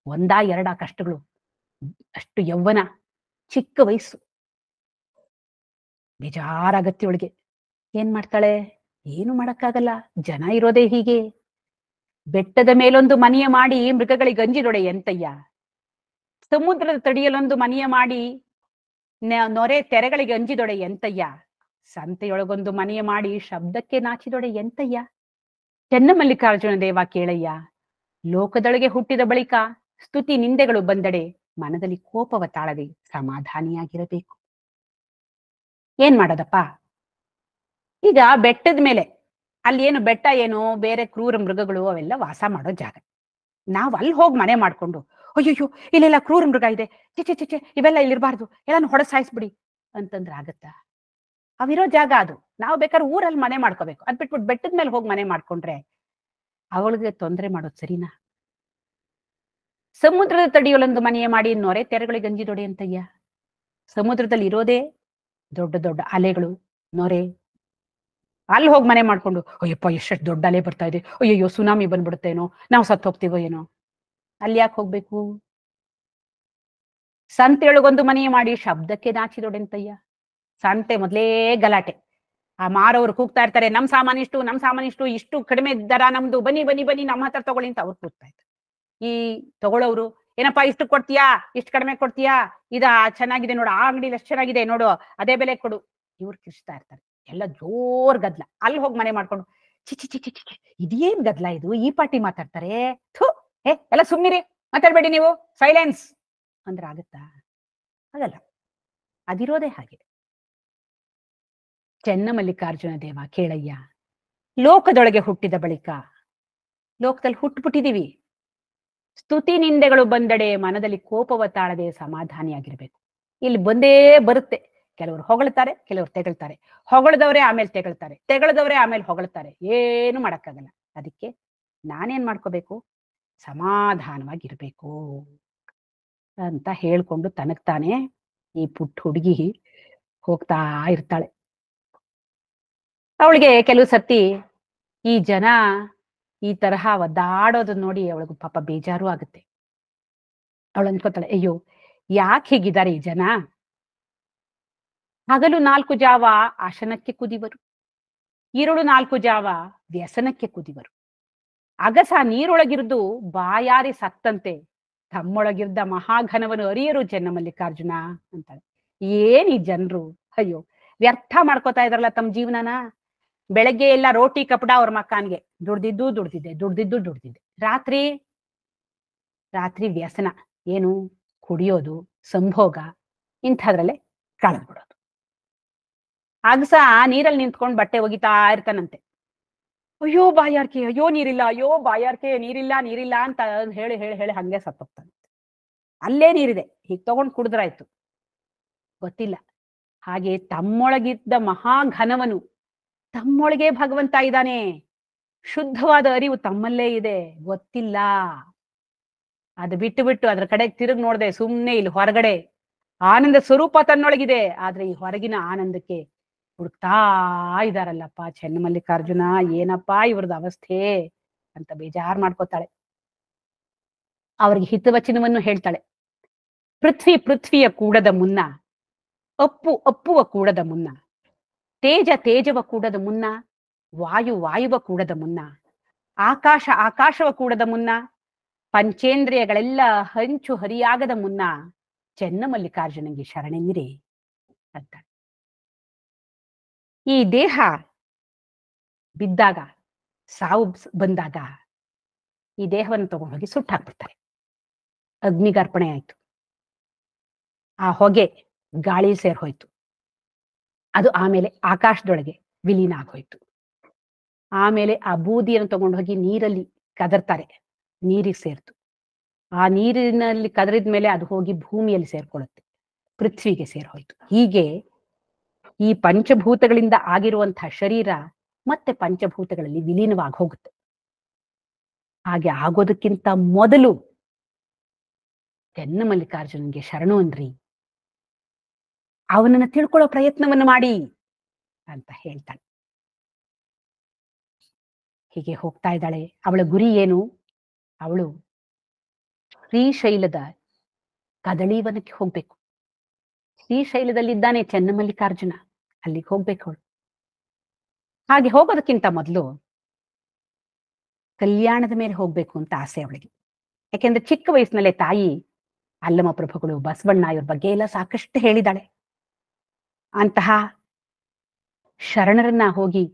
ಒಂದಾ ಎರಡಾ ಕಷ್ಟಗಳು, ಅಷ್ಟು ಯೌವನ, ಚಿಕ್ಕ ವಯಸ್ಸು, ಬೇಜಾರಾಗತ್ತೆ ಇವಳಿಗೆ. ಏನ್ ಮಾಡ್ತಾಳೆ? ಏನು ಮಾಡಕ್ಕಾಗಲ್ಲ, ಜನ ಇರೋದೇ ಹೀಗೆ. ಬೆಟ್ಟದ ಮೇಲೊಂದು ಮನೆಯ ಮಾಡಿ ಮೃಗಗಳಿಗೆ ಗಂಜಿದೊಡೆ ಎಂತಯ್ಯ, ಸಮುದ್ರದ ತಡಿಯಲೊಂದು ಮನೆಯ ಮಾಡಿ ನೊರೆ ತೆರೆಗಳಿಗೆ ಅಂಜಿದೊಡೆ ಎಂತಯ್ಯ, ಸಂತೆಯೊಳಗೊಂದು ಮನೆಯ ಮಾಡಿ ಶಬ್ದಕ್ಕೆ ನಾಚಿದೊಡೆ ಎಂತಯ್ಯ. ಚೆನ್ನಮಲ್ಲಿಕಾರ್ಜುನ ದೇವ ಕೇಳಯ್ಯ, ಲೋಕದೊಳಗೆ ಹುಟ್ಟಿದ ಬಳಿಕ ಸ್ತುತಿ ನಿಂದೆಗಳು ಬಂದಡೆ ಮನದಲ್ಲಿ ಕೋಪವ ತಾಳದೆ ಸಮಾಧಾನಿಯಾಗಿರಬೇಕು. ಏನ್ ಮಾಡೋದಪ್ಪ? ಈಗ ಬೆಟ್ಟದ ಮೇಲೆ, ಅಲ್ಲಿ ಏನು ಬೆಟ್ಟ ಏನು ಬೇರೆ ಕ್ರೂರ ಮೃಗಗಳು ಅವೆಲ್ಲ ವಾಸ ಮಾಡೋ ಜಾಗ. ನಾವ್ ಅಲ್ಲಿ ಹೋಗಿ ಮನೆ ಮಾಡ್ಕೊಂಡು ಅಯ್ಯೋ ಇಲ್ಲೆಲ್ಲ ಕ್ರೂರ ಮೃಗ ಇದೆ, ಚಿಚೆ ಚಿಚೆ ಇವೆಲ್ಲ ಇಲ್ಲಿರ್ಬಾರ್ದು, ಎಲ್ಲಾನು ಹೊಡೆ ಸಾಯಿಸ್ಬಿಡಿ ಅಂತಂದ್ರೆ ಆಗತ್ತಾ? ಅವಿರೋ ಜಾಗ ಅದು. ನಾವು ಬೇಕಾದ್ರೆ ಊರಲ್ಲಿ ಮನೆ ಮಾಡ್ಕೋಬೇಕು. ಅದ್ ಬಿಟ್ಬಿಟ್ಟು ಬೆಟ್ಟದ ಮೇಲೆ ಹೋಗಿ ಮನೆ ಮಾಡ್ಕೊಂಡ್ರೆ ಅವಳಿಗೆ ತೊಂದರೆ ಮಾಡೋದು ಸರಿನಾ? ಸಮುದ್ರದ ತಡಿಯೊಳೊಂದು ಮನೆಯ ಮಾಡಿ ನೊರೆ ತೆರೆಗಳಿಗೆ ಗಂಜಿ ದೊಡೆ ಅಂತಯ್ಯ. ಸಮುದ್ರದಲ್ಲಿ ಇರೋದೇ ದೊಡ್ಡ ದೊಡ್ಡ ಅಲೆಗಳು, ನೊರೆ. ಅಲ್ಲಿ ಹೋಗಿ ಮನೆ ಮಾಡ್ಕೊಂಡು ಅಯ್ಯಪ್ಪ ಎಷ್ಟೆಷ್ಟು ದೊಡ್ಡ ಅಲೆ ಬರ್ತಾ ಇದೆ, ಅಯ್ಯಯ್ಯೋ ಸುನಾಮಿ ಬಂದ್ಬಿಡುತ್ತೇನೋ, ನಾವು ಸತ್ತು ಹೋಗ್ತೀವೋ ಏನೋ. ಅಲ್ಲಿ ಯಾಕೆ ಹೋಗ್ಬೇಕು? ಸಂತೆಯೊಳಗೊಂದು ಮನೆಯ ಮಾಡಿ ಶಬ್ದಕ್ಕೆ ನಾಚಿದೊಡೆಂತಯ್ಯ. ಸಂತೆ ಮೊದ್ಲೇ ಗಲಾಟೆ. ಆ ಮಾರವ್ರು ಕೂಗ್ತಾ ಇರ್ತಾರೆ, ನಮ್ ಸಾಮಾನಿಷ್ಟು, ನಮ್ ಸಾಮಾನಿಷ್ಟು, ಇಷ್ಟು ಕಡಿಮೆ ದರ ನಮ್ದು, ಬನ್ನಿ ಬನ್ನಿ ಬನ್ನಿ ನಮ್ಮ ಹತ್ರ ತಗೊಳ್ಳಿ ಅಂತ ಅವ್ರು ಕೂಗ್ತಾ ಇದ್ರು. ಈ ತಗೊಳ್ಳೋರು ಏನಪ್ಪಾ ಇಷ್ಟು ಕೊಡ್ತೀಯಾ, ಇಷ್ಟು ಕಡಿಮೆ ಕೊಡ್ತೀಯಾ, ಇದ ಚೆನ್ನಾಗಿದೆ ನೋಡು, ಆ ಅಂಗಡಿಲಿ ಎಷ್ಟು ಚೆನ್ನಾಗಿದೆ ನೋಡು, ಅದೇ ಬೆಲೆ ಕೊಡು. ಇವ್ರು ಕಿರ್ಚ್ತಾ ಇರ್ತಾರೆ. ಎಲ್ಲ ಜೋರ್ ಗದ್ಲ. ಅಲ್ಲಿ ಹೋಗಿ ಮನೆ ಮಾಡ್ಕೊಂಡು ಚಿಚಿ ಚಿಚಿ ಚಿಚಿ ಇದೇನ್ ಗದ್ಲ ಇದು, ಈ ಪಾರ್ಟಿ ಮಾತಾಡ್ತಾರೆ, ಥು ಎಲ್ಲ ಸುಮ್ನಿರಿ, ಮಾತಾಡ್ಬೇಡಿ ನೀವು, ಸೈಲೆನ್ಸ್ ಅಂದ್ರೆ ಆಗತ್ತಾ? ಆಗಲ್ಲ. ಅದಿರೋದೇ ಹಾಗೆ. ಚೆನ್ನಮಲ್ಲಿಕಾರ್ಜುನ ದೇವ ಕೇಳಯ್ಯ, ಲೋಕದೊಳಗೆ ಹುಟ್ಟಿದ ಬಳಿಕ ಲೋಕದಲ್ಲಿ ಹುಟ್ಟುಬಿಟ್ಟಿದೀವಿ. ಸ್ತುತಿ ನಿಂದೆಗಳು ಬಂದಡೆ ಮನದಲ್ಲಿ ಕೋಪವ ತಾಳದೆ ಸಮಾಧಾನಿಯಾಗಿರ್ಬೇಕು. ಇಲ್ಲಿ ಬಂದೇ ಬರುತ್ತೆ. ಕೆಲವರು ಹೊಗಳ್ತಾರೆ, ಕೆಲವರು ತೆಗಳ್ತಾರೆ, ಹೊಗಳದವರೇ ಆಮೇಲೆ ತೆಗಳ್ತಾರೆ, ತೆಗಳ್ದವರೇ ಆಮೇಲೆ ಹೊಗಳ್ತಾರೆ. ಏನು ಮಾಡಕ್ಕಾಗಲ್ಲ. ಅದಕ್ಕೆ ನಾನೇನ್ ಮಾಡ್ಕೋಬೇಕು? ಸಮಾಧಾನವಾಗಿರ್ಬೇಕು ಅಂತ ಹೇಳ್ಕೊಂಡು ತನಗ್ತಾನೆ ಈ ಪುಟ್ಟ ಹುಡುಗಿ ಹೋಗ್ತಾ ಇರ್ತಾಳೆ. ಅವಳಿಗೆ ಕೆಲವು ಸತಿ ಈ ಜನ ಈ ತರಹ ಒದ್ದಾಡೋದನ್ನ ನೋಡಿ ಅವಳಿಗೂ ಪಾಪ ಬೇಜಾರು ಆಗುತ್ತೆ. ಅವಳು ಅನ್ಕೋತಾಳೆ, ಅಯ್ಯೋ ಯಾಕೆ ಹೀಗಿದ್ದಾರೆ ಈ ಜನ? ಹಗಲು 4 ಜಾವ ಆಶನಕ್ಕೆ ಕುದಿವರು, ಈರುಳು 4 ಜಾವ ವ್ಯಸನಕ್ಕೆ ಕುದಿವರು. ಅಗಸ ನೀರೊಳಗಿರ್ದು ಬಾಯಾರಿ ಸತ್ತಂತೆ ತಮ್ಮೊಳಗಿರ್ದ ಮಹಾಘನವನ್ನು ಅರಿಯರು ಚೆನ್ನಮಲ್ಲಿಕಾರ್ಜುನ ಅಂತಾಳೆ. ಏನ್ ಈ ಜನರು, ಅಯ್ಯೋ ವ್ಯರ್ಥ ಮಾಡ್ಕೋತಾ ಇದಾರಲ್ಲ ತಮ್ಮ ಜೀವನನ. ಬೆಳಗ್ಗೆ ಎಲ್ಲ ರೋಟಿ ಕಪಡ ಅವ್ರ ಮಕ್ಕಾನ್ಗೆ, ದುಡ್ದಿದ್ದೆ. ರಾತ್ರಿ ವ್ಯಸನ, ಏನು ಕುಡಿಯೋದು, ಸಂಭೋಗ, ಇಂಥದ್ರಲ್ಲೇ ಕಳೆದ್ಬಿಡೋದು. ಅಗಸ ನೀರಲ್ಲಿ ನಿಂತ್ಕೊಂಡು ಬಟ್ಟೆ ಒಗಿತಾ ಇರ್ತಾನಂತೆ. ಅಯ್ಯೋ ಬಾಯಾರ್ಕೆ, ಅಯ್ಯೋ ನೀರಿಲ್ಲ, ಅಯ್ಯೋ ಬಾಯಾರ್ಕೆ, ನೀರಿಲ್ಲ ಅಂತ ಹೇಳಿ ಹೇಳಿ ಹೇಳಿ ಹಂಗೆ ಸತ್ತೋಗ್ತಾನೆ. ಅಲ್ಲೇ ನೀರಿದೆ, ಹೀಗೆ ತಗೊಂಡು ಕುಡಿದ್ರಾಯ್ತು, ಗೊತ್ತಿಲ್ಲ. ಹಾಗೆ ತಮ್ಮೊಳಗಿದ್ದ ಮಹಾಘನವನು, ತಮ್ಮೊಳಗೆ ಭಗವಂತ ಇದ್ದಾನೆ, ಶುದ್ಧವಾದ ಅರಿವು ತಮ್ಮಲ್ಲೇ ಇದೆ, ಗೊತ್ತಿಲ್ಲ. ಅದು ಬಿಟ್ಟು ಅದ್ರ ಕಡೆ ತಿರುಗಿ ನೋಡ್ದೆ ಸುಮ್ನೆ ಇಲ್ಲಿ ಹೊರಗಡೆ ಆನಂದ ಸ್ವರೂಪ ತನ್ನೊಳಗಿದೆ, ಆದ್ರೆ ಈ ಹೊರಗಿನ ಆನಂದಕ್ಕೆ ಹುಡುಕ್ತಾ ಇದಾರಲ್ಲಪ್ಪ ಚೆನ್ನಮಲ್ಲಿಕಾರ್ಜುನ, ಏನಪ್ಪಾ ಇವ್ರದ್ದು ಅವಸ್ಥೆ ಅಂತ ಬೇಜಾರ್ ಮಾಡ್ಕೋತಾಳೆ. ಅವ್ರಿಗೆ ಹಿತವಚನವನ್ನು ಹೇಳ್ತಾಳೆ. ಪೃಥ್ವಿಯ ಕೂಡದ ಮುನ್ನ, ಅಪ್ಪುವ ಕೂಡದ ಮುನ್ನ, ತೇಜವ ಕೂಡದ ಮುನ್ನ, ವಾಯುವ ಕೂಡದ ಮುನ್ನ, ಆಕಾಶವ ಕೂಡದ ಮುನ್ನ, ಪಂಚೇಂದ್ರಿಯಗಳೆಲ್ಲ ಹಂಚು ಹರಿಯಾಗದ ಮುನ್ನ ಚೆನ್ನಮಲ್ಲಿಕಾರ್ಜುನಂಗೆ ಶರಣೆನ್ನಿರಿ ಅಂತ. ಈ ದೇಹ ಬಿದ್ದಾಗ, ಸಾವು ಬಂದಾಗ ಈ ದೇಹವನ್ನು ತಗೊಂಡೋಗಿ ಸುಟ್ಟಾಕ್ಬಿಡ್ತಾರೆ. ಅಗ್ನಿಗರ್ಪಣೆ ಆಯ್ತು, ಆ ಹೊಗೆ ಗಾಳಿ ಸೇರ್ಹೋಯ್ತು, ಅದು ಆಮೇಲೆ ಆಕಾಶದೊಳಗೆ ವಿಲೀನ ಆಗೋಯ್ತು. ಆಮೇಲೆ ಆ ಬೂದಿಯನ್ನು ತಗೊಂಡು ಹೋಗಿ ನೀರಲ್ಲಿ ಕದರ್ತಾರೆ, ನೀರಿಗೆ ಸೇರ್ತು. ಆ ನೀರಿನಲ್ಲಿ ಕದರಿದ ಮೇಲೆ ಅದು ಹೋಗಿ ಭೂಮಿಯಲ್ಲಿ ಸೇರ್ಕೊಳ್ಳುತ್ತೆ, ಪೃಥ್ವಿಗೆ ಸೇರ್ಹೋಯ್ತು. ಹೀಗೆ ಈ ಪಂಚಭೂತಗಳಿಂದ ಆಗಿರುವಂತಹ ಶರೀರ ಮತ್ತೆ ಪಂಚಭೂತಗಳಲ್ಲಿ ವಿಲೀನವಾಗಿ ಹೋಗುತ್ತೆ. ಹಾಗೆ ಆಗೋದಕ್ಕಿಂತ ಮೊದಲು ಚೆನ್ನಮಲ್ಲಿಕಾರ್ಜುನನ್ಗೆ ಶರಣು ಅನ್ರಿ, ಅವನನ್ನ ತಿಳ್ಕೊಳ್ಳೋ ಪ್ರಯತ್ನವನ್ನು ಮಾಡಿ ಅಂತ ಹೇಳ್ತಾಳೆ. ಹೀಗೆ ಹೋಗ್ತಾ ಇದ್ದಾಳೆ. ಅವಳ ಗುರಿ ಏನು? ಅವಳು ಶ್ರೀಶೈಲದ ಕದಳೀವನಕ್ಕೆ ಹೋಗ್ಬೇಕು. ಶ್ರೀಶೈಲದಲ್ಲಿದ್ದಾನೆ ಚೆನ್ನಮಲ್ಲಿಕಾರ್ಜುನ, ಅಲ್ಲಿಗೆ ಹೋಗ್ಬೇಕು ಅವಳು. ಹಾಗೆ ಹೋಗೋದಕ್ಕಿಂತ ಮೊದಲು ಕಲ್ಯಾಣದ ಮೇಲೆ ಹೋಗ್ಬೇಕು ಅಂತ ಆಸೆ ಅವಳಿಗೆ. ಯಾಕೆಂದ್ರೆ ಚಿಕ್ಕ ವಯಸ್ಸಿನಲ್ಲೇ ತಾಯಿ ಅಲ್ಲಮ ಪ್ರಭುಗಳು, ಬಸವಣ್ಣ ಇವ್ರ ಬಗ್ಗೆ ಎಲ್ಲ ಸಾಕಷ್ಟು ಹೇಳಿದಾಳೆ. ಅಂತಹ ಶರಣರನ್ನ ಹೋಗಿ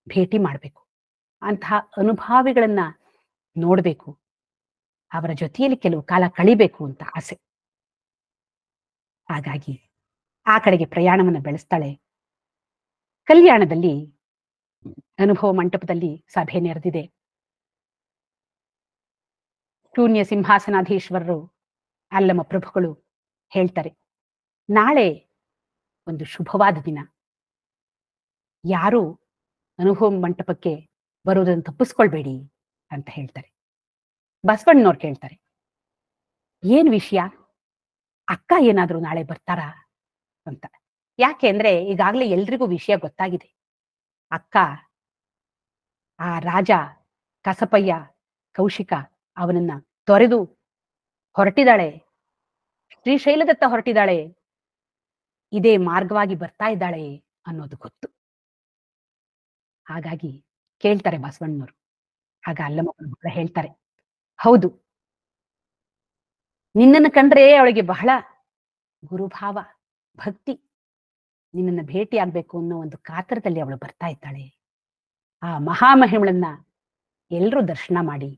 ಭೇಟಿ ಮಾಡ್ಬೇಕು, ಅಂತಹ ಅನುಭಾವಿಗಳನ್ನ ನೋಡ್ಬೇಕು, ಅವರ ಜೊತೆಯಲ್ಲಿ ಕೆಲವು ಕಾಲ ಕಳಿಬೇಕು ಅಂತ ಆಸೆ. ಹಾಗಾಗಿ ಆ ಕಡೆಗೆ ಪ್ರಯಾಣವನ್ನು ಬೆಳೆಸ್ತಾಳೆ. ಕಲ್ಯಾಣದಲ್ಲಿ ಅನುಭವ ಮಂಟಪದಲ್ಲಿ ಸಭೆ ನೆರೆದಿದೆ. ಶೂನ್ಯ ಸಿಂಹಾಸನಾಧೀಶ್ವರರು ಅಲ್ಲಮ ಪ್ರಭುಗಳು ಹೇಳ್ತಾರೆ, ನಾಳೆ ಒಂದು ಶುಭವಾದ ದಿನ, ಯಾರು ಅನುಭವ ಮಂಟಪಕ್ಕೆ ಬರೋದನ್ನು ತಪ್ಪಿಸ್ಕೊಳ್ಬೇಡಿ ಅಂತ ಹೇಳ್ತಾರೆ. ಬಸವಣ್ಣನವ್ರು ಕೇಳ್ತಾರೆ, ಏನ್ ವಿಷಯ, ಅಕ್ಕ ಏನಾದ್ರೂ ನಾಳೆ ಬರ್ತಾರಾ ಅಂತ. ಯಾಕೆ ಅಂದ್ರೆ ಈಗಾಗ್ಲೇ ಎಲ್ರಿಗೂ ವಿಷಯ ಗೊತ್ತಾಗಿದೆ. ಅಕ್ಕ ಆ ರಾಜ ಕಸಪಯ್ಯ ಕೌಶಿಕ ಅವನನ್ನ ತೊರೆದು ಹೊರಟಿದ್ದಾಳೆ, ಶ್ರೀಶೈಲದತ್ತ ಹೊರಟಿದ್ದಾಳೆ, ಇದೇ ಮಾರ್ಗವಾಗಿ ಬರ್ತಾ ಇದ್ದಾಳೆ ಅನ್ನೋದು ಗೊತ್ತು. ಹಾಗಾಗಿ ಕೇಳ್ತಾರೆ ಬಸವಣ್ಣನವರು. ಆಗ ಅಲ್ಲಮ್ಮ ಹೇಳ್ತಾರೆ, ಹೌದು, ನಿನ್ನನ್ನು ಕಂಡ್ರೆ ಅವಳಿಗೆ ಬಹಳ ಗುರುಭಾವ, ಭಕ್ತಿ, ನಿನ್ನನ್ನು ಭೇಟಿ ಆಗ್ಬೇಕು ಅನ್ನೋ ಒಂದು ಕಾತರದಲ್ಲಿ ಅವಳು ಬರ್ತಾ ಇದ್ದಾಳೆ. ಆ ಮಹಾಮಹಿಮಳನ್ನ ಎಲ್ರೂ ದರ್ಶನ ಮಾಡಿ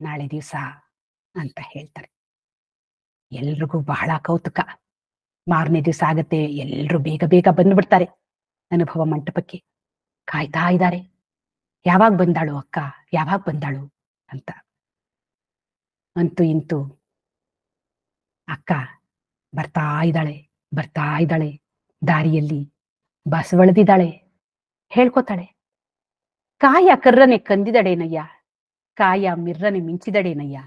ನಾಳೆ ದಿವಸ ಅಂತ ಹೇಳ್ತಾರೆ. ಎಲ್ರಿಗೂ ಬಹಳ ಕೌತುಕ. ಮಾರನೇ ದಿವಸ ಆಗತ್ತೆ, ಎಲ್ರೂ ಬೇಗ ಬೇಗ ಬಂದ್ಬಿಡ್ತಾರೆ ಅನುಭವ ಮಂಟಪಕ್ಕೆ. ಕಾಯ್ತಾ ಇದ್ದಾರೆ, ಯಾವಾಗ ಬಂದಾಳು ಅಕ್ಕ, ಯಾವಾಗ ಬಂದಾಳು ಅಂತ. ಅಂತೂ ಇಂತೂ ಅಕ್ಕ ಬರ್ತಾ ಇದ್ದಾಳೆ, ಬರ್ತಾ ಇದ್ದಾಳೆ. ದಾರಿಯಲ್ಲಿ ಬಸವಳೆದಿದ್ದಾಳೆ, ಹೇಳ್ಕೊತಾಳೆ, ಕಾಯ ಕರ್ರನೆ ಕಂದಿದಡೇನಯ್ಯ, ಕಾಯ ಮಿರ್ರನೆ ಮಿಂಚಿದಡೇನಯ್ಯ,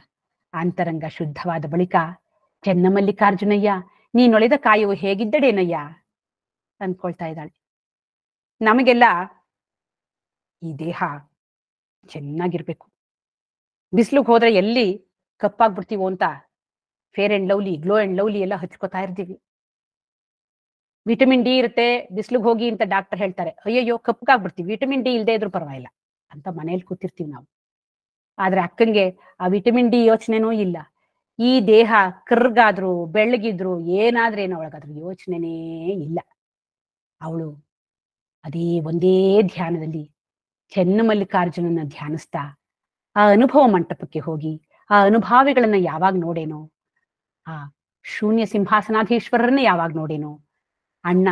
ಅಂತರಂಗ ಶುದ್ಧವಾದ ಬಳಿಕ ಚೆನ್ನಮಲ್ಲಿಕಾರ್ಜುನಯ್ಯ ನೀನೊಳೆದ ಕಾಯವು ಹೇಗಿದ್ದಡೇನಯ್ಯ ಅಂದ್ಕೊಳ್ತಾ ಇದ್ದಾಳೆ. ನಮಗೆಲ್ಲ ಈ ದೇಹ ಚೆನ್ನಾಗಿರ್ಬೇಕು, ಬಿಸಿಲಿಗೆ ಹೋದ್ರೆ ಎಲ್ಲಿ ಕಪ್ಪಾಗ್ಬಿಡ್ತೀವೋ ಅಂತ fair and lovely, glow and lovely ಎಲ್ಲ ಹಚ್ಕೋತಾ ಇರ್ತೀವಿ. ವಿಟಮಿನ್ ಡಿ ಇರುತ್ತೆ, ಬಿಸಿಲಿಗೆ ಹೋಗಿ ಅಂತ ಡಾಕ್ಟರ್ ಹೇಳ್ತಾರೆ, ಅಯ್ಯಯ್ಯೋ ಕಪ್ಪಗಾಗ್ಬಿಡ್ತೀವಿ, ವಿಟಮಿನ್ ಡಿ ಇಲ್ಲದೆ ಇದ್ರೂ ಪರವಾಗಿಲ್ಲ ಅಂತ ಮನೇಲಿ ಕೂತಿರ್ತೀವಿ ನಾವು. ಆದ್ರೆ ಅಕ್ಕಂಗೆ ಆ ವಿಟಮಿನ್ ಡಿ ಯೋಚನೆನೂ ಇಲ್ಲ. ಈ ದೇಹ ಕರ್ಗಾದ್ರು ಬೆಳ್ಳಗಿದ್ರು ಏನಾದ್ರೇನೋ ಒಳಗಾದ್ರು ಯೋಚನೆನೇ ಇಲ್ಲ. ಅವಳು ಅದೇ ಒಂದೇ ಧ್ಯಾನದಲ್ಲಿ ಚೆನ್ನಮಲ್ಲಿಕಾರ್ಜುನನ ಧ್ಯಾನಿಸ್ತಾ ಆ ಅನುಭವ ಮಂಟಪಕ್ಕೆ ಹೋಗಿ ಆ ಅನುಭಾವಿಗಳನ್ನ ಯಾವಾಗ ನೋಡೇನೋ, ಆ ಶೂನ್ಯ ಸಿಂಹಾಸನಾಧೀಶ್ವರರನ್ನ ಯಾವಾಗ ನೋಡೇನೋ, ಅಣ್ಣ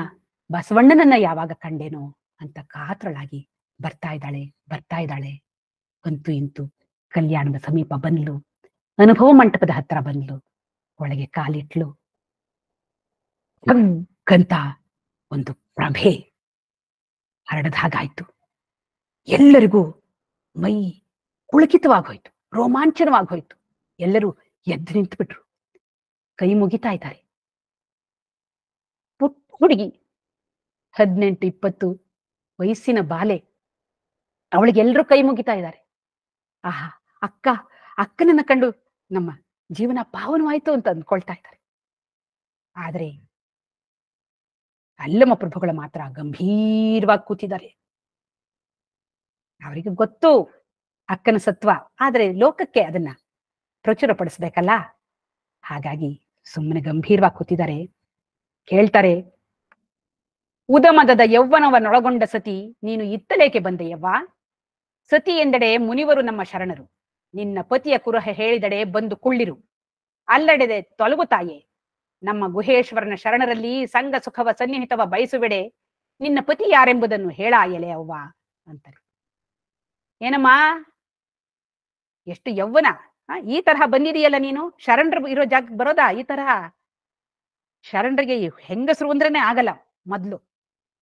ಬಸವಣ್ಣನನ್ನ ಯಾವಾಗ ಕಂಡೇನೋ ಅಂತ ಕಾತರಳಾಗಿ ಬರ್ತಾ ಇದ್ದಾಳೆ, ಬರ್ತಾ ಇದ್ದಾಳೆ. ಅಂತೂ ಇಂತೂ ಕಲ್ಯಾಣದ ಸಮೀಪ ಬಂದ್ಲು, ಅನುಭವ ಮಂಟಪದ ಹತ್ರ ಬಂದ್ಲು, ಒಳಗೆ ಕಾಲಿಟ್ಲು. ಹಗ್ಗಂತ ಒಂದು ಪ್ರಭೆ ಹರಡದ ಹಾಗಾಯ್ತು. ಎಲ್ಲರಿಗೂ ಮೈ ಪುಳಕಿತವಾಗೋಯ್ತು, ರೋಮಾಂಚನವಾಗೋಯ್ತು. ಎಲ್ಲರೂ ಎದ್ದು ನಿಂತು ಬಿಟ್ರು, ಕೈ ಮುಗಿತಾ ಇದ್ದಾರೆ. ಪುಟ್ಟ ಹುಡುಗಿ, 18-20 ವಯಸ್ಸಿನ ಬಾಲೆ, ಅವಳಿಗೆಲ್ಲರೂ ಕೈ ಮುಗಿತಾ ಇದ್ದಾರೆ. ಆಹಾ, ಅಕ್ಕ, ಅಕ್ಕನನ್ನ ಕಂಡು ನಮ್ಮ ಜೀವನ ಪಾವನವಾಯ್ತು ಅಂತ ಅಂದ್ಕೊಳ್ತಾ ಇದ್ದಾರೆ. ಆದ್ರೆ ಅಲ್ಲಮ ಪ್ರಭುಗಳ ಮಾತ್ರ ಗಂಭೀರವಾಗಿ ಕೂತಿದ್ದಾರೆ. ಅವರಿಗೆ ಗೊತ್ತು ಅಕ್ಕನ ಸತ್ವ, ಆದ್ರೆ ಲೋಕಕ್ಕೆ ಅದನ್ನ ಪ್ರಚುರಪಡಿಸ್ಬೇಕಲ್ಲ, ಹಾಗಾಗಿ ಸುಮ್ಮನೆ ಗಂಭೀರವಾಗಿ ಕೂತಿದ್ದಾರೆ. ಕೇಳ್ತಾರೆ, ಉದಮದದ ಯೌವನವನ್ನೊಳಗೊಂಡ ಸತಿ ನೀನು ಇತ್ತಲೇಕೆ ಬಂದೆಯವ್ವ? ಸತಿ ಎಂದಡೆ ಮುನಿವರು ನಮ್ಮ ಶರಣರು, ನಿನ್ನ ಪತಿಯ ಕುರಹ ಹೇಳಿದಡೆ ಬಂದು ಕುಳ್ಳಿರು, ಅಲ್ಲಡೆದೆ ತೊಲಗು ತಾಯೇ, ನಮ್ಮ ಗುಹೇಶ್ವರನ ಶರಣರಲ್ಲಿ ಸಂಘ ಸುಖವ ಸನ್ನಿಹಿತವ ಬಯಸುವೆಡೆ, ನಿನ್ನ ಪತಿ ಯಾರೆಂಬುದನ್ನು ಹೇಳ ಎಲೆ ಅವ್ವ ಅಂತಾರೆ. ಏನಮ್ಮ, ಎಷ್ಟು ಯೌವನ, ಈ ತರಹ ಬಂದಿದೆಯಲ್ಲ ನೀನು, ಶರಣರು ಇರೋ ಜಾಗಕ್ಕೆ ಬರೋದಾ ಈ ತರಹ? ಶರಣರಿಗೆ ಹೆಂಗಸರು ಅಂದ್ರೇನೆ ಆಗಲ್ಲ ಮೊದ್ಲು,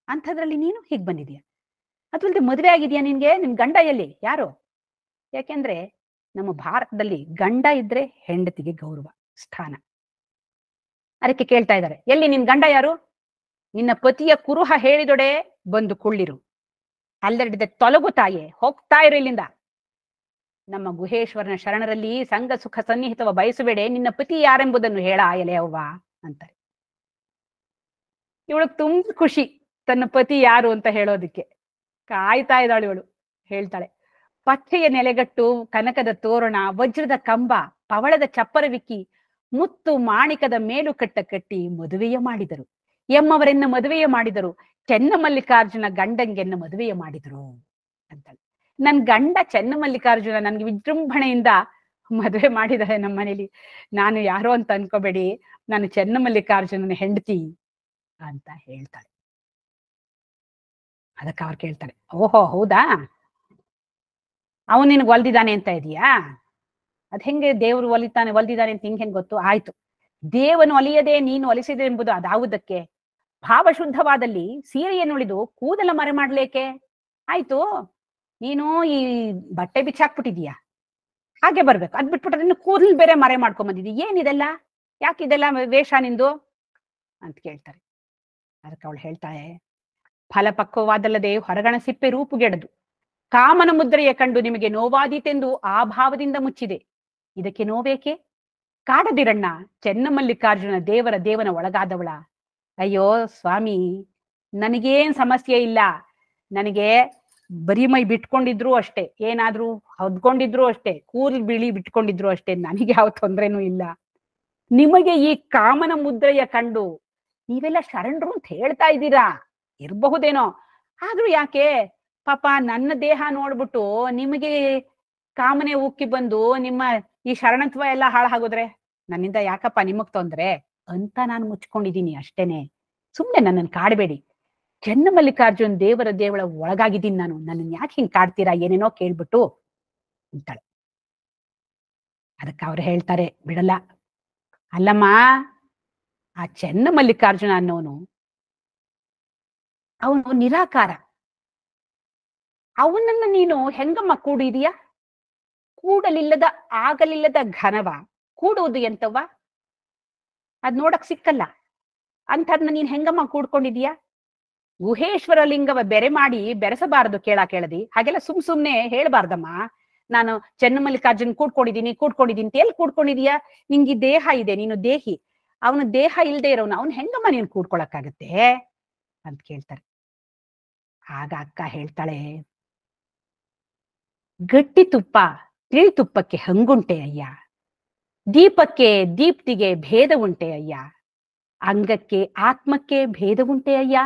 ಅಂಥದ್ರಲ್ಲಿ ನೀನು ಹೀಗ್ ಬಂದಿದೀಯ. ಅದ್ರಲ್ದೆ ಮದುವೆ ಆಗಿದ್ಯಾ ನಿನ್ಗೆ? ನಿನ್ ಗಂಡ ಎಲ್ಲಿ, ಯಾರು? ಯಾಕೆಂದ್ರೆ ನಮ್ಮ ಭಾರತದಲ್ಲಿ ಗಂಡ ಇದ್ರೆ ಹೆಂಡತಿಗೆ ಗೌರವ, ಸ್ಥಾನ. ಅದಕ್ಕೆ ಕೇಳ್ತಾ ಇದ್ದಾರೆ, ಎಲ್ಲಿ ನಿನ್ ಗಂಡ ಯಾರು? ನಿನ್ನ ಪತಿಯ ಕುರುಹ ಹೇಳಿದೊಡೆ ಬಂದು ಕುಳ್ಳಿರು, ಅಲ್ಲಡಿದೆ ತೊಲಗು ತಾಯೇ, ಹೋಗ್ತಾ ಇರು ಇಲ್ಲಿಂದ. ನಮ್ಮ ಗುಹೇಶ್ವರನ ಶರಣರಲ್ಲಿ ಸಂಘ ಸುಖ ಸನ್ನಿಹಿತವ ಬಯಸುಬೇಡೆ, ನಿನ್ನ ಪತಿ ಯಾರೆಂಬುದನ್ನು ಹೇಳ ಎಲೆ ಅವ್ವ ಅಂತಾರೆ. ಇವಳು ತುಂಬ ಖುಷಿ ತನ್ನ ಪತಿ ಯಾರು ಅಂತ ಹೇಳೋದಿಕ್ಕೆ. ಕಾಯ್ತಾ ಇದ್ದಾಳು ಇವಳು. ಹೇಳ್ತಾಳೆ, ಪಚ್ಚೆಯ ನೆಲೆಗಟ್ಟು, ಕನಕದ ತೋರಣ, ವಜ್ರದ ಕಂಬ, ಪವಳದ ಚಪ್ಪರವಿಕ್ಕಿ, ಮುತ್ತು ಮಾಣಿಕದ ಮೇಲು ಕಟ್ಟ ಕಟ್ಟಿ ಮದುವೆಯ ಮಾಡಿದರು, ಎಮ್ಮವರೆನ್ನ ಮದುವೆಯ ಮಾಡಿದರು, ಚೆನ್ನಮಲ್ಲಿಕಾರ್ಜುನ ಗಂಡಂಗೆನ್ನ ಮದುವೆಯ ಮಾಡಿದರು ಅಂತಾಳೆ. ನನ್ ಗಂಡ ಚೆನ್ನಮಲ್ಲಿಕಾರ್ಜುನ ನನ್ಗೆ ವಿಜೃಂಭಣೆಯಿಂದ ಮದುವೆ ಮಾಡಿದ್ದಾರೆ ನಮ್ಮ ಮನೇಲಿ, ನಾನು ಯಾರೋ ಅಂತ ಅನ್ಕೋಬೇಡಿ, ನಾನು ಚೆನ್ನಮಲ್ಲಿಕಾರ್ಜುನನ ಹೆಂಡತಿ ಅಂತ ಹೇಳ್ತಾಳೆ. ಅದಕ್ಕೆ ಅವ್ರು ಕೇಳ್ತಾರೆ, ಓಹೋ ಹೌದಾ, ಅವನು ನಿನಗೆ ಒಲ್ದಿದ್ದಾನೆ ಅಂತ ಇದೀಯಾ? ಅದ್ ಹೆಂಗೆ ದೇವ್ರು ಒಲಿದಿದ್ದಾನೆ ಅಂತ ಹೆಂಗ್ ಗೊತ್ತು? ಆಯ್ತು, ದೇವನು ಒಲಿಯದೆ ನೀನು ಒಲಿಸಿದೆ ಎಂಬುದು ಅದಾವುದಕ್ಕೆ? ಭಾವಶುದ್ಧವಾದಲ್ಲಿ ಸೀರೆಯನ್ನು ಉಳಿದು ಕೂದಲ ಮರೆ ಮಾಡ್ಲೇಕೆ? ಆಯ್ತು, ನೀನು ಈ ಬಟ್ಟೆ ಬಿಚ್ಚಾಕ್ಬಿಟ್ಟಿದೀಯ, ಹಾಗೆ ಬರ್ಬೇಕು. ಅದ್ ಬಿಟ್ಬಿಟ್ರೆ ಇನ್ನು ಕೂದಲು ಬೇರೆ ಮರೆ ಮಾಡ್ಕೊಂಡ್ ಬಂದಿದ್ದೀಯ, ಏನಿದೆಲ್ಲ? ಯಾಕಿದೆಲ್ಲ ವೇಷ ನಿಂದು ಅಂತ ಕೇಳ್ತಾರೆ. ಅದಕ್ಕೆ ಅವಳು ಹೇಳ್ತಾಳೆ, ಫಲಪಕ್ವವಾದಲ್ಲದೆ ಹೊರಗಣ ಸಿಪ್ಪೆ ರೂಪುಗೆಡದು ಕಾಮನ ಮುದ್ರೆಯ ಕಂಡು ನಿಮಗೆ ನೋವಾದೀತೆಂದು ಆ ಭಾವದಿಂದ ಮುಚ್ಚಿದೆ. ಇದಕ್ಕೆ ನೋವೇಕೆ? ಕಾಡದಿರಣ್ಣ, ಚೆನ್ನಮಲ್ಲಿಕಾರ್ಜುನ ದೇವನ ಒಳಗಾದವಳ. ಅಯ್ಯೋ ಸ್ವಾಮಿ, ನನಗೇನ್ ಸಮಸ್ಯೆ ಇಲ್ಲ. ನನಗೆ ಬರೀ ಮೈ ಬಿಟ್ಕೊಂಡಿದ್ರು ಅಷ್ಟೇ, ಏನಾದ್ರೂ ಹೊದ್ಕೊಂಡಿದ್ರು ಅಷ್ಟೇ, ಕೂದಲು ಬಿಳಿ ಬಿಟ್ಕೊಂಡಿದ್ರು ಅಷ್ಟೇ, ನನಗೆ ಯಾವ ತೊಂದ್ರೆನೂ ಇಲ್ಲ. ನಿಮಗೆ ಈ ಕಾಮನ ಮುದ್ರೆಯ ಕಂಡು ನೀವೆಲ್ಲ ಶರಣರು ಅಂತ ಹೇಳ್ತಾ ಇದ್ದೀರಾ, ಇರಬಹುದೇನೋ. ಆದ್ರೂ ಯಾಕೆ ಪಾಪ ನನ್ನ ದೇಹ ನೋಡ್ಬಿಟ್ಟು ನಿಮಗೆ ಕಾಮನೆ ಉಕ್ಕಿ ಬಂದು ನಿಮ್ಮ ಈ ಶರಣತ್ವ ಎಲ್ಲ ಹಾಳಾಗೋದ್ರೆ ನನ್ನಿಂದ ಯಾಕಪ್ಪ ನಿಮಗ್ ತೊಂದ್ರೆ ಅಂತ ನಾನು ಮುಚ್ಕೊಂಡಿದ್ದೀನಿ ಅಷ್ಟೇನೆ. ಸುಮ್ನೆ ನನ್ನನ್ನು ಕಾಡಬೇಡಿ. ಚೆನ್ನಮಲ್ಲಿಕಾರ್ಜುನ್ ದೇವಳ ಒಳಗಾಗಿದ್ದೀನಿ ನಾನು, ನನ್ನನ್ನು ಯಾಕೆ ಹಿಂಗ್ ಕಾಡ್ತೀರಾ ಏನೇನೋ ಕೇಳ್ಬಿಟ್ಟು ಅಂತಾಳೆ. ಅದಕ್ಕೆ ಅವ್ರು ಹೇಳ್ತಾರೆ, ಬಿಡಲ್ಲ. ಅಲ್ಲಮ್ಮ, ಆ ಚೆನ್ನಮಲ್ಲಿಕಾರ್ಜುನ ಅನ್ನೋನು ಅವನು ನಿರಾಕಾರ. ಅವನನ್ನ ನೀನು ಹೆಂಗಮ್ಮ ಕೂಡಿದೀಯ? ಕೂಡಲಿಲ್ಲದ ಆಗಲಿಲ್ಲದ ಘನವ, ಕೂಡುವುದು ಎಂತವ್ವ? ಅದ್ ನೋಡಕ್ ಸಿಕ್ಕಲ್ಲ. ಅಂಥದ್ನ ನೀನ್ ಹೆಂಗಮ್ಮ ಕೂಡ್ಕೊಂಡಿದೀಯ? ಗುಹೇಶ್ವರ ಲಿಂಗವ ಬೆರೆ ಮಾಡಿ ಬೆರೆಸಬಾರದು ಕೇಳದಿ. ಹಾಗೆಲ್ಲ ಸುಮ್ನೆ ಹೇಳ್ಬಾರ್ದಮ್ಮ. ನಾನು ಚೆನ್ನಮಲ್ಲಿಕಾರ್ಜುನ್ ಕೂಡ್ಕೊಂಡಿದ್ದೀನಿ ಅಂತ ಎಲ್ಲಿ ಕೂಡ್ಕೊಂಡಿದೀಯ? ನಿಂಗೆ ದೇಹ ಇದೆ, ನೀನು ದೇಹಿ. ಅವನು ದೇಹ ಇಲ್ದೇ ಇರೋನು, ಅವನು ಹೆಂಗಮ್ಮ ನೀನು ಕೂಡ್ಕೊಳಕ್ಕಾಗತ್ತೆ ಅಂತ ಕೇಳ್ತಾರೆ. ಆಗ ಅಕ್ಕ ಹೇಳ್ತಾಳೆ, ಗಟ್ಟಿ ತುಪ್ಪ ತಿಳಿ ತುಪ್ಪಕ್ಕೆ ಹಂಗುಂಟೆ ಅಯ್ಯ, ದೀಪಕ್ಕೆ ದೀಪ್ತಿಗೆ ಭೇದ ಉಂಟೆ ಅಯ್ಯ, ಅಂಗಕ್ಕೆ ಆತ್ಮಕ್ಕೆ ಭೇದ ಉಂಟೆ ಅಯ್ಯ.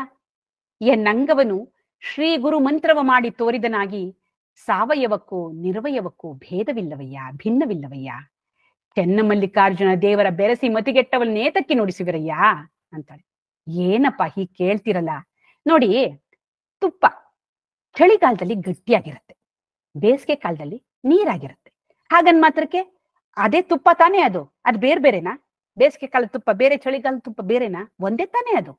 ಎನ್ನಂಗವನು ಶ್ರೀ ಗುರು ಮಂತ್ರವ ಮಾಡಿ ತೋರಿದನಾಗಿ ಸಾವಯವಕ್ಕೂ ನಿರ್ವಯವಕ್ಕೂ ಭೇದವಿಲ್ಲವಯ್ಯ, ಭಿನ್ನವಿಲ್ಲವಯ್ಯ. ಚೆನ್ನಮಲ್ಲಿಕಾರ್ಜುನ ದೇವರ ಬೆರೆಸಿ ಮತಿಗೆಟ್ಟವಲ್ ನೇತಕ್ಕೆ ನುಡಿಸುವಿರಯ್ಯ ಅಂತಾಳೆ. ಏನಪ್ಪ ಹೀಗ್ ಕೇಳ್ತಿರಲ್ಲ? ನೋಡಿ, ತುಪ್ಪ ಚಳಿಗಾಲದಲ್ಲಿ ಗಟ್ಟಿಯಾಗಿರುತ್ತೆ, ಬೇಸಿಗೆ ಕಾಲದಲ್ಲಿ ನೀರಾಗಿರುತ್ತೆ. ಹಾಗನ್ ಮಾತ್ರಕ್ಕೆ ಅದೇ ತುಪ್ಪ ತಾನೇ ಅದು ಬೇರೆ ಬೇರೆನಾ? ಬೇಸಿಗೆ ಕಾಲದ ತುಪ್ಪ ಬೇರೆ, ಚಳಿಗಾಲದ ತುಪ್ಪ ಬೇರೆನಾ? ಒಂದೇ ತಾನೇ ಅದು.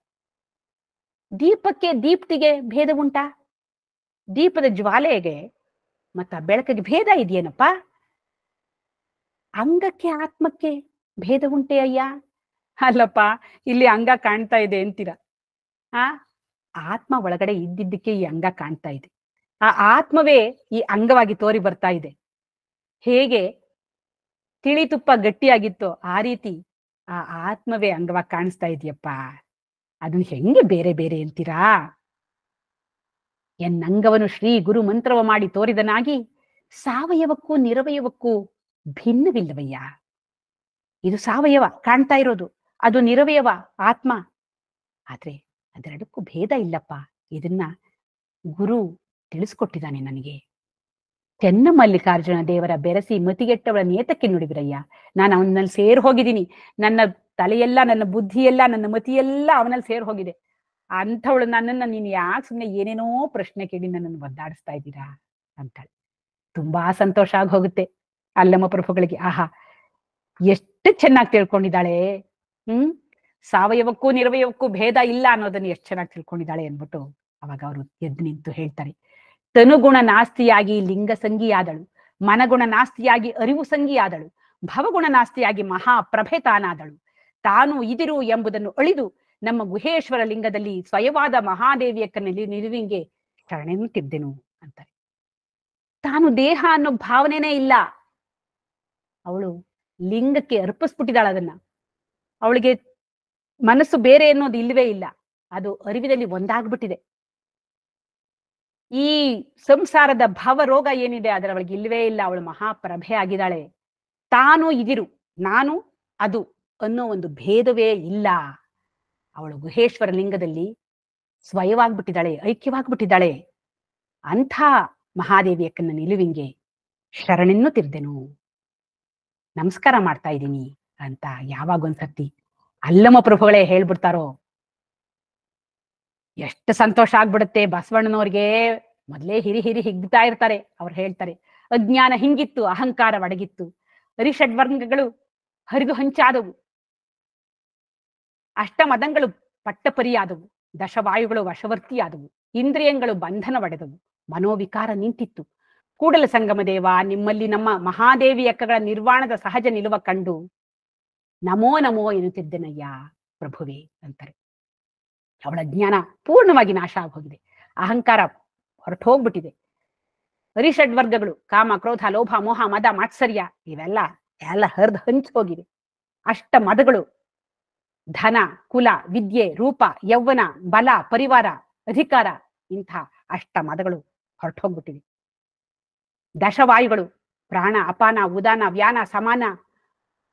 ದೀಪಕ್ಕೆ ದೀಪ್ತಿಗೆ ಭೇದ ಉಂಟಾ? ದೀಪದ ಜ್ವಾಲೆಗೆ ಮತ್ತ ಬೆಳಕಿಗೆ ಭೇದ ಇದೆಯೇನಪ್ಪ? ಅಂಗಕ್ಕೆ ಆತ್ಮಕ್ಕೆ ಭೇದ ಉಂಟೆ ಅಯ್ಯ. ಅಲ್ಲಪ್ಪ, ಇಲ್ಲಿ ಅಂಗ ಕಾಣ್ತಾ ಇದೆ ಅಂತೀರ. ಆತ್ಮ ಒಳಗಡೆ ಇದ್ದಿದ್ದಕ್ಕೆ ಈ ಅಂಗ ಕಾಣ್ತಾ ಇದೆ. ಆ ಆತ್ಮವೇ ಈ ಅಂಗವಾಗಿ ತೋರಿ ಬರ್ತಾ ಇದೆ. ಹೇಗೆ ತಿಳಿ ತುಪ್ಪ ಗಟ್ಟಿಯಾಗಿತ್ತೋ ಆ ರೀತಿ ಆ ಆತ್ಮವೇ ಅಂಗವಾಗಿ ಕಾಣಿಸ್ತಾ ಇದೆಯಪ್ಪ. ಅದನ್ನ ಹೆಂಗೆ ಬೇರೆ ಬೇರೆ ಅಂತೀರಾ? ಎನ್ನಂಗವನು ಶ್ರೀ ಗುರು ಮಂತ್ರವ ಮಾಡಿ ತೋರಿದನಾಗಿ ಸಾವಯವಕ್ಕೂ ನಿರವಯವಕ್ಕೂ ಭಿನ್ನವಿಲ್ಲವಯ್ಯ. ಇದು ಸಾವಯವ ಕಾಣ್ತಾ ಇರೋದು, ಅದು ನಿರವಯವ ಆತ್ಮ. ಆದ್ರೆ ಅದೆರಡಕ್ಕೂ ಭೇದ ಇಲ್ಲಪ್ಪ. ಇದನ್ನ ಗುರು ತಿಳಿಸ್ಕೊಟ್ಟಿದ್ದಾನೆ ನನಗೆ. ಚೆನ್ನಮಲ್ಲಿಕಾರ್ಜುನ ದೇವರ ಬೆರೆಸಿ ಮತಿಗೆಟ್ಟವಳ ನೇತಕ್ಕೆ ನುಡಿಬಿರಯ್ಯ. ನಾನು ಅವನಲ್ಲಿ ಸೇರ್ ಹೋಗಿದ್ದೀನಿ. ನನ್ನ ತಲೆಯೆಲ್ಲ, ನನ್ನ ಬುದ್ಧಿಯೆಲ್ಲ, ನನ್ನ ಮತಿಯೆಲ್ಲ ಅವನಲ್ಲಿ ಸೇರ್ ಹೋಗಿದೆ. ಅಂಥವಳು ನನ್ನನ್ನ ನೀನು ಯಾಕೆ ಸುಮ್ಮನೆ ಏನೇನೋ ಪ್ರಶ್ನೆ ಕೇಳಿ ನನ್ನನ್ನು ಒದ್ದಾಡಿಸ್ತಾ ಇದ್ದೀರಾ ಅಂತಾಳೆ. ತುಂಬಾ ಸಂತೋಷ ಆಗಿ ಹೋಗುತ್ತೆ ಅಲ್ಲಮ್ಮ ಪ್ರಭುಗಳಿಗೆ. ಆಹಾ, ಎಷ್ಟು ಚೆನ್ನಾಗಿ ತಿಳ್ಕೊಂಡಿದ್ದಾಳೆ. ಸಾವಯವಕ್ಕೂ ನಿರ್ವಯವಕ್ಕೂ ಭೇದ ಇಲ್ಲ ಅನ್ನೋದನ್ನ ಎಷ್ಟು ಚೆನ್ನಾಗಿ ತಿಳ್ಕೊಂಡಿದ್ದಾಳೆ ಅನ್ಬಿಟ್ಟು ಅವಾಗ ಅವರು ಎದ್ದು ನಿಂತು ಹೇಳ್ತಾರೆ, ತನುಗುಣ ನಾಸ್ತಿಯಾಗಿ ಲಿಂಗ ಸಂಗಿಯಾದಳು, ಮನಗುಣ ನಾಸ್ತಿಯಾಗಿ ಅರಿವು ಸಂಗಿಯಾದಳು, ಭವಗುಣ ನಾಸ್ತಿಯಾಗಿ ಮಹಾಪ್ರಭೆ ತಾನಾದಳು. ತಾನು ಇದಿರು ಎಂಬುದನ್ನು ಅಳಿದು ನಮ್ಮ ಗುಹೇಶ್ವರ ಲಿಂಗದಲ್ಲಿ ಸ್ವಯವಾದ ಮಹಾದೇವಿಯಕ್ಕನಲ್ಲಿ ನಿಲುವಿಂಗೆ ಶರಣೆನ್ನುತ್ತಿದ್ದೆನು ಅಂತಾರೆ. ತಾನು ದೇಹ ಅನ್ನೋ ಭಾವನೆನೇ ಇಲ್ಲ. ಅವಳು ಲಿಂಗಕ್ಕೆ ಅರ್ಪಿಸ್ಬಿಟ್ಟಿದ್ದಾಳ ಅದನ್ನ. ಅವಳಿಗೆ ಮನಸ್ಸು ಬೇರೆ ಅನ್ನೋದು ಇಲ್ವೇ ಇಲ್ಲ. ಅದು ಅರಿವಿನಲ್ಲಿ ಒಂದಾಗ್ಬಿಟ್ಟಿದೆ. ಈ ಸಂಸಾರದ ಭವ ರೋಗ ಏನಿದೆ ಅದರ ಅವಳಿಗೆ ಇಲ್ವೇ ಇಲ್ಲ. ಅವಳು ಮಹಾಪ್ರಭೆ ಆಗಿದ್ದಾಳೆ. ತಾನು ಇದಿರು, ನಾನು ಅದು ಅನ್ನೋ ಒಂದು ಭೇದವೇ ಇಲ್ಲ. ಅವಳು ಗುಹೇಶ್ವರ ಲಿಂಗದಲ್ಲಿ ಸ್ವಯವಾಗ್ಬಿಟ್ಟಿದ್ದಾಳೆ, ಐಕ್ಯವಾಗ್ಬಿಟ್ಟಿದ್ದಾಳೆ. ಅಂಥ ಮಹಾದೇವಿಯಕ್ಕನ ನಿಲುವಿಂಗೆ ಶರಣೆನ್ನುತ್ತಿದ್ದೆನು, ನಮಸ್ಕಾರ ಮಾಡ್ತಾ ಇದ್ದೀನಿ ಅಂತ ಯಾವಾಗೊಂದ್ಸತಿ ಅಲ್ಲಮ್ಮ ಪ್ರಭುಗಳೇ ಹೇಳ್ಬಿಡ್ತಾರೋ ಎಷ್ಟು ಸಂತೋಷ ಆಗ್ಬಿಡುತ್ತೆ. ಬಸವಣ್ಣನವ್ರಿಗೆ ಮೊದಲೇ ಹಿರಿ ಹಿಗ್ತಾ ಇರ್ತಾರೆ. ಅವ್ರು ಹೇಳ್ತಾರೆ, ಅಜ್ಞಾನ ಹಿಂಗಿತ್ತು, ಅಹಂಕಾರ ಒಡಗಿತ್ತು, ಅರಿಷಡ್ವರ್ಗಗಳು ಹರಿದು ಹಂಚಾದವು, ಅಷ್ಟಮದಂಗಳು ಪಟ್ಟಪರಿಯಾದವು, ದಶವಾಯುಗಳು ವಶವರ್ತಿಯಾದವು, ಇಂದ್ರಿಯಗಳು ಬಂಧನ ಒಡೆದವು, ಮನೋವಿಕಾರ ನಿಂತಿತ್ತು. ಕೂಡಲ ಸಂಗಮ ದೇವ, ನಿಮ್ಮಲ್ಲಿ ನಮ್ಮ ಮಹಾದೇವಿ ಅಕ್ಕಗಳ ನಿರ್ವಾಣದ ಸಹಜ ನಿಲುವ ಕಂಡು ನಮೋ ನಮೋ ಎನ್ನುತ್ತಿದ್ದೆನಯ್ಯ ಪ್ರಭುವೇ ಅಂತಾರೆ. ಅವಳ ಜ್ಞಾನ ಪೂರ್ಣವಾಗಿ ನಾಶ ಆಗೋಗಿದೆ, ಅಹಂಕಾರ ಹೊರಟೋಗ್ಬಿಟ್ಟಿದೆ. ಅರಿಷಡ್ವರ್ಗಗಳು ಕಾಮ, ಕ್ರೋಧ, ಲೋಭ, ಮೋಹ, ಮದ, ಮಾತ್ಸರ್ಯ ಇವೆಲ್ಲ ಹರಿದು ಹಂಚಿ ಹೋಗಿವೆ. ಅಷ್ಟ ಮದಗಳು ಧನ, ಕುಲ, ವಿದ್ಯೆ, ರೂಪ, ಯೌವನ, ಬಲ, ಪರಿವಾರ, ಅಧಿಕಾರ, ಇಂಥ ಅಷ್ಟ ಮದಗಳು ಹೊರಟೋಗ್ಬಿಟ್ಟಿವೆ. ದಶವಾಯುಗಳು ಪ್ರಾಣ, ಅಪಾನ, ಉದಾನ, ವ್ಯಾನ, ಸಮಾನ,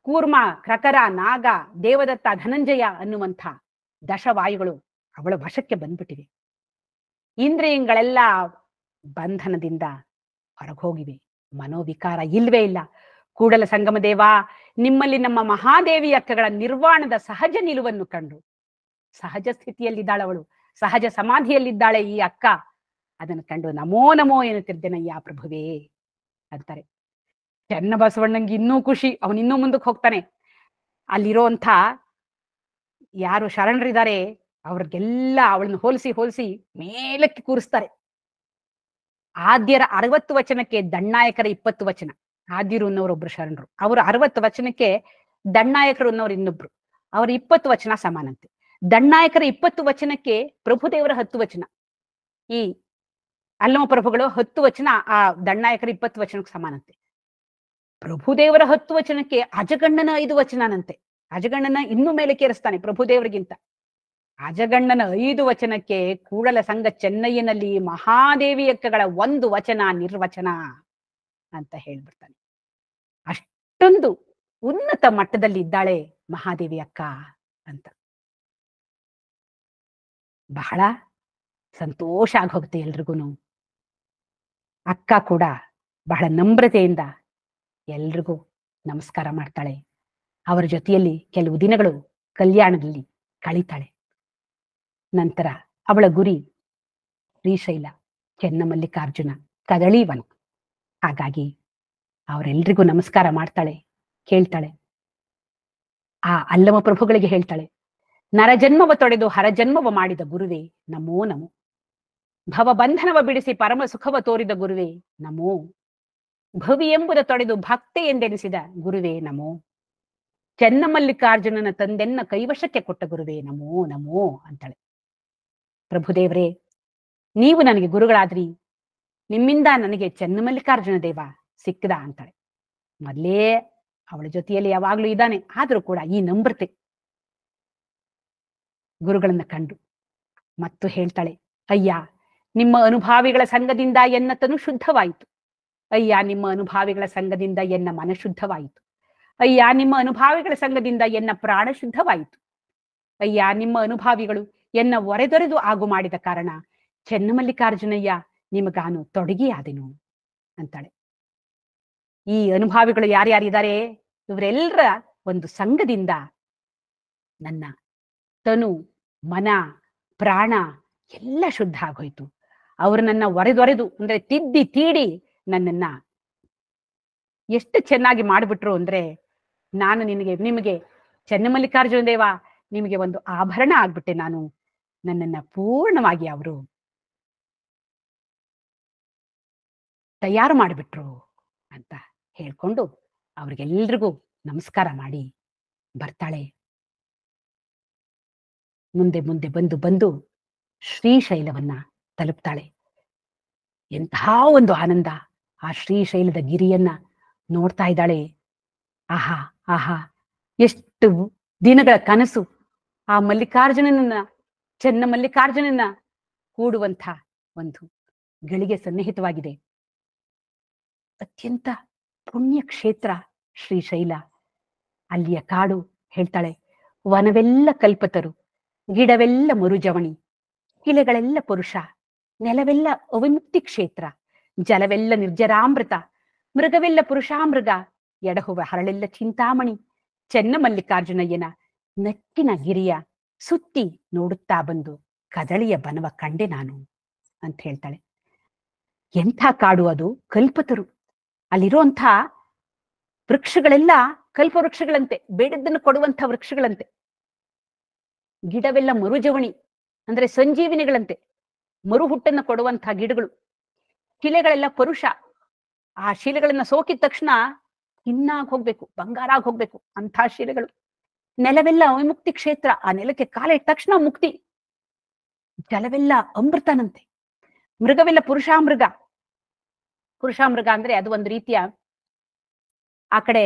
ಕೂರ್ಮ, ಕ್ರಕರ, ನಾಗ, ದೇವದತ್ತ, ಧನಂಜಯ ಅನ್ನುವಂಥ ದಶವಾಯುಗಳು ಅವಳ ವಶಕ್ಕೆ ಬಂದ್ಬಿಟ್ಟಿವೆ. ಇಂದ್ರಿಯಗಳೆಲ್ಲ ಬಂಧನದಿಂದ ಹೊರಗೋಗಿವೆ, ಮನೋವಿಕಾರ ಇಲ್ವೇ ಇಲ್ಲ. ಕೂಡಲ ಸಂಗಮ ದೇವ, ನಿಮ್ಮಲ್ಲಿ ನಮ್ಮ ಮಹಾದೇವಿ ಅಕ್ಕಗಳ ನಿರ್ವಾಣದ ಸಹಜ ನಿಲುವನ್ನು ಕಂಡು, ಸಹಜ ಸ್ಥಿತಿಯಲ್ಲಿದ್ದಾಳೆ ಅವಳು, ಸಹಜ ಸಮಾಧಿಯಲ್ಲಿದ್ದಾಳೆ ಈ ಅಕ್ಕ, ಅದನ್ನು ಕಂಡು ನಮೋ ನಮೋ ಎನ್ನುತ್ತಿದ್ದೇನಯ್ಯ ಪ್ರಭುವೇ ಅಂತಾರೆ. ಚನ್ನಬಸವಣ್ಣಂಗೆ ಇನ್ನೂ ಖುಷಿ, ಅವನಿನ್ನೂ ಮುಂದಕ್ಕೆ ಹೋಗ್ತಾನೆ. ಅಲ್ಲಿರೋಂಥ ಯಾರು ಶರಣರಿದ್ದಾರೆ ಅವ್ರಿಗೆಲ್ಲ ಅವಳನ್ನು ಹೋಲಿಸಿ ಮೇಲಕ್ಕೆ ಕೂರಿಸ್ತಾರೆ. ಆದ್ಯರ 60 ವಚನಕ್ಕೆ ದಣ್ಣಾಯಕರ 20 ವಚನ. ಆದ್ಯರು ಅನ್ನೋರೊಬ್ರು ಶರಣರು, ಅವರು 60 ವಚನಕ್ಕೆ ದಣ್ಣಾಯಕರು ಅನ್ನೋರು ಇನ್ನೊಬ್ರು, ಅವ್ರ 20 ವಚನ ಸಮಾನಂತೆ. ದಣ್ಣಾಯಕರ 20 ವಚನಕ್ಕೆ ಪ್ರಭುದೇವರ 10 ವಚನ. ಈ ಅಲ್ಲಮ ಪ್ರಭುಗಳು 10 ವಚನ ಆ ದಣ್ಣಾಯಕರ 20 ವಚನಕ್ಕೆ ಸಮಾನಂತೆ. ಪ್ರಭುದೇವರ 10 ವಚನಕ್ಕೆ ಅಜಗಣ್ಣನ 5 ವಚನನಂತೆ. ಅಜಗಣ್ಣನ ಇನ್ನೂ ಮೇಲೆ ಕೇರಿಸ್ತಾನೆ ಪ್ರಭುದೇವರಿಗಿಂತ. ಅಜಗಣ್ಣನ 5 ವಚನಕ್ಕೆ ಕೂಡಲ ಸಂಘ ಚೆನ್ನಯ್ಯನಲ್ಲಿ ಮಹಾದೇವಿ ಅಕ್ಕಗಳ 1 ವಚನ ನಿರ್ವಚನ ಅಂತ ಹೇಳ್ಬಿಡ್ತಾನೆ. ಅಷ್ಟೊಂದು ಉನ್ನತ ಮಟ್ಟದಲ್ಲಿ ಇದ್ದಾಳೆ ಮಹಾದೇವಿ ಅಕ್ಕ ಅಂತ. ಬಹಳ ಸಂತೋಷ ಆಗೋಗುತ್ತೆ ಎಲ್ರಿಗೂ. ಅಕ್ಕ ಕೂಡ ಬಹಳ ನಮ್ರತೆಯಿಂದ ಎಲ್ರಿಗೂ ನಮಸ್ಕಾರ ಮಾಡ್ತಾಳೆ. ಅವರ ಜೊತೆಯಲ್ಲಿ ಕೆಲವು ದಿನಗಳು ಕಲ್ಯಾಣದಲ್ಲಿ ಕಳೀತಾಳೆ. ನಂತರ ಅವಳ ಗುರಿ ಶ್ರೀಶೈಲ, ಚೆನ್ನಮಲ್ಲಿಕಾರ್ಜುನ, ಕದಳೀವನ. ಹಾಗಾಗಿ ಅವರೆಲ್ರಿಗೂ ನಮಸ್ಕಾರ ಮಾಡ್ತಾಳೆ, ಕೇಳ್ತಾಳೆ. ಆ ಅಲ್ಲಮ ಪ್ರಭುಗಳಿಗೆ ಹೇಳ್ತಾಳೆ, ನರಜನ್ಮವ ತೊಡೆದು ಹರಜನ್ಮವ ಮಾಡಿದ ಗುರುವೇ ನಮೋ ನಮೋ, ಭವಬಂಧನವ ಬಿಡಿಸಿ ಪರಮ ಸುಖವ ತೋರಿದ ಗುರುವೇ ನಮೋ, ಭವಿ ಎಂಬುದ ತೊಡೆದು ಭಕ್ತೆ ಎಂದೆನಿಸಿದ ಗುರುವೇ ನಮೋ, ಚೆನ್ನಮಲ್ಲಿಕಾರ್ಜುನನ ತಂದೆನ್ನ ಕೈವಶಕ್ಕೆ ಕೊಟ್ಟ ಗುರುವೇ ನಮೋ ನಮೋ ಅಂತಾಳೆ. ಪ್ರಭುದೇವರೇ, ನೀವು ನನಗೆ ಗುರುಗಳಾದ್ರಿ, ನಿಮ್ಮಿಂದ ನನಗೆ ಚೆನ್ನಮಲ್ಲಿಕಾರ್ಜುನ ದೇವ ಸಿಕ್ಕದ ಅಂತಾಳೆ. ಮೊದಲೇ ಅವಳ ಜೊತೆಯಲ್ಲಿ ಯಾವಾಗ್ಲೂ ಇದ್ದಾನೆ, ಆದ್ರೂ ಕೂಡ ಈ ನಮ್ರತೆ ಗುರುಗಳನ್ನ ಕಂಡು ಮತ್ತು ಹೇಳ್ತಾಳೆ, ಅಯ್ಯ ನಿಮ್ಮ ಅನುಭಾವಿಗಳ ಸಂಘದಿಂದ ಎನ್ನ ತನು ಶುದ್ಧವಾಯಿತು, ಅಯ್ಯ ನಿಮ್ಮ ಅನುಭಾವಿಗಳ ಸಂಘದಿಂದ ಎನ್ನ ಮನ ಶುದ್ಧವಾಯಿತು, ಅಯ್ಯ ನಿಮ್ಮ ಅನುಭಾವಿಗಳ ಸಂಘದಿಂದ ಎನ್ನ ಪ್ರಾಣ ಶುದ್ಧವಾಯಿತು, ಅಯ್ಯ ನಿಮ್ಮ ಅನುಭಾವಿಗಳು ಎನ್ನ ಒರೆದೊರೆದು ಆಗು ಮಾಡಿದ ಕಾರಣ ಚೆನ್ನಮಲ್ಲಿಕಾರ್ಜುನಯ್ಯ ನಿಮಗಾನು ತೊಡಗಿಯಾದೆನು ಅಂತಾಳೆ. ಈ ಅನುಭಾವಿಗಳು ಯಾರ್ಯಾರಿದ್ದಾರೆ, ಇವರೆಲ್ಲರ ಒಂದು ಸಂಘದಿಂದ ನನ್ನ ತನು, ಮನ, ಪ್ರಾಣ ಎಲ್ಲ ಶುದ್ಧ ಆಗೋಯ್ತು. ಅವರು ನನ್ನ ಒರೆದೊರೆದು ಅಂದ್ರೆ ತಿದ್ದಿ ತೀಡಿ ನನ್ನನ್ನ ಎಷ್ಟು ಚೆನ್ನಾಗಿ ಮಾಡಿಬಿಟ್ರು ಅಂದ್ರೆ, ನಾನು ನಿಮಗೆ ಚೆನ್ನಮಲ್ಲಿಕಾರ್ಜುನ ದೇವ ನಿಮಗೆ ಒಂದು ಆಭರಣ ಆಗ್ಬಿಟ್ಟೆ ನಾನು, ನನ್ನನ್ನ ಪೂರ್ಣವಾಗಿ ಅವರು ತಯಾರು ಮಾಡಿಬಿಟ್ರು ಅಂತ ಹೇಳ್ಕೊಂಡು ಅವ್ರಿಗೆಲ್ರಿಗೂ ನಮಸ್ಕಾರ ಮಾಡಿ ಬರ್ತಾಳೆ. ಮುಂದೆ ಮುಂದೆ ಬಂದು ಶ್ರೀಶೈಲವನ್ನ ತಲುಪ್ತಾಳೆ. ಎಂತಹ ಒಂದು ಆನಂದ! ಆ ಶ್ರೀಶೈಲದ ಗಿರಿಯನ್ನ ನೋಡ್ತಾ ಇದ್ದಾಳೆ. ಆಹಾ ಆಹಾ, ಎಷ್ಟು ದಿನಗಳ ಕನಸು! ಆ ಚೆನ್ನಮಲ್ಲಿಕಾರ್ಜುನನ ಕೂಡುವಂಥ ಒಂದು ಗಳಿಗೆ ಸನ್ನಿಹಿತವಾಗಿದೆ. ಅತ್ಯಂತ ಪುಣ್ಯ ಕ್ಷೇತ್ರ ಶ್ರೀಶೈಲ. ಅಲ್ಲಿಯ ಕಾಡು ಹೇಳ್ತಾಳೆ, ವನವೆಲ್ಲ ಕಲ್ಪತರು, ಗಿಡವೆಲ್ಲ ಮರುಜವಣಿ, ಕಿಲೆಗಳೆಲ್ಲ ಪುರುಷ, ನೆಲವೆಲ್ಲ ಅವಿಮುಕ್ತಿ ಕ್ಷೇತ್ರ, ಜಲವೆಲ್ಲ ನಿರ್ಜರಾಮೃತ, ಮೃಗವೆಲ್ಲ ಪುರುಷಾಮೃಗ, ಎಡಹುವ ಹರಳೆಲ್ಲ ಚಿಂತಾಮಣಿ, ಚೆನ್ನಮಲ್ಲಿಕಾರ್ಜುನಯ್ಯನ ನಟ್ಟಿನ ಗಿರಿಯ ಸುತ್ತಿ ನೋಡುತ್ತಾ ಬಂದು ಕದಳಿಯ ಬನವ ಕಂಡೆ ನಾನು ಅಂತ ಹೇಳ್ತಾಳೆ. ಎಂಥ ಕಾಡು ಅದು! ಕಲ್ಪತರು. ಅಲ್ಲಿರುವಂಥ ವೃಕ್ಷಗಳೆಲ್ಲ ಕಲ್ಪವೃಕ್ಷಗಳಂತೆ, ಬೇಡದ್ದನ್ನು ಕೊಡುವಂಥ ವೃಕ್ಷಗಳಂತೆ. ಗಿಡವೆಲ್ಲ ಮರುಜವಣಿ ಅಂದ್ರೆ ಸಂಜೀವಿನಿಗಳಂತೆ, ಮರು ಹುಟ್ಟನ್ನು ಕೊಡುವಂತಹ ಗಿಡಗಳು. ಶಿಲೆಗಳೆಲ್ಲ ಪರುಷ, ಆ ಶಿಲೆಗಳನ್ನ ಸೋಕಿದ ತಕ್ಷಣ ಇನ್ನಾಗಿ ಹೋಗ್ಬೇಕು, ಬಂಗಾರಾಗಿ ಹೋಗ್ಬೇಕು ಅಂಥ ಶಿಲೆಗಳು. ನೆಲವೆಲ್ಲ ವಿಮುಕ್ತಿ ಕ್ಷೇತ್ರ, ಆ ನೆಲಕ್ಕೆ ಕಾಲಿಟ್ಟ ತಕ್ಷಣ ಮುಕ್ತಿ. ಜಲವೆಲ್ಲ ಅಮೃತನಂತೆ. ಮೃಗವೆಲ್ಲ ಪುರುಷಾಮೃಗ. ಪುರುಷಾಮೃಗ ಅಂದ್ರೆ ಅದು ಒಂದು ರೀತಿಯ ಆ ಕಡೆ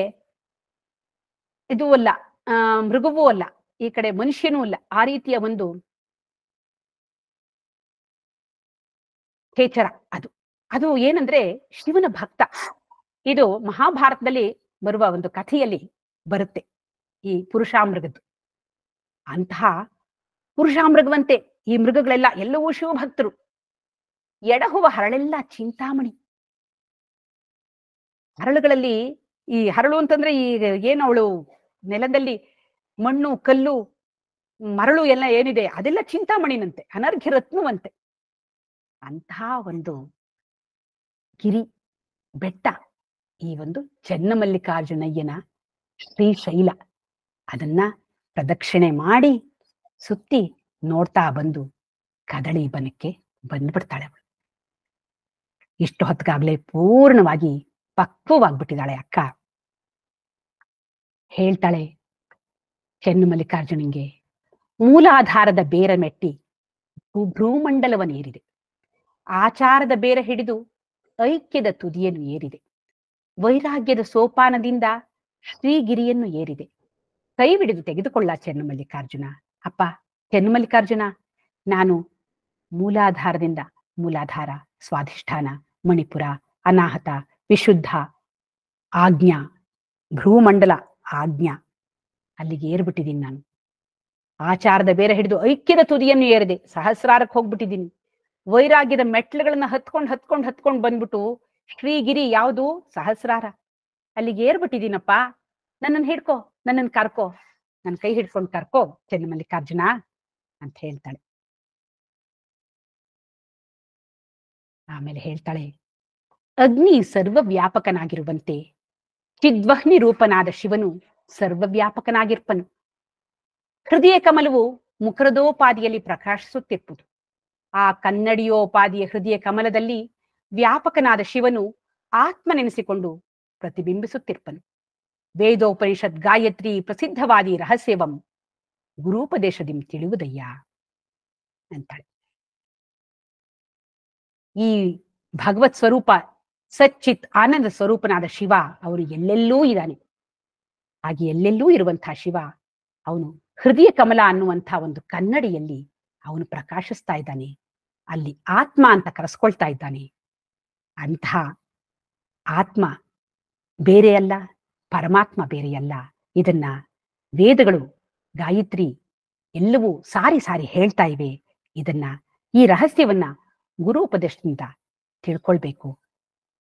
ಇದೂ ಅಲ್ಲ, ಮೃಗವೂ ಅಲ್ಲ, ಈ ಕಡೆ ಮನುಷ್ಯನೂ ಅಲ್ಲ, ಆ ರೀತಿಯ ಒಂದು ಖೇಚರ ಅದು. ಅದು ಏನಂದ್ರೆ ಶಿವನ ಭಕ್ತ. ಇದು ಮಹಾಭಾರತದಲ್ಲಿ ಬರುವ ಒಂದು ಕಥೆಯಲ್ಲಿ ಬರುತ್ತೆ ಈ ಪುರುಷಾಮೃಗದ್ದು. ಅಂತಹ ಪುರುಷಾಮೃಗವಂತೆ ಈ ಮೃಗಗಳೆಲ್ಲ ಎಲ್ಲವೂ ಶಿವಭಕ್ತರು. ಎಡಹುವ ಹರಳೆಲ್ಲ ಚಿಂತಾಮಣಿ. ಹರಳುಗಳಲ್ಲಿ ಈ ಹರಳು ಅಂತಂದ್ರೆ ಈ ಏನು ಅವಳು ನೆಲದಲ್ಲಿ ಮಣ್ಣು ಕಲ್ಲು ಮರಳು ಎಲ್ಲ ಏನಿದೆ ಅದೆಲ್ಲ ಚಿಂತಾಮಣಿನಂತೆ, ಅನರ್ಘ್ಯ ರತ್ನವಂತೆ. ಅಂತಹ ಒಂದು ಗಿರಿ ಬೆಟ್ಟ ಈ ಒಂದು ಚೆನ್ನಮಲ್ಲಿಕಾರ್ಜುನಯ್ಯನ ಶ್ರೀಶೈಲ. ಅದನ್ನ ಪ್ರದಕ್ಷಿಣೆ ಮಾಡಿ ಸುತ್ತಿ ನೋಡ್ತಾ ಬಂದು ಕದಳಿ ಬನಕ್ಕೆ ಬಂದ್ಬಿಡ್ತಾಳೆ ಅವಳು. ಇಷ್ಟು ಹೊತ್ತಿಗಾಗ್ಲೇ ಪೂರ್ಣವಾಗಿ ಪಕ್ವವಾಗ್ಬಿಟ್ಟಿದ್ದಾಳೆ ಅಕ್ಕ. ಹೇಳ್ತಾಳೆ ಚೆನ್ನಮಲ್ಲಿಕಾರ್ಜುನಿಗೆ, ಮೂಲಾಧಾರದ ಬೇರ ಮೆಟ್ಟಿ ಭ್ರೂಮಂಡಲವನ್ನೇರಿದೆ, ಆಚಾರದ ಬೇರ ಹಿಡಿದು ಐಕ್ಯದ ತುದಿಯನ್ನು ಏರಿದೆ, ವೈರಾಗ್ಯದ ಸೋಪಾನದಿಂದ ಶ್ರೀಗಿರಿಯನ್ನು ಏರಿದೆ, ಕೈ ಹಿಡಿದು ತೆಗೆದುಕೊಳ್ಳ ಚೆನ್ನಮಲ್ಲಿಕಾರ್ಜುನ. ಅಪ್ಪ ಚೆನ್ನಮಲ್ಲಿಕಾರ್ಜುನ, ನಾನು ಮೂಲಾಧಾರದಿಂದ, ಮೂಲಾಧಾರ ಸ್ವಾಧಿಷ್ಠಾನ, ಮಣಿಪುರ, ಅನಾಹತ, ವಿಶುದ್ಧ, ಆಜ್ಞಾ, ಭ್ರೂಮಂಡಲ ಆಜ್ಞಾ, ಅಲ್ಲಿಗೆ ಏರ್ಬಿಟ್ಟಿದ್ದೀನಿ ನಾನು. ಆಚಾರದ ಬೇರೆ ಹಿಡಿದು ಐಕ್ಯದ ತುದಿಯನ್ನು ಏರಿದೆ, ಸಹಸ್ರಾರಕ್ಕೆ ಹೋಗ್ಬಿಟ್ಟಿದ್ದೀನಿ. ವೈರಾಗ್ಯದ ಮೆಟ್ಲುಗಳನ್ನ ಹತ್ಕೊಂಡು ಬಂದ್ಬಿಟ್ಟು ಶ್ರೀಗಿರಿ ಯಾವುದು ಸಹಸ್ರಾರ, ಅಲ್ಲಿಗೆ ಏರ್ಬಿಟ್ಟಿದ್ದೀನಪ್ಪ. ನನ್ನನ್ನು ಹಿಡ್ಕೋ, ನನ್ನನ್ನು ಕರ್ಕೋ, ನನ್ನ ಕೈ ಹಿಡ್ಕೊಂಡು ಕರ್ಕೋ ಚೆನ್ನಮಲ್ಲಿಕಾರ್ಜುನ ಅಂತ ಹೇಳ್ತಾಳೆ. ಆಮೇಲೆ ಹೇಳ್ತಾಳೆ, ಅಗ್ನಿ ಸರ್ವವ್ಯಾಪಕನಾಗಿರುವಂತೆ ಚಿದ್ವಹ್ನಿ ರೂಪನಾದ ಶಿವನು ಸರ್ವವ್ಯಾಪಕನಾಗಿರ್ಪನು. ಹೃದಯ ಕಮಲವು ಮುಖರದೋಪಾದಿಯಲ್ಲಿ ಪ್ರಕಾಶಿಸುತ್ತಿರುವುದು. ಆ ಕನ್ನಡಿಯೋಪಾದಿಯ ಹೃದಯ ಕಮಲದಲ್ಲಿ ವ್ಯಾಪಕನಾದ ಶಿವನು ಆತ್ಮನೆನಿಸಿಕೊಂಡು ಪ್ರತಿಬಿಂಬಿಸುತ್ತಿರ್ಪನು. ವೇದೋಪನಿಷತ್ ಗಾಯತ್ರಿ ಪ್ರಸಿದ್ಧವಾದಿ ರಹಸ್ಯವಂ ಗುರೂಪದೇಶದಿಂ ತಿಳಿಯುವುದಯ್ಯ ಅಂತಾಳೆ. ಈ ಭಗವತ್ ಸ್ವರೂಪ ಸಚ್ಚಿತ್ ಆನಂದ ಸ್ವರೂಪನಾದ ಶಿವ ಅವನು ಎಲ್ಲೆಲ್ಲೂ ಇದ್ದಾನೆ. ಹಾಗೆ ಎಲ್ಲೆಲ್ಲೂ ಇರುವಂತಹ ಶಿವ ಅವನು ಹೃದಯ ಕಮಲ ಅನ್ನುವಂಥ ಒಂದು ಕನ್ನಡಿಯಲ್ಲಿ ಅವನು ಪ್ರಕಾಶಿಸ್ತಾ ಇದ್ದಾನೆ. ಅಲ್ಲಿ ಆತ್ಮ ಅಂತ ಕರೆಸ್ಕೊಳ್ತಾ ಇದ್ದಾನೆ. ಅಂತಹ ಆತ್ಮ ಬೇರೆಯಲ್ಲ, ಪರಮಾತ್ಮ ಬೇರೆಯಲ್ಲ. ಇದನ್ನ ವೇದಗಳು, ಗಾಯತ್ರಿ ಎಲ್ಲವೂ ಸಾರಿ ಸಾರಿ ಹೇಳ್ತಾ ಇವೆ. ಇದನ್ನ, ಈ ರಹಸ್ಯವನ್ನ ಗುರುಪದೇಶದಿಂದ ತಿಳ್ಕೊಳ್ಬೇಕು.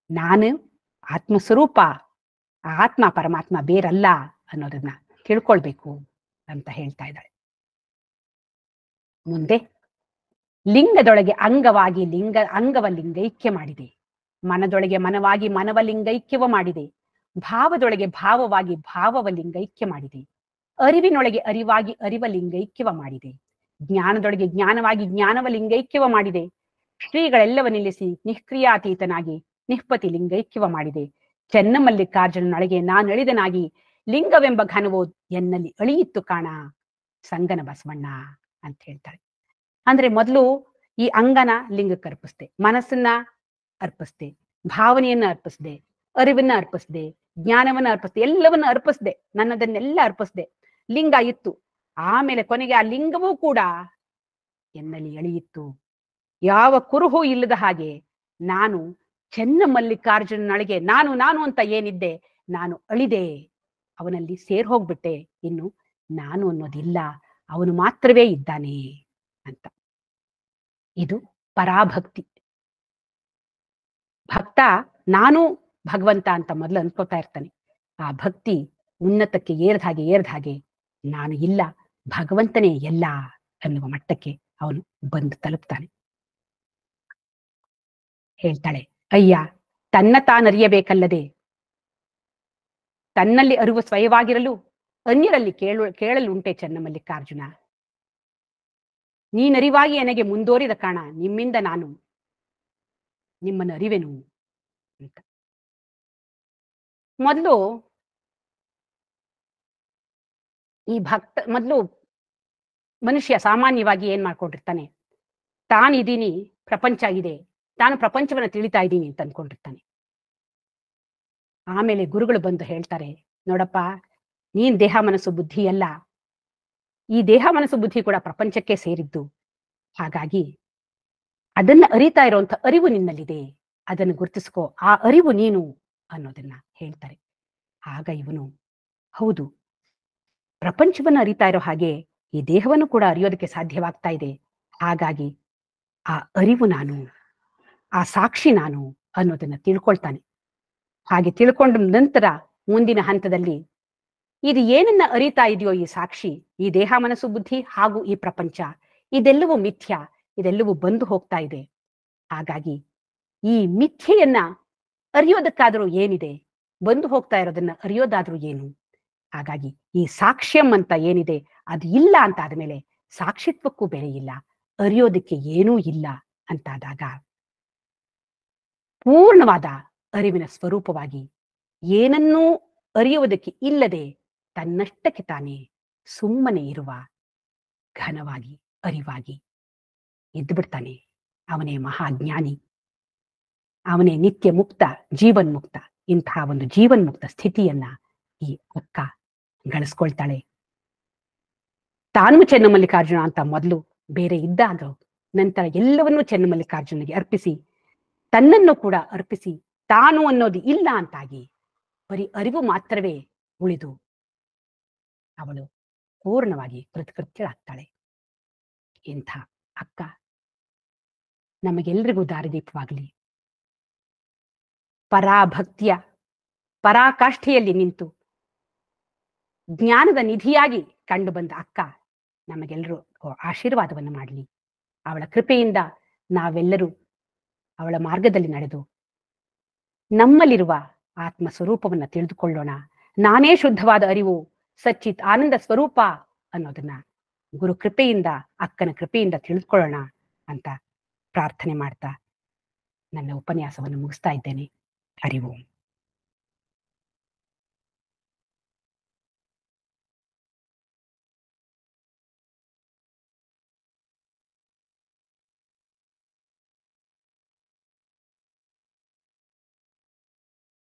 ನಾನು ಆತ್ಮಸ್ವರೂಪ, ಆತ್ಮ ಪರಮಾತ್ಮ ಬೇರಲ್ಲ ಅನ್ನೋದನ್ನ ತಿಳ್ಕೊಳ್ಬೇಕು ಅಂತ ಹೇಳ್ತಾ ಇದ್ದಾಳೆ. ಮುಂದೆ ಲಿಂಗದೊಳಗೆ ಅಂಗವಾಗಿ ಅಂಗವ ಲಿಂಗೈಕ್ಯ ಮಾಡಿದೆ, ಮನದೊಳಗೆ ಮನವಾಗಿ ಮನವ ಲಿಂಗೈಕ್ಯವ ಮಾಡಿದೆ, ಭಾವದೊಳಗೆ ಭಾವವಾಗಿ ಭಾವವ ಲಿಂಗೈಕ್ಯ ಮಾಡಿದೆ, ಅರಿವಿನೊಳಗೆ ಅರಿವಾಗಿ ಅರಿವ ಲಿಂಗೈಕ್ಯವ ಮಾಡಿದೆ, ಜ್ಞಾನದೊಳಗೆ ಜ್ಞಾನವಾಗಿ ಜ್ಞಾನವ ಲಿಂಗೈಕ್ಯವ ಮಾಡಿದೆ, ಶ್ರೀಗಳೆಲ್ಲವ ನಿಲ್ಲಿಸಿ ನಿಷ್ಕ್ರಿಯಾತೀತನಾಗಿ ನಿಷ್ಪತಿ ಲಿಂಗೈಕ್ಯವ ಮಾಡಿದೆ, ಚೆನ್ನಮಲ್ಲಿಕಾರ್ಜುನನೊಳಗೆ ನಾನಳಿದನಾಗಿ ಲಿಂಗವೆಂಬ ಘನವೋ ಎನ್ನಲ್ಲಿ ಅಳಿಯಿತ್ತು ಕಾಣ ಸಂಗನ ಬಸವಣ್ಣ ಅಂತ ಹೇಳ್ತಾಳೆ. ಅಂದ್ರೆ ಮೊದಲು ಈ ಅಂಗನ ಲಿಂಗಕ್ಕೆ ಅರ್ಪಿಸ್ದೆ, ಮನಸ್ಸನ್ನ ಅರ್ಪಿಸ್ದೆ, ಭಾವನೆಯನ್ನ ಅರ್ಪಿಸ್ದೆ, ಅರಿವನ್ನ ಅರ್ಪಿಸ್ದೆ, ಜ್ಞಾನವನ್ನ ಅರ್ಪಿಸ್ದೆ, ಎಲ್ಲವನ್ನ ಅರ್ಪಿಸ್ದೆ, ನನ್ನದನ್ನೆಲ್ಲ ಅರ್ಪಿಸ್ದೆ. ಲಿಂಗ ಇತ್ತು. ಆಮೇಲೆ ಕೊನೆಗೆ ಆ ಲಿಂಗವೂ ಕೂಡ ಎನ್ನಲ್ಲಿ ಎಳೆಯಿತ್ತು. ಯಾವ ಕುರುಹು ಇಲ್ಲದ ಹಾಗೆ ನಾನು ಚೆನ್ನಮಲ್ಲಿಕಾರ್ಜುನನೊಳಗೆ ನಾನು ನಾನು ಅಂತ ಏನಿದ್ದೆ ನಾನು ಅಳಿದೆ, ಅವನಲ್ಲಿ ಸೇರ್ ಹೋಗ್ಬಿಟ್ಟೆ. ಇನ್ನು ನಾನು ಅನ್ನೋದಿಲ್ಲ, ಅವನು ಮಾತ್ರವೇ ಇದ್ದಾನೆ ಅಂತ. ಇದು ಪರಾಭಕ್ತಿ. ಭಕ್ತ ನಾನು ಭಗವಂತ ಅಂತ ಮೊದಲು ಅನ್ಕೋತಾ ಇರ್ತಾನೆ. ಆ ಭಕ್ತಿ ಉನ್ನತಕ್ಕೆ ಏರ್ದ ಹಾಗೆ ನಾನು ಇಲ್ಲ, ಭಗವಂತನೇ ಎಲ್ಲ ಅನ್ನುವ ಮಟ್ಟಕ್ಕೆ ಅವನು ಬಂದು ತಲುಪ್ತಾನೆ. ಹೇಳ್ತಾಳೆ, ಅಯ್ಯ ತನ್ನ ತಾನರಿಯಬೇಕಲ್ಲದೆ ತನ್ನಲ್ಲಿ ಅರಿವು ಸ್ವಯವಾಗಿರಲು ಅನ್ಯರಲ್ಲಿ ಕೇಳಲುಂಟೆ ಚನ್ನಮಲ್ಲಿಕಾರ್ಜುನ. ನೀನರಿವಾಗಿ ನನಗೆ ಮುಂದೋರಿದ ಕಾಣ, ನಿಮ್ಮಿಂದ ನಾನು ನಿಮ್ಮನ್ನು ಅರಿವೆನು ಅಂತ. ಮೊದಲು ಮೊದಲು ಮನುಷ್ಯ ಸಾಮಾನ್ಯವಾಗಿ ಏನ್ ಮಾಡ್ಕೊಂಡಿರ್ತಾನೆ, ತಾನಿದ್ದೀನಿ, ಪ್ರಪಂಚ ಇದೆ, ತಾನು ಪ್ರಪಂಚವನ್ನ ತಿಳಿತಾ ಇದ್ದೀನಿ ಅಂತ ಅನ್ಕೊಂಡಿರ್ತಾನೆ. ಆಮೇಲೆ ಗುರುಗಳು ಬಂದು ಹೇಳ್ತಾರೆ, ನೋಡಪ್ಪ, ನೀನ್ ದೇಹ ಮನಸ್ಸು ಬುದ್ಧಿ ಅಲ್ಲ, ಈ ದೇಹ ಮನಸ್ಸು ಬುದ್ಧಿ ಕೂಡ ಪ್ರಪಂಚಕ್ಕೆ ಸೇರಿದ್ದು. ಹಾಗಾಗಿ ಅದನ್ನ ಅರಿತಾ ಇರುವಂತ ಅರಿವು ನಿನ್ನಲ್ಲಿದೆ, ಅದನ್ನು ಗುರುತಿಸ್ಕೋ, ಆ ಅರಿವು ನೀನು ಅನ್ನೋದನ್ನ ಹೇಳ್ತಾರೆ. ಆಗ ಇವನು, ಹೌದು, ಪ್ರಪಂಚವನ್ನು ಅರಿತಾ ಇರೋ ಹಾಗೆ ಈ ದೇಹವನ್ನು ಕೂಡ ಅರಿಯೋದಕ್ಕೆ ಸಾಧ್ಯವಾಗ್ತಾ ಇದೆ. ಹಾಗಾಗಿ ಆ ಅರಿವು ನಾನು, ಆ ಸಾಕ್ಷಿ ನಾನು ಅನ್ನೋದನ್ನ ತಿಳ್ಕೊಳ್ತಾನೆ. ಹಾಗೆ ತಿಳ್ಕೊಂಡ ನಂತರ ಮುಂದಿನ ಹಂತದಲ್ಲಿ ಇದು ಏನನ್ನ ಅರಿತಾ ಇದೆಯೋ ಈ ಸಾಕ್ಷಿ, ಈ ದೇಹ ಮನಸ್ಸು ಬುದ್ಧಿ ಹಾಗೂ ಈ ಪ್ರಪಂಚ, ಇದೆಲ್ಲವೂ ಮಿಥ್ಯ, ಇದೆಲ್ಲವೂ ಬಂದು ಹೋಗ್ತಾ ಇದೆ. ಹಾಗಾಗಿ ಈ ಮಿಥ್ಯೆಯನ್ನ ಅರಿಯೋದಕ್ಕಾದ್ರೂ ಏನಿದೆ, ಬಂದು ಹೋಗ್ತಾ ಇರೋದನ್ನ ಅರಿಯೋದಾದ್ರೂ ಏನು? ಹಾಗಾಗಿ ಈ ಸಾಕ್ಷ್ಯಂ ಅಂತ ಏನಿದೆ ಅದು ಇಲ್ಲ ಅಂತ ಆದ್ಮೇಲೆ ಸಾಕ್ಷಿತ್ವಕ್ಕೂ ಬೆಲೆ ಇಲ್ಲ, ಅರಿಯೋದಕ್ಕೆ ಏನೂ ಇಲ್ಲ ಅಂತಾದಾಗ ಪೂರ್ಣವಾದ ಅರಿವಿನ ಸ್ವರೂಪವಾಗಿ ಏನನ್ನೂ ಅರಿಯುವುದಕ್ಕೆ ಇಲ್ಲದೆ ತನ್ನಷ್ಟಕ್ಕೆ ತಾನೇ ಸುಮ್ಮನೆ ಇರುವ ಘನವಾಗಿ ಅರಿವಾಗಿ ಎದ್ದು ಬಿಡ್ತಾನೆ. ಅವನೇ ಮಹಾಜ್ಞಾನಿ, ಅವನೇ ನಿತ್ಯ ಮುಕ್ತ, ಜೀವನ್ಮುಕ್ತ. ಇಂತಹ ಒಂದು ಜೀವನ್ಮುಕ್ತ ಸ್ಥಿತಿಯನ್ನ ಈ ಅಕ್ಕ ಗಳಿಸ್ಕೊಳ್ತಾಳೆ. ತಾನು ಚನ್ನಮಲ್ಲಿಕಾರ್ಜುನ ಅಂತ ಮೊದಲು ಬೇರೆ ಇದ್ದಾಗ, ನಂತರ ಎಲ್ಲವನ್ನೂ ಚನ್ನಮಲ್ಲಿಕಾರ್ಜುನಿಗೆ ಅರ್ಪಿಸಿ, ತನ್ನನ್ನು ಕೂಡ ಅರ್ಪಿಸಿ, ತಾನು ಅನ್ನೋದು ಇಲ್ಲ ಅಂತಾಗಿ ಬರೀ ಅರಿವು ಮಾತ್ರವೇ ಉಳಿದು ಅವಳು ಪೂರ್ಣವಾಗಿ ಕೃತಕೃತ್ಯಳಾಗ್ತಾಳೆ. ಇಂಥ ಅಕ್ಕ ನಮಗೆಲ್ಲರಿಗೂ ದಾರಿದೀಪವಾಗಲಿ. ಪರಾಭಕ್ತಿಯ ಪರಾಕಾಷ್ಠೆಯಲ್ಲಿ ನಿಂತು ಜ್ಞಾನದ ನಿಧಿಯಾಗಿ ಕಂಡು ಬಂದ ಅಕ್ಕ ನಮಗೆಲ್ಲರೂ ಆಶೀರ್ವಾದವನ್ನು ಮಾಡಲಿ. ಅವಳ ಕೃಪೆಯಿಂದ ನಾವೆಲ್ಲರೂ ಅವಳ ಮಾರ್ಗದಲ್ಲಿ ನಡೆದು ನಮ್ಮಲ್ಲಿರುವ ಆತ್ಮ ಸ್ವರೂಪವನ್ನು ತಿಳಿದುಕೊಳ್ಳೋಣ. ನಾನೇ ಶುದ್ಧವಾದ ಅರಿವು, ಸಚ್ಚಿತ್ ಆನಂದ ಸ್ವರೂಪ ಅನ್ನೋದನ್ನ ಗುರು ಕೃಪೆಯಿಂದ, ಅಕ್ಕನ ಕೃಪೆಯಿಂದ ತಿಳಿದುಕೊಳ್ಳೋಣ ಅಂತ ಪ್ರಾರ್ಥನೆ ಮಾಡ್ತಾ ನನ್ನ ಉಪನ್ಯಾಸವನ್ನು ಮುಗಿಸ್ತಾ ಇದ್ದೇನೆ. ಹರಿ ಓಂ.